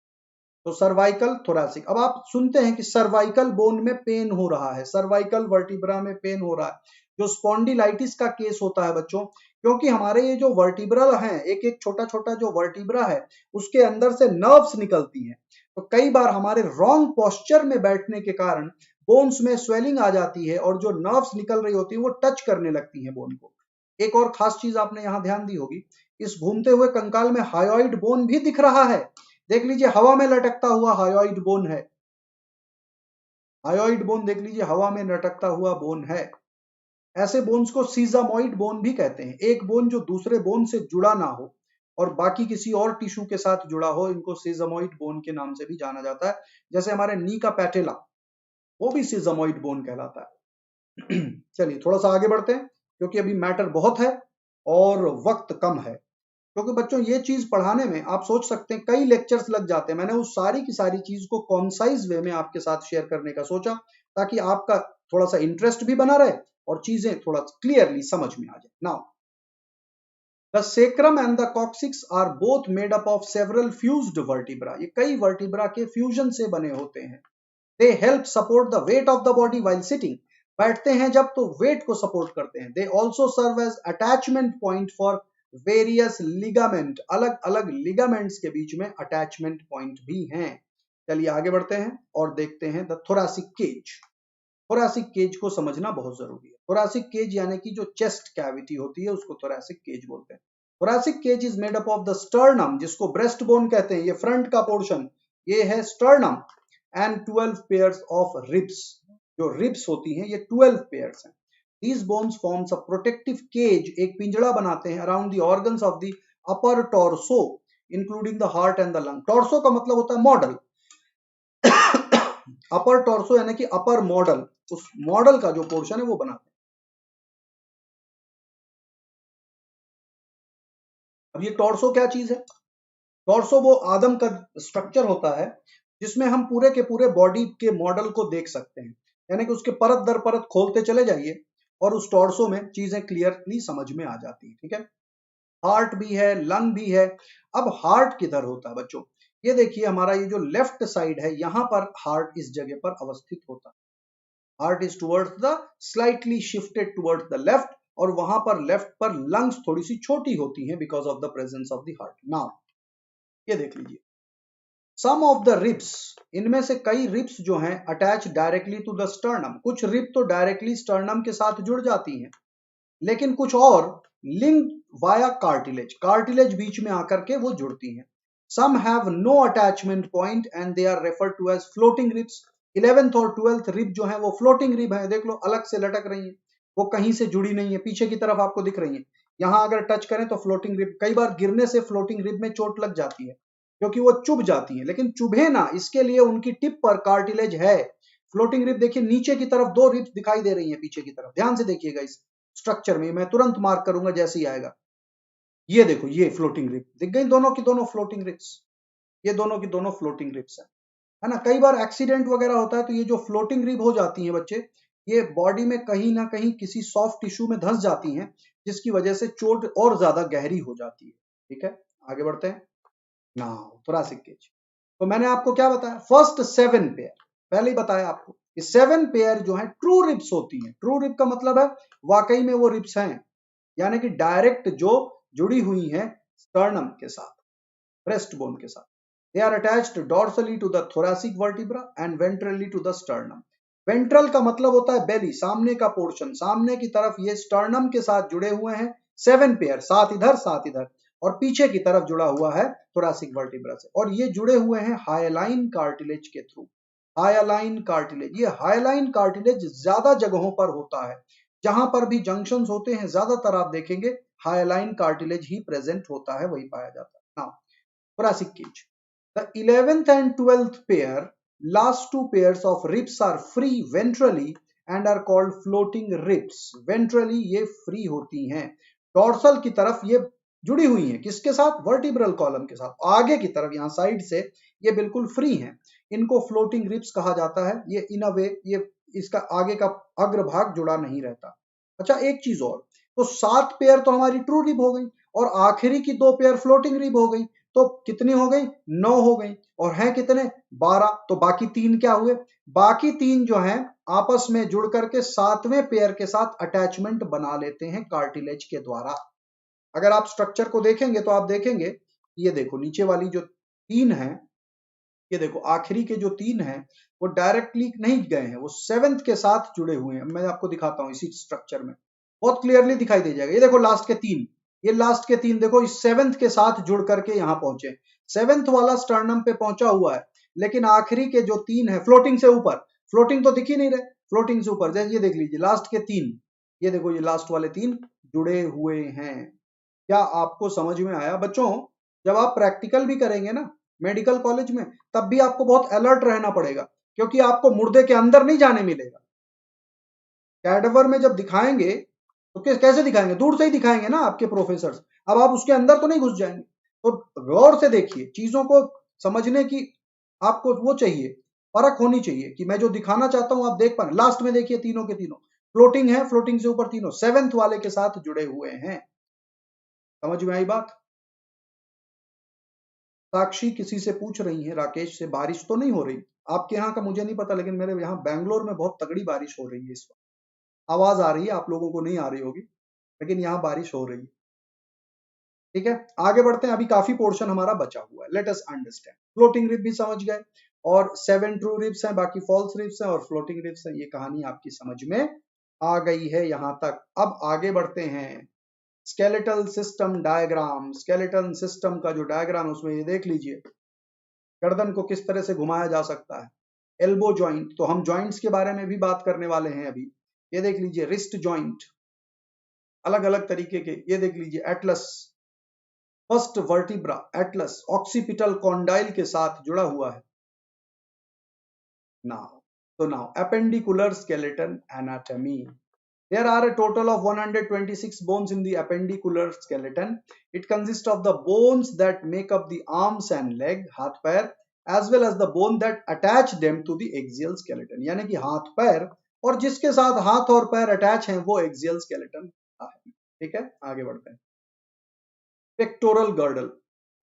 तो सर्वाइकल, थोरैसिक। अब आप सुनते हैं कि सर्वाइकल बोन में पेन हो रहा है, सर्वाइकल वर्टिब्रा में पेन हो रहा है, जो स्पॉन्डिलाइटिस का केस होता है बच्चों, क्योंकि हमारे ये जो वर्टिब्रल हैं, एक एक छोटा छोटा जो वर्टिब्रा है, उसके अंदर से नर्व्स निकलती हैं। तो कई बार हमारे रॉन्ग पोस्चर में बैठने के कारण बोन्स में स्वेलिंग आ जाती है, और जो नर्व्स निकल रही होती है वो टच करने लगती है बोन को। एक और खास चीज आपने यहाँ ध्यान दी होगी, इस घूमते हुए कंकाल में हायोइड बोन भी दिख रहा है। देख लीजिए, हवा में लटकता हुआ हायोइड बोन है, हायोइड बोन देख लीजिए, हवा में लटकता हुआ बोन है। ऐसे बोन्स को सीजामॉइड बोन भी कहते हैं। एक बोन जो दूसरे बोन से जुड़ा ना हो और बाकी किसी और टिश्यू के साथ जुड़ा हो, इनको सीजामॉइड बोन के नाम से भी जाना जाता है। जैसे हमारे नी का पैटेला, वो भी सीजामॉइड बोन कहलाता है। चलिए थोड़ा सा आगे बढ़ते हैं, क्योंकि अभी मैटर बहुत है और वक्त कम है। क्योंकि बच्चों ये चीज पढ़ाने में आप सोच सकते हैं कई लेक्चर्स लग जाते हैं। मैंने उस सारी की सारी चीज को कॉन्साइज वे में आपके साथ शेयर करने का सोचा, ताकि आपका थोड़ा सा इंटरेस्ट भी बना रहे और चीजें थोड़ा क्लियरली समझ में आ जाए। Now the sacrum and the coccyx are both made up of several fused vertebra. ये कई वर्टिब्रा के फ्यूजन से बने होते हैं। They help support the weight of the body while sitting. बैठते हैं जब तो वेट को सपोर्ट करते हैं। They also serve as attachment point for various ligament. अलग अलग लिगामेंट्स के बीच में अटैचमेंट पॉइंट भी हैं। चलिए आगे बढ़ते हैं और देखते हैं the thoracic cage. Thoracic cage को समझना बहुत जरूरी है। थोरैसिक केज यानी कि जो चेस्ट कैविटी होती है उसको थोरैसिक केज बोलते हैं। Thoracic cage is made up of the sternum, जिसको ब्रेस्ट बोन कहते हैं, ये फ्रंट का पोर्शन, ये है sternum, and 12 pairs of ribs. जो रिब्स होती हैं ये 12 पेयर्स हैं। These bones forms a protective cage, एक पिंजड़ा बनाते हैं around the organs of the upper torso including the heart and the lung. Torso का मतलब होता है मॉडल, अपर टॉर्सो यानी कि अपर मॉडल, उस मॉडल का जो पोर्शन है वो बनाते हैं। अब ये टॉर्सो क्या चीज है, टॉर्सो वो आदम का स्ट्रक्चर होता है जिसमें हम पूरे के पूरे बॉडी के मॉडल को देख सकते हैं। यानी कि उसके परत दर परत खोलते चले जाइए और उस टॉर्सो में चीजें क्लियरली समझ में आ जाती है। ठीक है, हार्ट भी है, लंग भी है। अब हार्ट किधर होता है बच्चों, ये देखिए हमारा ये जो लेफ्ट साइड है, यहां पर हार्ट इस जगह पर अवस्थित होता है। Heart is towards the slightly shifted towards the left, और वहां पर लेफ्ट पर लंग्स थोड़ी सी छोटी होती हैं because of the presence of the heart. Now ये देख लीजिए, सम ऑफ द रिब्स, इनमें से कई रिब्स जो हैं attach directly to the sternum, कुछ रिब तो डायरेक्टली स्टर्नम के साथ जुड़ जाती हैं, लेकिन कुछ और लिंक वाया कार्टिलेज, कार्टिलेज बीच में आकर के वो जुड़ती हैं। Some have no attachment point and they are referred to as floating ribs. 11th और 12th रिब जो है वो फ्लोटिंग रिब है, देख लो अलग से लटक रही है, वो कहीं से जुड़ी नहीं है, पीछे की तरफ आपको दिख रही है। यहां अगर टच करें तो फ्लोटिंग रिब, कई बार गिरने से फ्लोटिंग रिब में चोट लग जाती है क्योंकि वो चुभ जाती है, लेकिन चुभे ना इसके लिए उनकी टिप पर कार्टिलेज है। फ्लोटिंग रिब देखिए नीचे की तरफ दो रिब्स दिखाई दे रही हैं पीछे की तरफ, ध्यान से देखिएगा इस स्ट्रक्चर में, मैं तुरंत मार्क करूंगा जैसे ही आएगा। ये देखो ये फ्लोटिंग रिब दिख गई, दोनों की दोनों फ्लोटिंग रिब्स, ये दोनों की दोनों फ्लोटिंग रिब्स है ना। कई बार एक्सीडेंट वगैरह होता है तो ये जो फ्लोटिंग रिब हो जाती हैं बच्चे, ये बॉडी में कहीं ना कहीं किसी सॉफ्ट टिश्यू में धंस जाती हैं, जिसकी वजह से चोट और ज्यादा गहरी हो जाती है। ठीक है, आगे बढ़ते हैं। नाउ थोरासिक केज, तो मैंने आपको क्या बताया, फर्स्ट 7 पेयर पहले ही बताया आपको, ये 7 पेयर जो है ट्रू रिब्स होती हैं। ट्रू रिब का मतलब है वाकई में वो रिब्स हैं, यानी कि डायरेक्ट जो जुड़ी हुई हैं स्टर्नम के साथ, ब्रेस्ट बोन के साथ। They are attached dorsally to the thoracic vertebra and ventrally to the sternum. Ventral का मतलब होता है बेली, सामने का पोर्शन, सामने की तरफ ये स्टर्नम के साथ जुड़े हुए हैं 7 पेयर, 7 इधर 7 इधर, और पीछे की तरफ जुड़ा हुआ है थोरैसिक वर्टिब्रा से, और ये जुड़े हुए हैं हाइलाइन कार्टिलेज के थ्रू। हाइलाइन कार्टिलेज, ये हाइलाइन कार्टिलेज ज्यादा जगहों पर होता है, जहां पर भी जंक्शंस होते हैं ज्यादातर आप देखेंगे हाइलाइन कार्टिलेज ही प्रेजेंट होता है, वही पाया जाता है। Now thoracic cage, the 11th and 12th pair, last two pairs of ribs are free ventrally and are called floating ribs। ventrally ये free होती हैं, dorsal की तरफ ये जुड़ी हुई हैं, किसके साथ, वर्टिब्रल कॉलम के साथ, आगे की तरफ यहाँ साइड से ये बिल्कुल फ्री हैं, इनको फ्लोटिंग रिब्स कहा जाता है। ये इन अ वे ये इसका आगे का अग्रभाग जुड़ा नहीं रहता। अच्छा एक चीज और, तो 7 पेयर तो हमारी ट्रू रिब हो गई, और आखिरी की 2 पेयर फ्लोटिंग रिब हो गई, तो कितनी हो गई, 9 हो गई, और हैं कितने, 12, तो बाकी 3 क्या हुए, बाकी 3 जो हैं आपस में जुड़ करके 7वें पेयर के साथ अटैचमेंट बना लेते हैं कार्टिलेज के द्वारा। अगर आप स्ट्रक्चर को देखेंगे तो आप देखेंगे, ये देखो नीचे वाली जो 3 है, ये देखो आखिरी के जो 3 हैं वो डायरेक्टली नहीं गए हैं, वो 7th के साथ जुड़े हुए हैं। मैं आपको दिखाता हूं इसी स्ट्रक्चर में, बहुत क्लियरली दिखाई दे जाएगा। ये देखो लास्ट के 3, ये लास्ट के 3 देखो इस 7th के साथ जुड़ करके यहां पहुंचे, 7th वाला स्टर्नम पे पहुंचा हुआ है, लेकिन आखिरी के जो 3 है फ्लोटिंग से ऊपर, फ्लोटिंग तो दिख ही नहीं रहे, फ्लोटिंग से ऊपर, जैसे ये देख लीजिए लास्ट के 3, ये देखो ये लास्ट वाले 3 जुड़े हुए हैं। क्या आपको समझ में आया बच्चों? जब आप प्रैक्टिकल भी करेंगे ना मेडिकल कॉलेज में, तब भी आपको बहुत अलर्ट रहना पड़ेगा, क्योंकि आपको मुर्दे के अंदर नहीं जाने मिलेगा। कैडेवर में जब दिखाएंगे तो कैसे दिखाएंगे, दूर से ही दिखाएंगे ना आपके प्रोफेसर, अब आप उसके अंदर तो नहीं घुस जाएंगे। तो गौर से देखिए, चीजों को समझने की आपको वो चाहिए, परख होनी चाहिए कि मैं जो दिखाना चाहता हूं आप देख पा रहे। लास्ट में देखिए तीनों के तीनों फ्लोटिंग है, फ्लोटिंग से ऊपर तीनों 7th वाले के साथ जुड़े हुए हैं। समझ में आई बात? साक्षी किसी से पूछ रही है, राकेश से, बारिश तो नहीं हो रही आपके यहाँ का, मुझे नहीं पता, लेकिन मेरे यहाँ बैंगलोर में बहुत तगड़ी बारिश हो रही है इस वक्त। आवाज आ रही है, आप लोगों को नहीं आ रही होगी, लेकिन यहाँ बारिश हो रही है। ठीक है, आगे बढ़ते हैं, अभी काफी पोर्शन हमारा बचा हुआ है। Let us understand, floating rib भी समझ गए, और 7 ट्रू रिब्स हैं, बाकी फॉल्स रिब्स हैं और फ्लोटिंग रिब्स हैं। ये कहानी आपकी समझ में आ गई है यहां तक। अब आगे बढ़ते हैं, skeletal system diagram. Skeletal system का जो डायग्राम है उसमें ये देख लीजिए, गर्दन को किस तरह से घुमाया जा सकता है, एल्बो जॉइंट, तो हम जॉइंट्स के बारे में भी बात करने वाले हैं अभी। ये देख लीजिए रिस्ट जॉइंट, अलग अलग तरीके के, ये देख लीजिए Atlas, first vertebra Atlas occipital condyle के साथ जुड़ा हुआ है। Now appendicular skeleton anatomy. There are a total of 126 bones in the appendicular skeleton. It consists of the bones that make up the arms and leg, हाथ पैर, as well as the bone that attach them to the axial skeleton. यानी कि हाथ पैर और जिसके साथ हाथ और पैर अटैच हैं वो axial skeleton है। ठीक है, आगे बढ़ते हैं। पेक्टोरल गर्डल,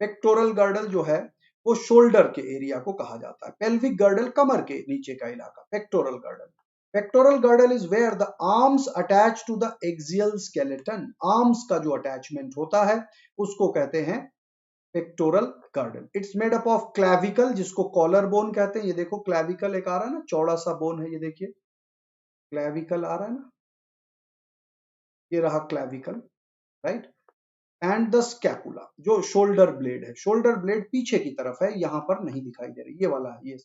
पेक्टोरल गर्डल जो है वो शोल्डर के एरिया को कहा जाता है, पेल्विक गर्डल कमर के नीचे का इलाका, pectoral girdle. Pectoral girdle is where the arms attach to the axial skeleton. Arms का जो अटैचमेंट होता है उसको कहते हैं pectoral girdle. It's made up of clavicle, जिसको कॉलर बोन कहते हैं। ये देखो क्लैविकल एक आ रहा है ना, चौड़ा सा बोन है, ये देखिए क्लैविकल आ रहा है ना, ये रहा clavicle, right. And the scapula, जो शोल्डर ब्लेड है, शोल्डर ब्लेड पीछे की तरफ है, यहां पर नहीं दिखाई दे रही, ये वाला है,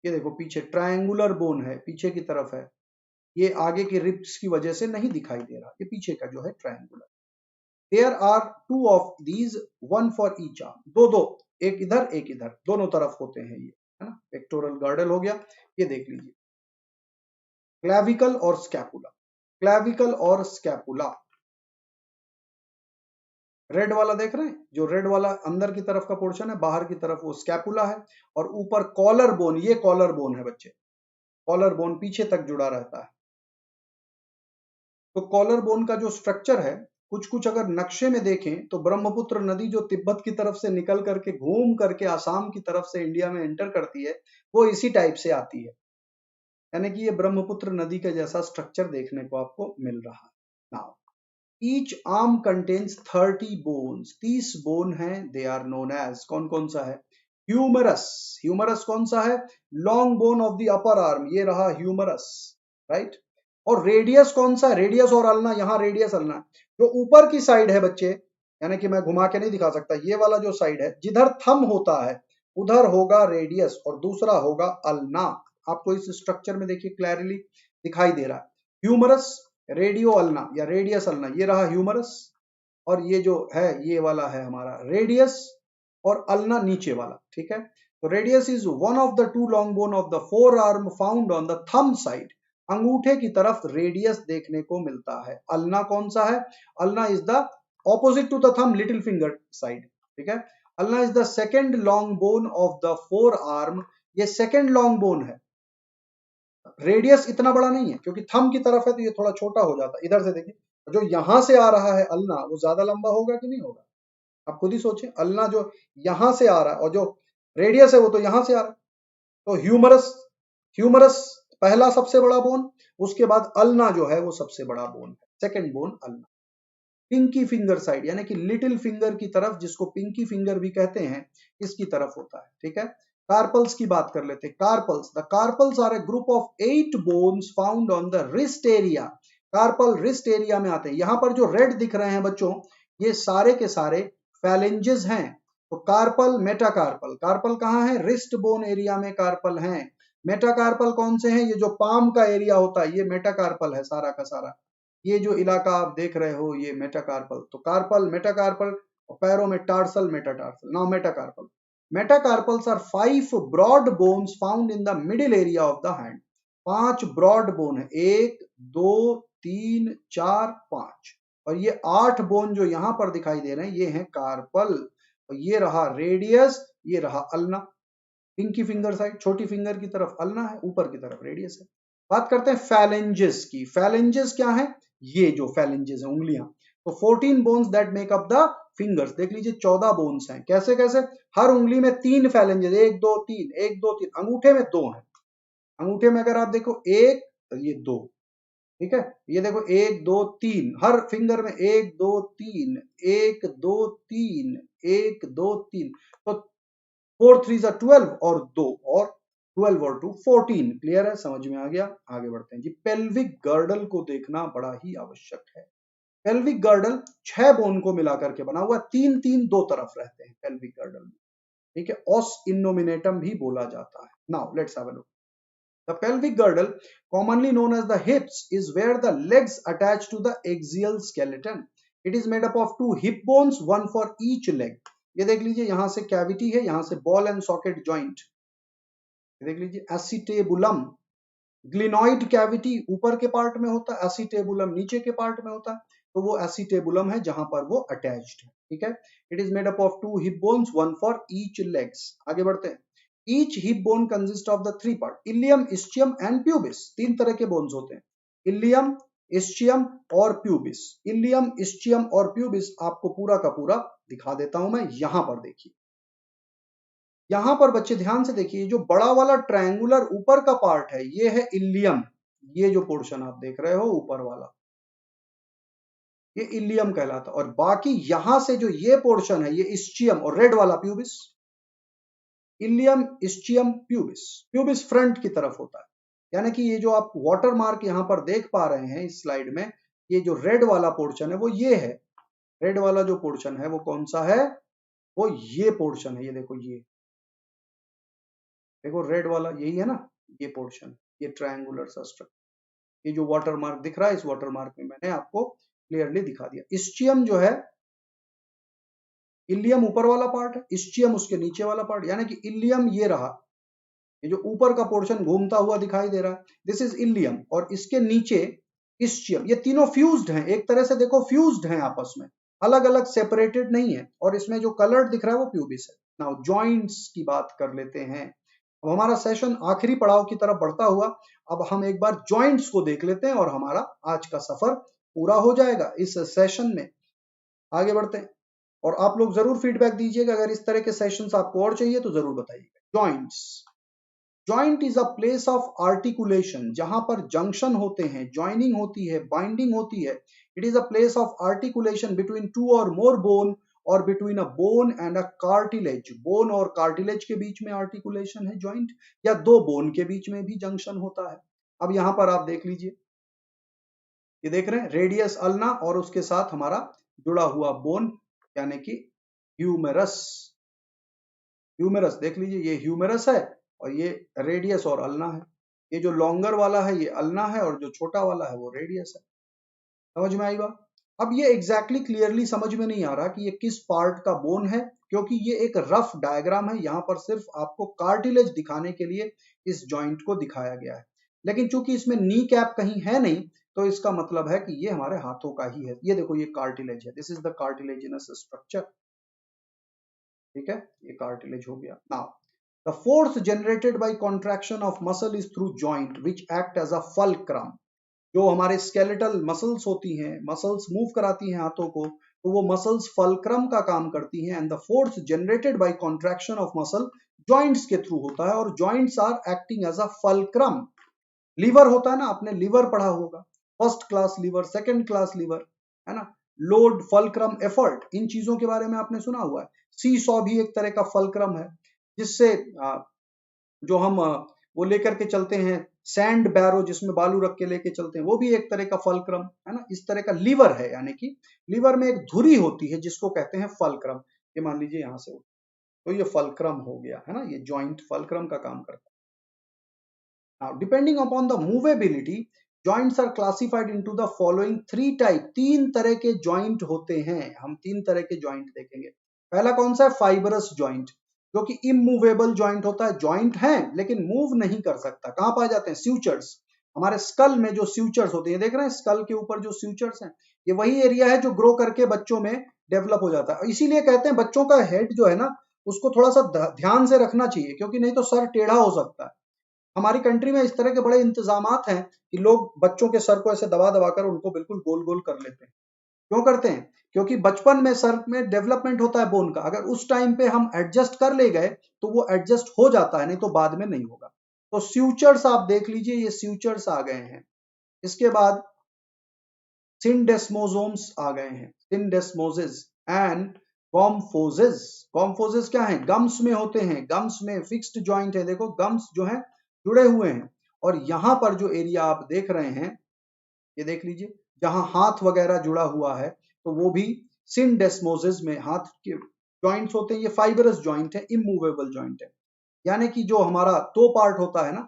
ये देखो पीछे ट्रायंगुलर बोन है, पीछे की तरफ है, ये आगे के रिब्स की वजह से नहीं दिखाई दे रहा, ये पीछे का जो है triangular. There are two of these, one for each arm, दो दो, एक इधर एक इधर, दोनों तरफ होते हैं ये, है ना। पेक्टोरल गर्डल हो गया, ये देख लीजिए क्लैविकल और स्कैपुला, क्लैविकल और स्कैपुला। रेड वाला देख रहे हैं, जो रेड वाला अंदर की तरफ का पोर्शन है, बाहर की तरफ वो स्कैपुला है, और ऊपर कॉलर बोन, ये कॉलर बोन है बच्चे, कॉलर बोन पीछे तक जुड़ा रहता है। तो कॉलर बोन का जो स्ट्रक्चर है, कुछ कुछ अगर नक्शे में देखें तो ब्रह्मपुत्र नदी जो तिब्बत की तरफ से निकल करके घूम करके आसाम की तरफ से इंडिया में एंटर करती है, वो इसी टाइप से आती है, यानी कि ये ब्रह्मपुत्र नदी का जैसा स्ट्रक्चर देखने को आपको मिल रहा है। Now each arm contains 30 bones, 30 bone है, दे आर नोन एज, कौन कौन सा है, ह्यूमरस, ह्यूमरस कौन सा है, long bone of the upper arm, ये रहा ह्यूमरस, राइट। और रेडियस कौन सा है, रेडियस और अल्ना, यहाँ रेडियस अल्ना, जो ऊपर की साइड है बच्चे, यानी कि मैं घुमा के नहीं दिखा सकता, ये वाला जो साइड है, जिधर थंब होता है उधर होगा रेडियस और दूसरा होगा अल्ना। आपको इस स्ट्रक्चर में देखिए क्लियरली दिखाई दे रहा है, ह्यूमरस, रेडियो अल्ना या रेडियस अल्ना, ये रहा ह्यूमरस, और ये जो है ये वाला है हमारा रेडियस, और अल्ना नीचे वाला, ठीक है। तो radius is one of the two long bone of the four arm found on the thumb side, अंगूठे की तरफ रेडियस देखने को मिलता है। अल्ना कौन सा है, ulna is the opposite to the thumb, little finger side, ठीक है। Ulna is the second long bone of the forearm, ये सेकेंड लॉन्ग बोन है। रेडियस इतना बड़ा नहीं है, क्योंकि थंब की तरफ है तो ये थोड़ा छोटा हो जाता है। इधर से देखिए, जो यहां से आ रहा है अल्ना, वो ज्यादा लंबा होगा कि नहीं होगा, आप खुद ही सोचिए। अल्ना जो यहां से आ रहा है और जो रेडियस है वो तो यहां से आ रहा है, तो ह्यूमरस, ह्यूमरस पहला सबसे बड़ा बोन, उसके बाद अल्ना जो है वो सबसे बड़ा बोन है, second bone ulna. Pinky finger side, यानी कि लिटिल फिंगर की तरफ, जिसको पिंकी फिंगर भी कहते हैं, इसकी तरफ होता है, ठीक है। कार्पल्स की बात कर लेते हैं। Carpals, the carpals are a group of 8 bones found on the wrist area, carpal wrist area में आते हैं। यहां पर जो रेड दिख रहे हैं बच्चों, ये सारे के सारे फैलेंजेस हैं। तो कार्पल, मेटाकार्पल, कार्पल कहाँ है, रिस्ट बोन एरिया में कार्पल हैं। मेटाकार्पल कौन से हैं, ये जो पाम का एरिया होता है ये मेटाकार्पल है सारा का सारा, ये जो इलाका आप देख रहे हो ये मेटाकार्पल। तो कार्पल, मेटाकार्पल, और पैरों में tarsal, metatarsal, now metacarpal. Metacarpals are 5 broad bones found in the middle area of the hand, 5 broad bone है, 1 2 3 4 5, और ये 8 बोन जो यहां पर दिखाई दे रहे हैं ये हैं कार्पल, और ये रहा रेडियस, ये रहा अल्ना। पिंकी फिंगर साइड, छोटी फिंगर की तरफ अल्ना है, ऊपर की तरफ रेडियस है। बात करते हैं फैलेंजेस की। फैलेंजेस क्या है, ये जो फैलेंजेस है उंगलियां, तो 14 bones that make up the fingers, देख लीजिए 14 बोन्स हैं। कैसे कैसे, हर उंगली में 3 फैलेंजेस, 1 2 3, 1 2 3, अंगूठे में 2 है, अंगूठे में अगर आप देखो 1, तो ये 2, ठीक है। ये देखो 1 2 3, हर फिंगर में 1 2 3, 1 2 3, 1 2 3, तो 4 3 12 और 2 और 12 और 2 14, क्लियर है, समझ में आ गया। आगे बढ़ते हैं जी। पेल्विक गर्डल को देखना बड़ा ही आवश्यक है। पेल्विक गर्डल 6 बोन को मिलाकर के बना हुआ, 3 3 दो तरफ रहते हैं पेल्विक गर्डल में, ठीक है। ऑस इनोमिनेटम भी बोला जाता है। Now let's have a look. The pelvic girdle, commonly known as the hips, is where the legs attach to the axial skeleton. It is made up of 2 hip bones, one for each leg. ये देख लीजिए, यहां से cavity है, यहां से ball and socket joint, देख लीजिए। एसिटेबुलम, ग्लिनॉइड कैविटी ऊपर के पार्ट में होता है, एसिटेबुलम नीचे के पार्ट में होता है, तो वो एसिटेबुलम है जहां पर वो अटैच्ड है, ठीक है। It is made up of 2 hip bones, one for each legs. आगे बढ़ते हैं। Each hip bone consist of the 3 part, ilium, ischium and pubis. 3 तरह के बोन्स होते हैं, इलियम, इस्चियम और प्यूबिस। इलियम, इस्चियम और प्यूबिस आपको पूरा का पूरा दिखा देता हूं मैं, यहां पर देखिए। यहां पर बच्चे ध्यान से देखिए, जो बड़ा वाला ट्रायंगुलर ऊपर का पार्ट है ये है इलियम, ये जो पोर्शन आप देख रहे हो ऊपर वाला, ये इलियम कहलाता है। और बाकी यहां से जो ये पोर्शन है, ये इस्चियम और रेड वाला pubis, ilium ischium pubis, pubis front की तरफ होता है। यानी कि ये जो आप वाटर मार्क यहां पर देख पा रहे हैं इस स्लाइड में, ये जो रेड वाला पोर्शन है वो ये है। रेड वाला जो पोर्शन है वो कौन सा है? वो ये पोर्शन है। ये देखो, ये देखो रेड वाला यही है ना, ये पोर्शन, ये ट्रायंगुलर सा स्ट्रक्चर, ये जो वाटर मार्क दिख रहा है, इस वाटर मार्क में मैंने आपको क्लियरली दिखा दिया। इस्चियम जो है, इलियम ऊपर वाला पार्ट है, इस्चियम उसके नीचे वाला पार्ट। यानी कि इलियम ये रहा, ये जो ऊपर का पोर्शन घूमता हुआ दिखाई दे रहा है, दिस इज इलियम, और इसके नीचे इस्चियम। ये तीनों फ्यूज्ड हैं, एक तरह से देखो फ्यूज्ड हैं आपस में, अलग अलग सेपरेटेड नहीं है। और इसमें जो कलर्ड दिख रहा है वो प्यूबिस है। नाउ जॉइंट्स की बात कर लेते हैं। अब हमारा सेशन आखिरी पड़ाव की तरफ बढ़ता हुआ, अब हम एक बार जॉइंट्स को देख लेते हैं और हमारा आज का सफर पूरा हो जाएगा इस सेशन में। आगे बढ़ते हैं, और आप लोग जरूर फीडबैक दीजिएगा, अगर इस तरह के सेशंस आपको और चाहिए तो जरूर बताइएगा। Joints, joint is a place of articulation, जहां पर जंक्शन होते हैं, ज्वाइनिंग होती है, बाइंडिंग होती है। It is a place of articulation between two और मोर बोन, और between a bone and a cartilage, bone और कार्टिलेज के बीच में आर्टिकुलेशन है जॉइंट, या दो बोन के बीच में भी जंक्शन होता है। अब यहां पर आप देख लीजिए, ये देख रहे हैं रेडियस अल्ना और उसके साथ हमारा जुड़ा हुआ बोन, यानी कि ह्यूमेरस। ह्यूमेरस देख लीजिए, ये ह्यूमेरस है और ये रेडियस और अल्ना है। ये जो लॉन्गर वाला है ये अल्ना है, और जो छोटा वाला है वो रेडियस है। समझ में आई बात? अब ये एग्जैक्टली क्लियरली समझ में नहीं आ रहा कि ये किस पार्ट का बोन है, क्योंकि ये एक रफ डायग्राम है। यहाँ पर सिर्फ आपको कार्टिलेज दिखाने के लिए इस जॉइंट को दिखाया गया है, लेकिन चूंकि इसमें नी कैप कहीं है नहीं, तो इसका मतलब है कि ये हमारे हाथों का ही है। ये देखो, ये कार्टिलेज है, this is the cartilaginous structure. ठीक है, ये कार्टिलेज हो गया। Now the force generated by contraction of muscle is through joint which act as a fulcrum. जो हमारे स्केलेटल मसल्स होती हैं, मसल्स मूव कराती हैं हाथों को, तो वो मसल्स फल्क्रम का काम करती हैं। And the force generated by contraction of muscle joints के थ्रू होता है, और joints are acting as a fulcrum. Lever होता है ना, आपने लीवर पढ़ा होगा, first class lever, second class lever, है ना। लोड, फल्क्रम, एफर्ट, इन चीजों के बारे में आपने सुना हुआ है। सी सॉ भी एक तरह का फल्क्रम है, जिससे जो हम वो लेकर के चलते हैं, सैंड बैरो जिसमें बालू रख के लेके चलते हैं, वो भी एक तरह का फल्क्रम है ना। इस तरह का लीवर है, यानी कि लीवर में एक धुरी होती है जिसको कहते हैं फल्क्रम। ये मान लीजिए यहां से, तो ये फल्क्रम हो गया है ना, ये जॉइंट फल्क्रम का काम करता है। Now, depending upon the movability, joints are classified into the following three type। तीन तरह के joint होते हैं, हम तीन तरह के joint देखेंगे। पहला कौन सा है? फाइबरस joint, जो कि इमूवेबल joint होता है। joint है लेकिन मूव नहीं कर सकता। कहां पाए जाते हैं? स्यूचर्स, हमारे स्कल में जो स्यूचर्स होते हैं, देख रहे हैं स्कल के ऊपर जो स्यूचर्स हैं, ये वही एरिया है जो ग्रो करके बच्चों में डेवलप हो जाता है। इसीलिए कहते हैं बच्चों का हेड जो है ना, उसको थोड़ा सा ध्यान से रखना चाहिए, क्योंकि नहीं तो सर टेढ़ा हो सकता है। हमारी कंट्री में इस तरह के बड़े इंतजामात हैं कि लोग बच्चों के सर को ऐसे दबा दबा कर उनको बिल्कुल गोल गोल कर लेते हैं। क्यों करते हैं? क्योंकि बचपन में सर में डेवलपमेंट होता है बोन का, अगर उस टाइम पे हम एडजस्ट कर ले गए तो वो एडजस्ट हो जाता है, नहीं तो बाद में नहीं होगा। तो स्यूचर्स आप देख लीजिए, ये स्यूचर्स आ गए हैं। इसके बाद सिंडेस्मोसोम्स आ गए हैं, सिंडेस्मोसिस एंड कॉम्फोसिस। कॉम्फोसिस क्या है? गम्स में होते हैं, गम्स में फिक्स्ड जॉइंट है, देखो गम्स जो है जुड़े हुए हैं। और यहां पर जो एरिया आप देख रहे हैं, ये देख लीजिए, जहां हाथ वगैरह जुड़ा हुआ है, तो वो भी सिंडेस्मोसिस में हाथ के जॉइंट्स होते हैं। ये फाइबरस जॉइंट है, इमूवेबल जॉइंट है। यानी कि जो हमारा दो पार्ट होता है ना,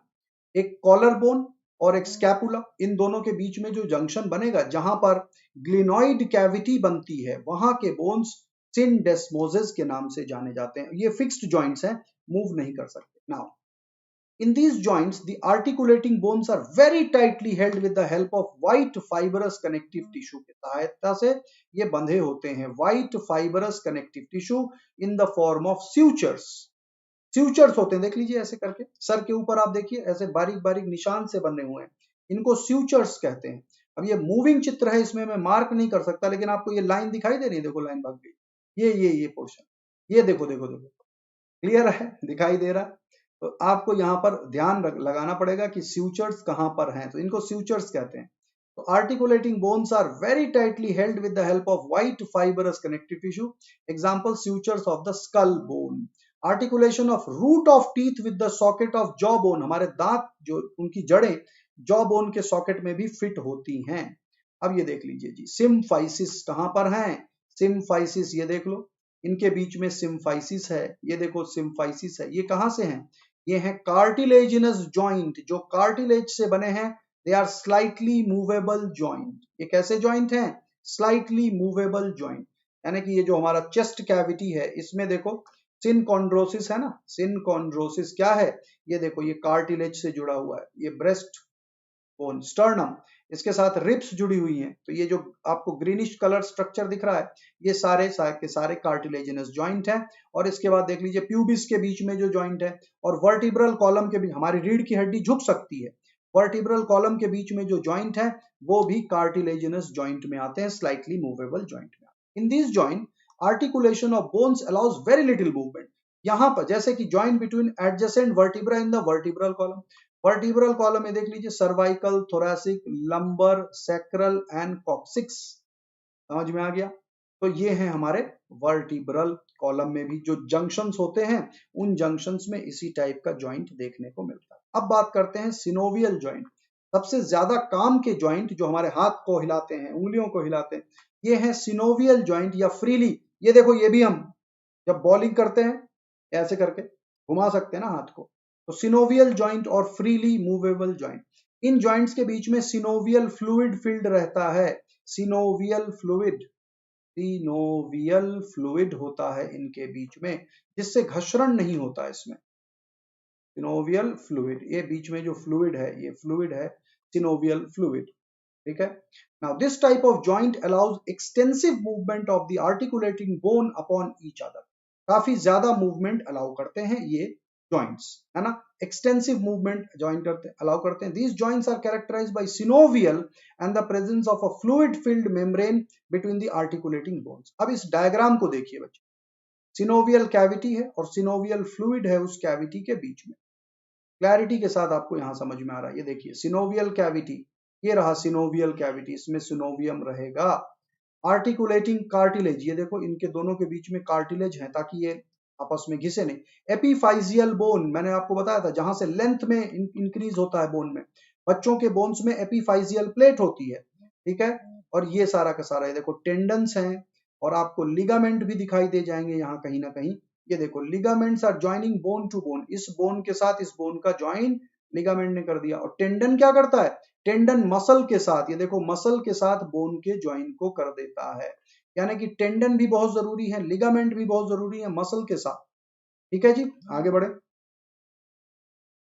एक कॉलर बोन और एक स्कैपुला, इन दोनों के बीच में जो जंक्शन बनेगा, जहां पर ग्लिनॉइड कैविटी बनती है, वहां के बोन्स सिंडेस्मोसिस के नाम से जाने जाते हैं। ये फिक्स्ड जॉइंट्स हैं, मूव नहीं कर सकते। Now in these joints, the articulating bones are very tightly held with the help of white fibrous connective tissue। की सहायता से ये बंधे होते हैं, white fibrous connective tissue in the form of sutures। स्यूचर्स होते हैं, देख लीजिए ऐसे करके, सर के ऊपर आप देखिए ऐसे बारीक बारीक निशान से बने हुए हैं, इनको स्यूचर्स कहते हैं। अब ये मूविंग चित्र है, इसमें मैं मार्क नहीं कर सकता, लेकिन आपको ये लाइन दिखाई दे रही है, देखो लाइन भाग गई, ये पोर्शन, ये देखो देखो देखो, क्लियर है? दिखाई दे रहा? तो आपको यहाँ पर ध्यान लगाना पड़ेगा कि स्यूचर्स कहाँ पर हैं, तो इनको स्यूचर्स कहते हैं। So articulating bones are very tightly held with the help of white fibrous connective tissue. Example, sutures of the skull bone. Articulation of root of teeth with the socket of jaw bone. हमारे दांत जो उनकी जड़ें jaw bone के socket में भी fit होती हैं। अब ये देख लीजिए जी, सिम्फाइसिस कहां पर है? सिम्फाइसिस ये देख लो, इनके बीच में सिम्फाइसिस है, ये देखो सिम्फाइसिस है। ये कहां से है? ये है कार्टिलेजिनस जॉइंट, जो कार्टिलेज से बने हैं। They are slightly movable joint. ये कैसे जॉइंट हैं? स्लाइटली मूवेबल जॉइंट, यानी कि ये जो हमारा चेस्ट कैविटी है इसमें देखो सिनकॉन्ड्रोसिस है ना, सिनकॉन्ड्रोसिस क्या है? ये देखो ये कार्टिलेज से जुड़ा हुआ है। ये ब्रेस्ट बोन, स्टर्नम, इसके साथ रिब्स जुड़ी हुई हैं। तो ये जो आपको ग्रीनिश कलर स्ट्रक्चर दिख रहा है, ये सारे के सारे कार्टिलेजिनस जॉइंट हैं। और इसके बाद देख लीजिए प्यूबिस के बीच में जो जॉइंट है, और वर्टिब्रल कॉलम के बीच, हमारी रीढ़ की हड्डी झुक सकती है, वर्टिब्रल कॉलम के बीच में जो जॉइंट है वो भी कार्टिलेजिनस जॉइंट में आते हैं, स्लाइटली मूवेबल जॉइंट में। In this joint articulation of bones allows very little movement. यहां पर जैसे कि joint between adjacent vertebra in the vertebral column, vertebral column में देख लीजिए cervical, thoracic, lumbar, sacral and coccyx. समझ में आ गया? तो ये हैं हमारे वर्टिब्रल कॉलम में भी जो जंक्शंस होते हैं, उन जंक्शंस में इसी टाइप का जॉइंट देखने को मिलता है। अब बात करते हैं सिनोवियल जॉइंट। सबसे ज्यादा काम के जॉइंट जो हमारे हाथ को हिलाते हैं, उंगलियों को हिलाते हैं, ये है सिनोवियल जॉइंट या फ्रीली। ये देखो, ये भी हम जब बॉलिंग करते हैं ऐसे करके घुमा सकते हैं ना हाथ को। तो सिनोवियल जॉइंट और फ्रीली मूवेबल जॉइंट, इन जॉइंट्स के बीच में सिनोवियल फ्लूइड फिल्ड रहता है। सिनोवियल फ्लूइड, सिनोवियल फ्लूइड होता है इनके बीच में, जिससे घर्षण नहीं होता इसमें। सिनोवियल फ्लूइड, ये बीच में जो फ्लूइड है, ये फ्लूइड है सिनोवियल फ्लूइड। ठीक है। Now this type of joint allows extensive movement of the articulating bone upon each other. काफी ज्यादा मूवमेंट अलाउ करते हैं ये जॉइंट्स, है ना। एक्सटेंसिव मूवमेंट जॉइंट अलाउ करते हैं। These joints are characterized by synovial and the presence of a fluid filled membrane between the articulating bones. अब इस डायग्राम को देखिए बच्चे, सिनोवियल कैविटी है और सिनोवियल फ्लूइड है उस कैविटी के बीच में। क्लैरिटी के साथ आपको यहां समझ में आ रहा है। ये देखिए सिनोवियल कैविटी, ये रहा सिनोवियल कैविटी, इसमें सिनोवियम रहेगा। आर्टिकुलेटिंग कार्टिलेज, ये देखो इनके दोनों के बीच में कार्टिलेज है ताकि ये आपस में घिसे नहीं। एपिफाइजियल बोन, मैंने आपको बताया था जहां से लेंथ में इंक्रीज होता है बोन में, बच्चों के बोन्स में एपिफाइजियल प्लेट होती है। ठीक है। और ये सारा का सारा, ये देखो टेंडन्स हैं, और आपको लिगामेंट भी दिखाई दे जाएंगे यहाँ कहीं ना कहीं। ये देखो ligaments are joining bone to bone, इस बोन के साथ इस बोन का ज्वाइन लिगामेंट ने कर दिया। और टेंडन क्या करता है? टेंडन मसल के साथ, ये देखो मसल के साथ बोन के ज्वाइन को कर देता है। यानी कि टेंडन भी बहुत जरूरी है, लिगामेंट भी बहुत जरूरी है मसल के साथ। ठीक है जी, आगे बढ़े।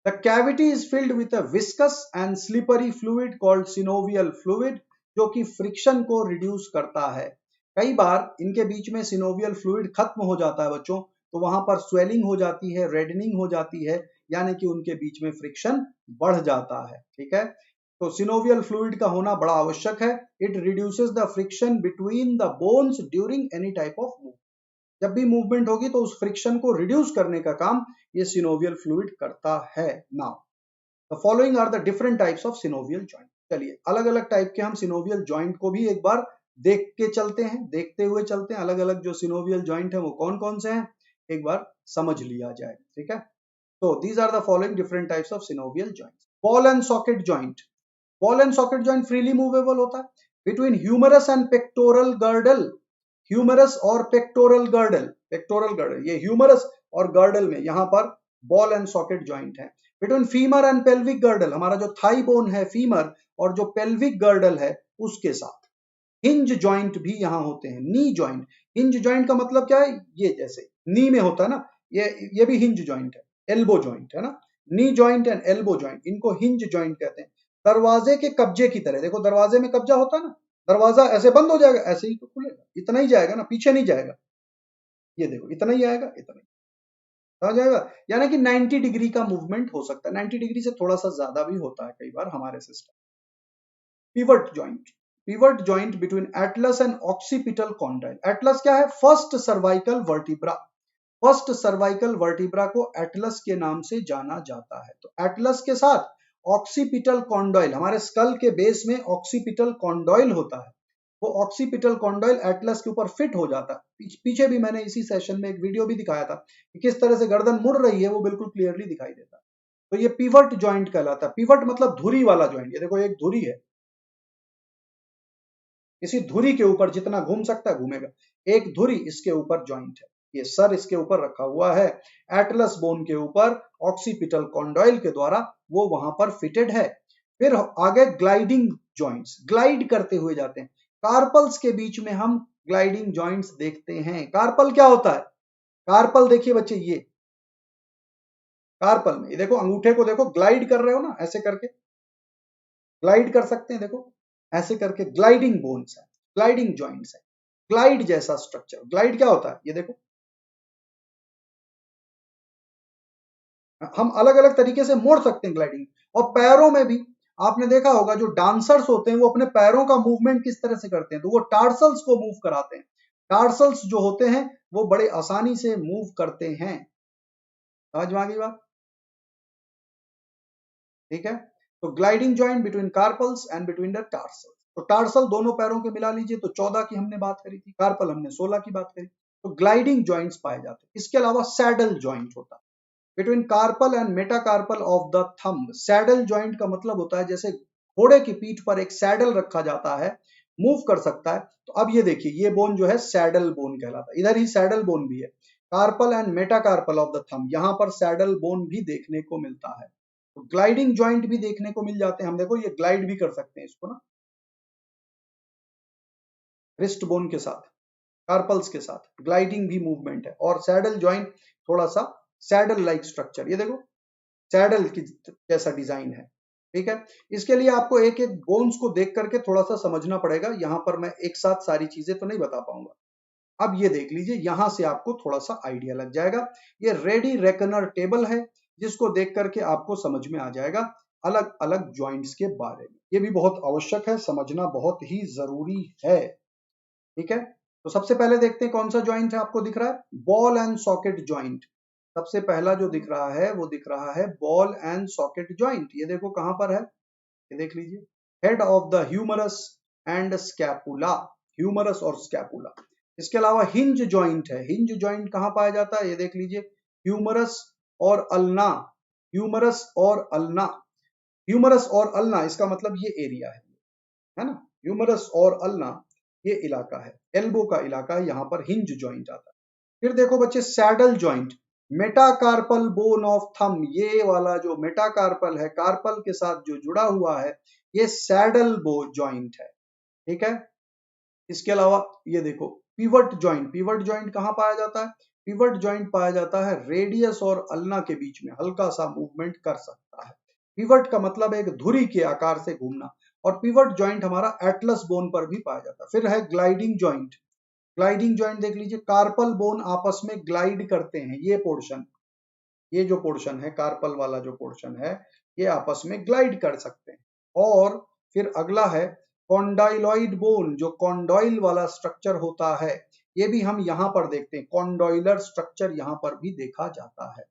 The cavity is filled with a viscous and slippery fluid called synovial fluid, जो कि फ्रिक्शन को रिड्यूस करता है। कई बार इनके बीच में सिनोवियल फ्लूइड खत्म हो जाता है बच्चों, तो वहां पर स्वेलिंग हो जाती है, रेडनिंग हो जाती है, यानी कि उनके बीच में फ्रिक्शन बढ़ जाता है। ठीक है। तो सिनोवियल फ्लूइड का होना बड़ा आवश्यक है। It reduces the friction between the bones during any type of move. जब भी मूवमेंट होगी तो उस फ्रिक्शन को रिड्यूस करने का काम ये सिनोवियल फ्लूइड करता है। Now the following are the different types of synovial joint. चलिए अलग अलग टाइप के हम सिनोवियल जॉइंट को भी एक बार देख के चलते हैं, देखते हुए चलते हैं। अलग अलग जो सिनोवियल जॉइंट है वो कौन कौन से हैं, एक बार समझ लिया जाए। ठीक है। तो these are the following different types of synovial joint. Ball and socket joint, ball and socket joint freely movable होता है between humerus and pectoral girdle. Humerus और पेक्टोरल गर्डल, पेक्टोरल गर्डल, ये ह्यूमरस और गर्डल में यहां पर ball and socket joint है। Between femur and pelvic girdle, हमारा जो थाई बोन है फीमर और जो पेल्विक गर्डल है उसके साथ। हिंज जॉइंट भी यहां होते हैं। नी जॉइंट, हिंज जॉइंट का मतलब क्या है? ये जैसे नी में होता है ना, ये भी हिंज जॉइंट है। एल्बो जॉइंट है ना, knee joint and elbow joint, इनको हिंज जॉइंट कहते हैं। दरवाजे के कब्जे की तरह, देखो दरवाजे में कब्जा होता है ना, दरवाजा ऐसे बंद हो जाएगा, ऐसे ही तो खुलेगा, इतना ही जाएगा ना, पीछे नहीं जाएगा। ये देखो इतना ही आएगा, इतना ही समझ जाएगा। यानी कि 90 डिग्री का मूवमेंट हो सकता है, 90 डिग्री से थोड़ा सा ज्यादा भी होता है कई बार हमारे system. Pivot joint, pivot joint between Atlas and occipital condyle. Atlas क्या है? First cervical vertebra, first cervical vertebra को एटलस के नाम से जाना जाता है। तो एटलस के साथ ऑक्सीपिटल कॉन्डॉइल, हमारे स्कल के बेस में ऑक्सीपिटल कॉन्डॉइल होता है, वो ऑक्सीपिटल कॉन्डॉइल एटलस के ऊपर फिट हो जाता है। पीछे भी मैंने इसी सेशन में एक वीडियो भी दिखाया था कि किस तरह से गर्दन मुड़ रही है, वो बिल्कुल क्लियरली दिखाई देता है। तो ये पिवट जॉइंट कहलाता है। पिवट मतलब धुरी वाला जॉइंट। ये देखो एक धुरी है, इसी धुरी के ऊपर जितना घूम सकता है घूमेगा, एक धुरी इसके ऊपर जॉइंट है, ये सर इसके ऊपर रखा हुआ है, एटलस बोन के ऊपर ऑक्सीपिटल कॉन्डॉइल के द्वारा वो वहां पर फिटेड है। फिर आगे ग्लाइडिंग जॉइंट्स, ग्लाइड करते हुए जाते हैं। कार्पल्स के बीच में हम ग्लाइडिंग जॉइंट्स देखते हैं। कार्पल क्या होता है? कार्पल देखिए बच्चे, ये कार्पल में ये देखो, अंगूठे को देखो, ग्लाइड कर रहे हो ना, ऐसे करके ग्लाइड कर सकते हैं, देखो ऐसे करके ग्लाइडिंग बोन्स है, ग्लाइडिंग जॉइंट्स है, ग्लाइड जैसा स्ट्रक्चर। ग्लाइड क्या होता है? ये देखो, हम अलग अलग तरीके से मोड़ सकते हैं ग्लाइडिंग। और पैरों में भी आपने देखा होगा, जो डांसर्स होते हैं वो अपने पैरों का मूवमेंट किस तरह से करते हैं, तो वो टार्सल्स को मूव कराते हैं। टार्सल्स जो होते हैं वो बड़े आसानी से मूव करते हैं। समझ में आ गई बात? ठीक है। तो gliding joint between carpals and between the tarsal. तो टार्सल दोनों पैरों के मिला लीजिए तो 14 की हमने बात करी थी, कार्पल हमने 16 की बात करी। तो ग्लाइडिंग जॉइंट्स पाए जाते हैं। इसके अलावा सैडल जॉइंट होता है between carpal and metacarpal of the thumb. Saddle joint का मतलब होता है जैसे घोड़े की पीठ पर एक सैडल रखा जाता है, मूव कर सकता है। तो अब ये देखिए, ये बोन जो है सैडल बोन कहलाता है। इधर ही सैडल बोन भी है, carpal and metacarpal of the thumb, यहां पर सैडल बोन भी देखने को मिलता है। तो ग्लाइडिंग जॉइंट भी देखने को मिल जाते हैं। हम देखो ये ग्लाइड भी कर सकते हैं इसको ना, रिस्ट बोन के साथ, कार्पल्स के साथ ग्लाइडिंग भी मूवमेंट है। और सैडल जॉइंट थोड़ा सा सैडल लाइक स्ट्रक्चर, ये देखो सैडल की जैसा डिजाइन है। ठीक है। इसके लिए आपको एक एक बोन्स को देख करके थोड़ा सा समझना पड़ेगा। यहां पर मैं एक साथ सारी चीजें तो नहीं बता पाऊंगा। अब ये देख लीजिए, यहां से आपको थोड़ा सा आइडिया लग जाएगा। ये रेडी रेकनर टेबल है, जिसको देख करके आपको समझ में आ जाएगा अलग अलग जॉइंट्स के बारे में। ये भी बहुत आवश्यक है, समझना बहुत ही जरूरी है। ठीक है। तो सबसे पहले देखते हैं कौन सा जॉइंट है आपको दिख रहा है, बॉल एंड सॉकेट जॉइंट। सबसे पहला जो दिख रहा है वो दिख रहा है बॉल एंड सॉकेट जॉइंट। ये देखो कहां पर है, ये देख लीजिए, head of the humerus and scapula, humerus और स्कैपुला। इसके अलावा हिंज जॉइंट है। हिंज जॉइंट कहां पाया जाता है? ये देख लीजिए, ह्यूमरस और अल्ना, ह्यूमरस और अल्ना, ह्यूमरस और अल्ना, इसका मतलब ये एरिया है ना, ह्यूमरस और अल्ना ये इलाका है, एल्बो का इलाका है, यहां पर हिंज जॉइंट आता है। फिर देखो बच्चे saddle joint, metacarpal bone of thumb, ये वाला जो मेटाकार्पल है, कार्पल के साथ जो जुड़ा हुआ है, ये सैडल बो जॉइंट है। ठीक है। इसके अलावा ये देखो पिवट जॉइंट, पिवट जॉइंट कहां पाया जाता है? पिवट जॉइंट पाया जाता है रेडियस और अल्ना के बीच में, हल्का सा मूवमेंट कर सकता है। पिवट का मतलब एक धुरी के आकार से घूमना। और पिवट जॉइंट हमारा एटलस बोन पर भी पाया जाता है। फिर है ग्लाइडिंग जॉइंट। ग्लाइडिंग जॉइंट देख लीजिए, कार्पल बोन आपस में ग्लाइड करते हैं, ये पोर्शन, ये जो पोर्शन है कार्पल वाला जो पोर्शन है, ये आपस में ग्लाइड कर सकते हैं। और फिर अगला है कॉन्डाइलॉइड बोन, जो कॉन्डॉइल वाला स्ट्रक्चर होता है, ये भी हम यहां पर देखते हैं, कॉन्डॉइलर स्ट्रक्चर यहां पर भी देखा जाता है।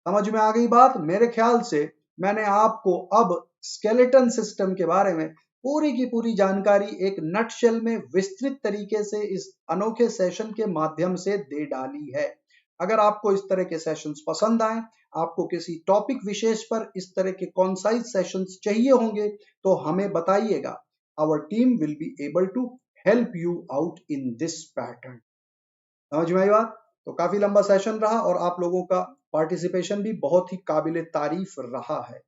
समझ में आ गई बात? मेरे ख्याल से मैंने आपको अब स्केलेटन सिस्टम के बारे में पूरी की पूरी जानकारी एक नटशेल में विस्तृत तरीके से इस अनोखे सेशन के माध्यम से दे डाली है। अगर आपको इस तरह के सेशंस पसंद आए, आपको किसी टॉपिक विशेष पर इस तरह के कॉन्साइज सेशंस चाहिए होंगे, तो हमें बताइएगा। Our team will be able to help you out in this pattern. समझ में आई बात? तो काफी लंबा सेशन रहा और आप लोगों का पार्टिसिपेशन भी बहुत ही काबिल तारीफ रहा है।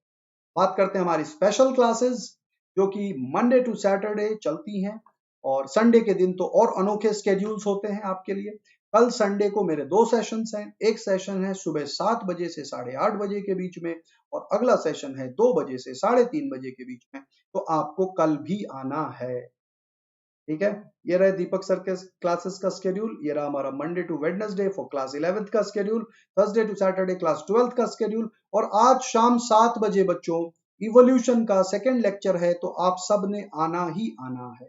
बात करते हैं हमारी स्पेशल क्लासेस, जो कि मंडे टू सैटरडे चलती हैं, और संडे के दिन तो और अनोखे स्केड्यूल्स होते हैं आपके लिए। कल संडे को मेरे 2 सेशंस हैं। एक सेशन है सुबह 7 बजे से 8:30 बजे के बीच में, और अगला सेशन है 2 बजे से 3:30 बजे के बीच में। तो आपको कल भी आना है। ठीक है। ये रहे दीपक सर के क्लासेस का स्केड्यूल। ये रहा हमारा Monday to Wednesday for class 11th का schedule, Thursday to Saturday class 12th का स्केड्यूल। और आज शाम 7 बजे बच्चों इवोल्यूशन का सेकेंड लेक्चर है, तो आप सब ने आना ही आना है।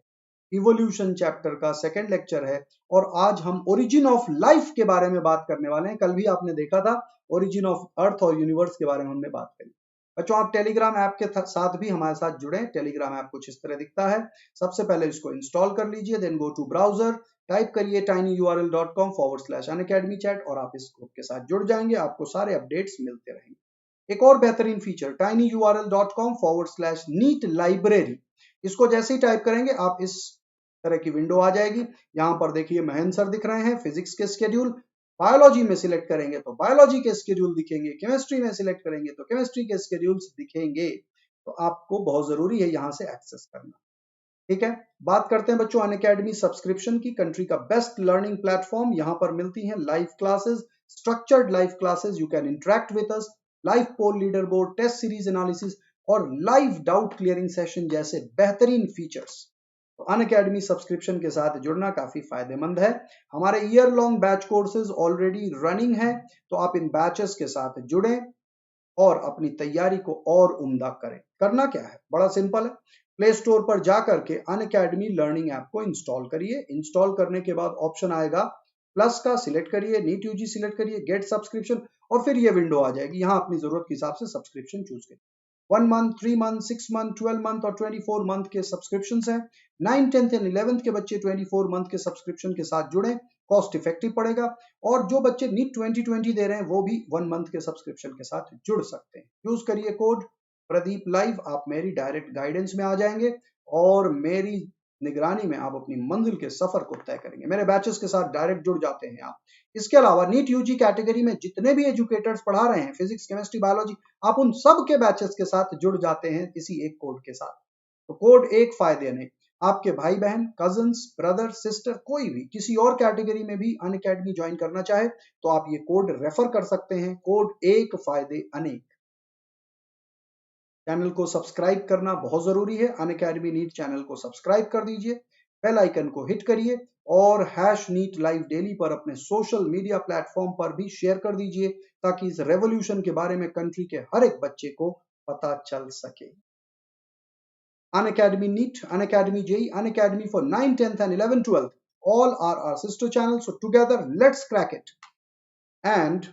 इवोल्यूशन चैप्टर का सेकेंड लेक्चर है, और आज हम ओरिजिन ऑफ लाइफ के बारे में बात करने वाले हैं। कल भी आपने देखा था ओरिजिन ऑफ अर्थ और यूनिवर्स के बारे में हमने बात करी। बच्चों आप टेलीग्राम ऐप के साथ भी हमारे साथ जुड़े। टेलीग्राम ऐप कुछ इस तरह दिखता है। सबसे पहले इसको इंस्टॉल कर लीजिए, then go to browser, type करिए tinyurl.com/unacademychat और आप इस ग्रुप के साथ जुड़ जाएंगे। आपको सारे अपडेट्स मिलते रहेंगे। एक और बेहतरीन फीचर tinyurl.com/neat library, इसको जैसे ही टाइप करेंगे आप इस तरह की विंडो आ जाएगी। यहाँ पर देखिए महेंद्र सर दिख रहे हैं, फिजिक्स के स्केड्यूल, बायोलॉजी में सिलेक्ट करेंगे तो बायोलॉजी के स्केड्यूल दिखेंगे, केमिस्ट्री में सिलेक्ट करेंगे तो केमिस्ट्री के स्केड्यूल्स दिखेंगे। तो आपको बहुत जरूरी है यहाँ से एक्सेस करना। ठीक है, बात करते हैं बच्चों अनअकैडमी सब्सक्रिप्शन की। कंट्री का बेस्ट लर्निंग प्लेटफॉर्म। यहाँ पर मिलती हैं live classes, structured live classes, you can interact with us, live poll leader board, test series analysis और लाइव डाउट क्लियरिंग सेशन जैसे बेहतरीन फीचर्स। तो अनअकैडमी सब्सक्रिप्शन के साथ जुड़ना काफी फायदेमंद है। हमारे year long batch courses already running है, तो आप इन बैचेस के साथ जुड़ें और अपनी तैयारी को और उम्दा करें। करना क्या है, बड़ा सिंपल है। प्ले स्टोर पर जाकर के अनअकैडमी लर्निंग ऐप को इंस्टॉल करिए। इंस्टॉल करने के बाद ऑप्शन आएगा प्लस का, सिलेक्ट करिए, नीट यूजी सिलेक्ट करिए, गेट सब्सक्रिप्शन और फिर ये विंडो आ जाएगी। यहाँ अपनी जरूरत के हिसाब से सब्सक्रिप्शन चूज करिए। 1 मंथ, 3 मंथ, 6 मंथ, 12 मंथ और 24 मंथ के सब्सक्रिप्शन हैं। 9, 10th एंड 11th के बच्चे 24 मंथ के सब्सक्रिप्शन के साथ जुड़े, कॉस्ट इफेक्टिव पड़ेगा। और जो बच्चे नीट 2020 दे रहे हैं वो भी 1 मंथ के सब्सक्रिप्शन के साथ जुड़ सकते हैं। यूज करिए कोड प्रदीप लाइव, आप मेरी डायरेक्ट गाइडेंस में आ जाएंगे और मेरी निगरानी में आप अपनी मंजिल के सफर को तय करेंगे। मेरे बैचेस के साथ डायरेक्ट जुड़ जाते हैं आप। इसके अलावा नीट यूजी कैटेगरी में जितने भी एजुकेटर्स पढ़ा रहे हैं फिजिक्स, केमिस्ट्री, बायोलॉजी, आप उन सब के बैचेस के साथ जुड़ जाते हैं इसी एक कोड के साथ। तो कोड एक फायदे नहीं, आपके भाई बहन, कजन्स, ब्रदर, सिस्टर, कोई भी किसी और कैटेगरी में भी अनअकैडमी ज्वाइन करना चाहे तो आप ये कोड रेफर कर सकते हैं। कोड एक फायदे अनेक। चैनल को सब्सक्राइब करना बहुत जरूरी है। अनअकैडमी नीट चैनल को सब्सक्राइब कर दीजिए, बेल आइकन को हिट करिए और #नीट लाइव डेली पर अपने सोशल मीडिया प्लेटफॉर्म पर भी शेयर कर दीजिए ताकि इस रेवोल्यूशन के बारे में कंट्री के हर एक बच्चे को पता चल सके। Unacademy NEET, Unacademy JEE, Unacademy for 9, 10th and 11, 12th. All are our sister channels. So together, let's crack it. And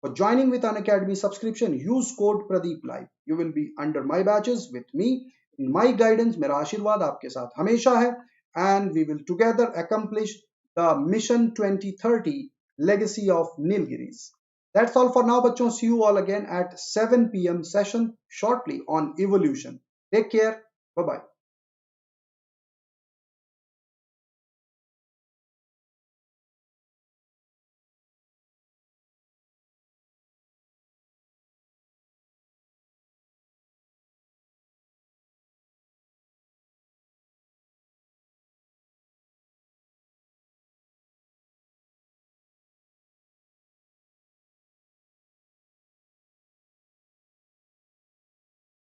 for joining with Unacademy subscription, use code Pradeep Live. You will be under my batches with me. In my guidance, मेरा आशीर्वाद आपके साथ हमेशा है. And we will together accomplish the Mission 2030 legacy of Nilgiris. That's all for now, bachon. See you all again at 7 p.m. session shortly on evolution. Take care. Bye-bye.